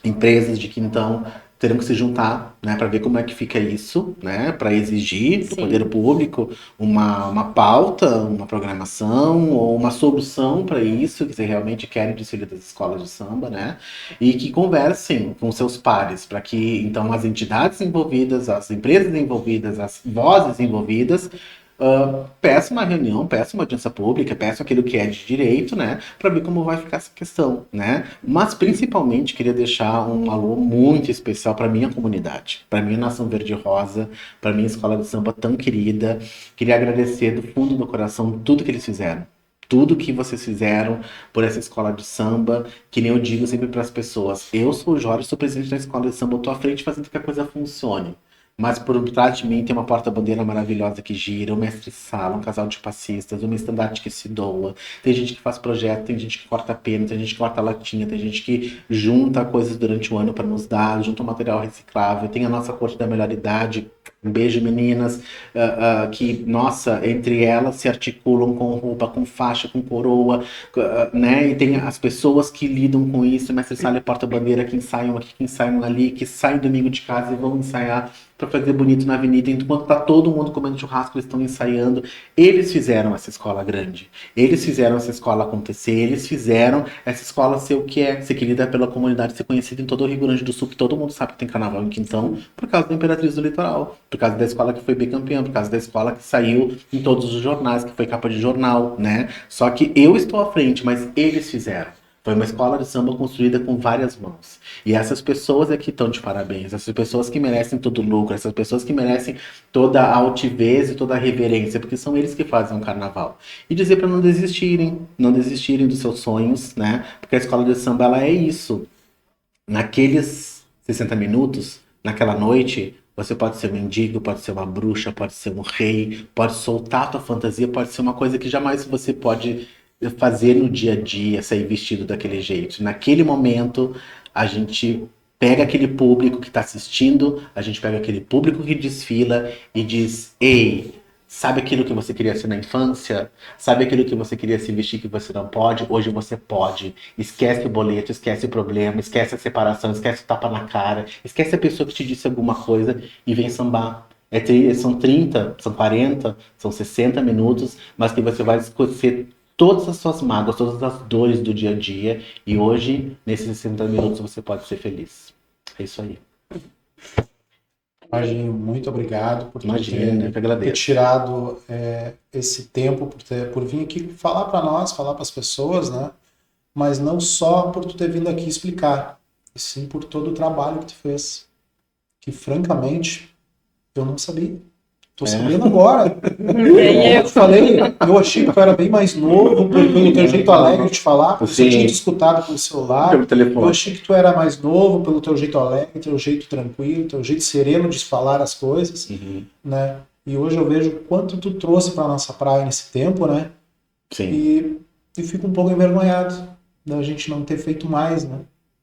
empresas de Quintão terão que se juntar, né, para ver como é que fica isso, né, para exigir do poder público uma pauta, uma programação ou uma solução para isso, que se realmente querem desfile das escolas de samba, né, e que conversem com seus pares, para que então as entidades envolvidas, as empresas envolvidas, as vozes envolvidas peça uma reunião, peça uma audiência pública, peça aquilo que é de direito, né, para ver como vai ficar essa questão, né. Mas principalmente queria deixar um alô muito especial para minha comunidade, para minha Nação Verde Rosa, para minha escola de samba tão querida. Queria agradecer do fundo do coração tudo que eles fizeram. Tudo que vocês fizeram por essa escola de samba, que nem eu digo sempre para as pessoas, eu sou o Jorge, sou presidente da escola de samba, eu tô à frente fazendo que a coisa funcione. Mas por trás de mim tem uma porta-bandeira maravilhosa que gira, um mestre-sala, um casal de passistas, uma estandarte que se doa. Tem gente que faz projeto, tem gente que corta pena, tem gente que corta latinha, tem gente que junta coisas durante o ano para nos dar, junta material reciclável. Tem a nossa corte da melhor idade. Um beijo, meninas, que, nossa, entre elas se articulam com roupa, com faixa, com coroa, né? E tem as pessoas que lidam com isso, mestre-sala e porta-bandeira, que ensaiam aqui, que ensaiam ali, que saem domingo de casa e vão ensaiar para fazer bonito na avenida, enquanto tá todo mundo comendo churrasco, eles estão ensaiando. Eles fizeram essa escola grande, eles fizeram essa escola acontecer, eles fizeram essa escola ser o que é, ser querida pela comunidade, ser conhecida em todo o Rio Grande do Sul, que todo mundo sabe que tem carnaval em Quintão, por causa da Imperatriz do Litoral, por causa da escola que foi bicampeã, por causa da escola que saiu em todos os jornais, que foi capa de jornal, né? Só que eu estou à frente, mas eles fizeram. Foi uma escola de samba construída com várias mãos. E essas pessoas é que estão de parabéns. Essas pessoas que merecem todo o lucro. Essas pessoas que merecem toda a altivez e toda a reverência. Porque são eles que fazem o carnaval. E dizer para não desistirem. Não desistirem dos seus sonhos, né? Porque a escola de samba, ela é isso. Naqueles 60 minutos, naquela noite, você pode ser um mendigo, pode ser uma bruxa, pode ser um rei, pode soltar a tua fantasia, pode ser uma coisa que jamais você pode fazer no dia a dia, sair vestido daquele jeito. Naquele momento, a gente pega aquele público que está assistindo, a gente pega aquele público que desfila e diz: ei, sabe aquilo que você queria ser na infância? Sabe aquilo que você queria se vestir que você não pode? Hoje você pode. Esquece o boleto, esquece o problema, esquece a separação, esquece o tapa na cara, esquece a pessoa que te disse alguma coisa e vem sambar. São 30, são 40, são 60 minutos, mas que você vai esquecer todas as suas mágoas, todas as dores do dia a dia. E hoje, nesses 60 minutos, você pode ser feliz. É isso aí. Varginho, muito obrigado por Imagina, ter tirado esse tempo, por vir aqui falar para nós, falar para as pessoas, né? Mas não só por tu ter vindo aqui explicar, e sim por todo o trabalho que tu fez. Que, francamente, eu não sabia. Tô sabendo agora. Eu falei, eu achei que tu era bem mais novo, pelo teu jeito alegre de falar, porque eu tinha te escutado pelo celular. Pelo telefone. Eu achei que tu era mais novo, pelo teu jeito alegre, teu jeito tranquilo, teu jeito sereno de falar as coisas, né? E hoje eu vejo quanto tu trouxe para nossa praia nesse tempo, né? Sim. E fico um pouco envergonhado da gente não ter feito mais, né?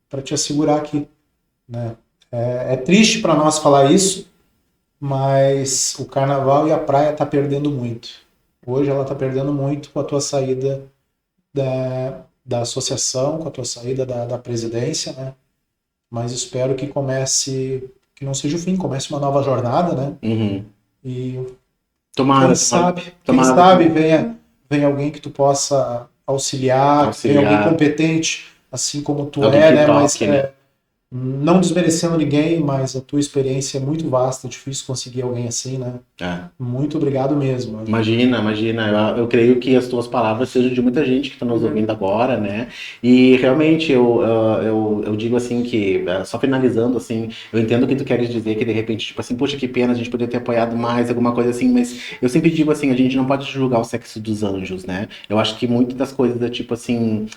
Para te assegurar aqui, né? É triste para nós falar isso, mas o carnaval e a praia tá perdendo muito. Hoje ela tá perdendo muito com a tua saída da associação, com a tua saída da presidência, né? Mas espero que que não seja o fim, comece uma nova jornada, né? E tomara, quem sabe venha alguém que tu possa auxiliar. Venha alguém competente, assim como tu né? Mas não desmerecendo ninguém, mas a tua experiência é muito vasta, é difícil conseguir alguém assim, né? Muito obrigado mesmo. Imagina. Eu creio que as tuas palavras sejam de muita gente que está nos ouvindo agora, né? E realmente eu digo assim que, só finalizando, assim, eu entendo o que tu queres dizer, que de repente, tipo assim, poxa, que pena, a gente poderia ter apoiado mais, alguma coisa assim, mas eu sempre digo assim, a gente não pode julgar o sexo dos anjos, né? Eu acho que muitas das coisas é tipo assim,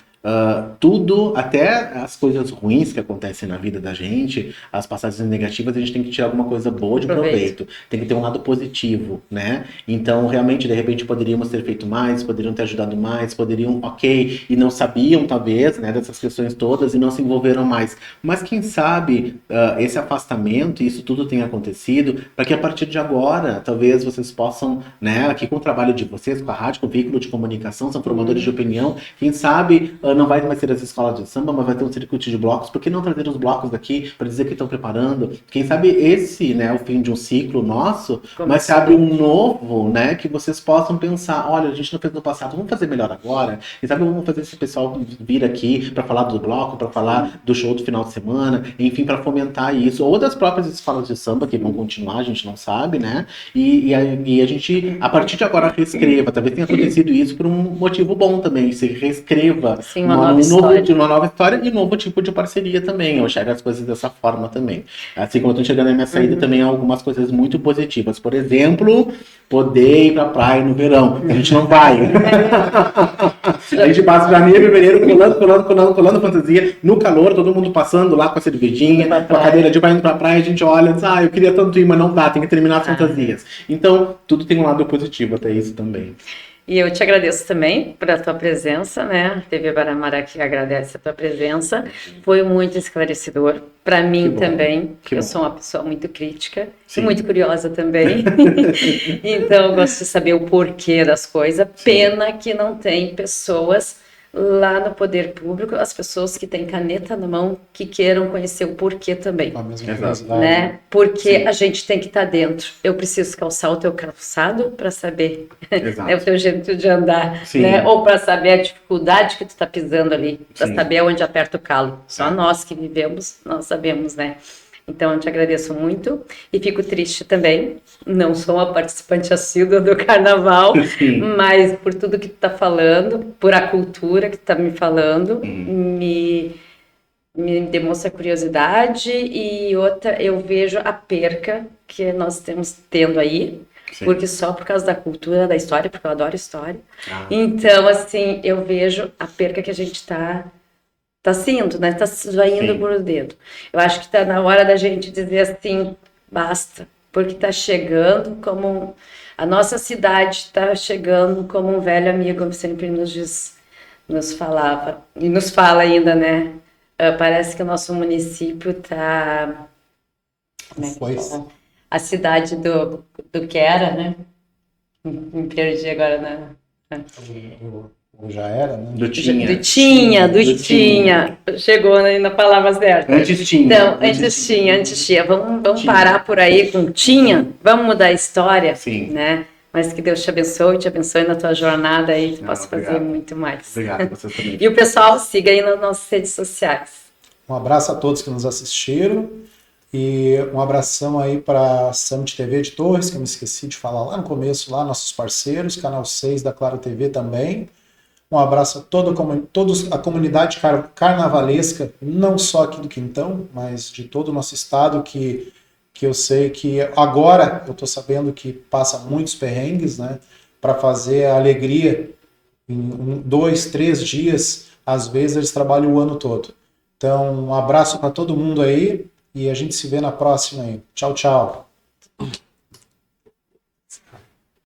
tudo, até as coisas ruins que acontecem na vida da gente, as passagens negativas, a gente tem que tirar alguma coisa boa de proveito. Tem que ter um lado positivo, né? Então, realmente, de repente, poderíamos ter feito mais, poderiam ter ajudado mais, poderiam, e não sabiam, talvez, né, dessas questões todas e não se envolveram mais. Mas quem sabe esse afastamento e isso tudo tenha acontecido para que a partir de agora, talvez vocês possam, né, aqui com o trabalho de vocês, com a rádio, com o veículo de comunicação, são formadores de opinião, quem sabe não vai mais ser as escolas de samba, mas vai ter um circuito de blocos. Por que não trazer os blocos daqui para dizer que estão preparando? Quem sabe esse, né, o fim de um ciclo nosso, mas se abre um novo, né, que vocês possam pensar, olha, a gente não fez no passado, vamos fazer melhor agora. Quem sabe vamos fazer esse pessoal vir aqui para falar do bloco, para falar do show do final de semana, enfim, para fomentar isso. Ou das próprias escolas de samba que vão continuar, a gente não sabe, né? E a gente, a partir de agora, reescreva. Talvez tenha acontecido isso por um motivo bom também. Se reescreva. Sim, uma nova história e novo tipo de parceria também. Eu enxergo as coisas dessa forma também. Assim como eu estou enxergando a minha saída também, algumas coisas muito positivas. Por exemplo, poder ir pra praia no verão. A gente não vai. A gente passa janeiro, fevereiro, colando fantasia. No calor, todo mundo passando lá com a cervejinha, com a cadeira de vai indo pra praia, a gente olha e diz, eu queria tanto ir, mas não dá, tem que terminar as fantasias. Então, tudo tem um lado positivo até isso também. E eu te agradeço também por a tua presença, né? A TV Baramará que agradece a tua presença. Foi muito esclarecedor. Para mim também, porque eu sou uma pessoa muito crítica e muito curiosa também. Então, eu gosto de saber o porquê das coisas. Pena que não tem pessoas lá no poder público, as pessoas que têm caneta na mão, que queiram conhecer o porquê também. Com a mesma Exato. curiosidade. Né? Porque Sim. a gente tem que estar dentro. Eu preciso calçar o teu calçado para saber Exato. né, o teu jeito de andar, Sim. né? Ou para saber a dificuldade que tu está pisando ali, para Sim. saber onde aperta o calo. Só É. nós que vivemos, nós sabemos, né? Então, eu te agradeço muito e fico triste também. Não sou uma participante assídua do carnaval, Sim. mas por tudo que tu está falando, por a cultura que tu está me falando, me demonstra curiosidade e outra, eu vejo a perca que nós estamos tendo aí, Sim. porque só por causa da cultura, da história, porque eu adoro história. Ah. Então, assim, eu vejo a perca que a gente está sendo, né? Está indo Sim. por o dedo. Eu acho que está na hora da gente dizer assim, basta, porque está chegando como... A nossa cidade está chegando como um velho amigo sempre nos falava, e nos fala ainda, né? Parece que o nosso município está... Foi. A cidade do que era, né? Me perdi agora na... Já era, né? Do tinha. Do tinha. Chegou aí na palavra certa. Antes tinha. Então, antes tinha. Vamos Tinha. parar por aí com tinha. Vamos mudar a história, Sim. né? Mas que Deus te abençoe na tua jornada aí, que possa fazer Obrigado. muito mais. Obrigado, vocês também. E o pessoal, siga aí nas nossas redes sociais. Um abraço a todos que nos assistiram e um abração aí para a Summit TV de Torres, que eu me esqueci de falar lá no começo, lá nossos parceiros, Canal 6 da Claro TV também. Um abraço a toda a comunidade carnavalesca, não só aqui do Quintão, mas de todo o nosso estado, que eu sei que agora eu estou sabendo que passa muitos perrengues, né, para fazer a alegria em 2, 3 dias, às vezes eles trabalham o ano todo. Então, um abraço para todo mundo aí e a gente se vê na próxima aí. Tchau, tchau.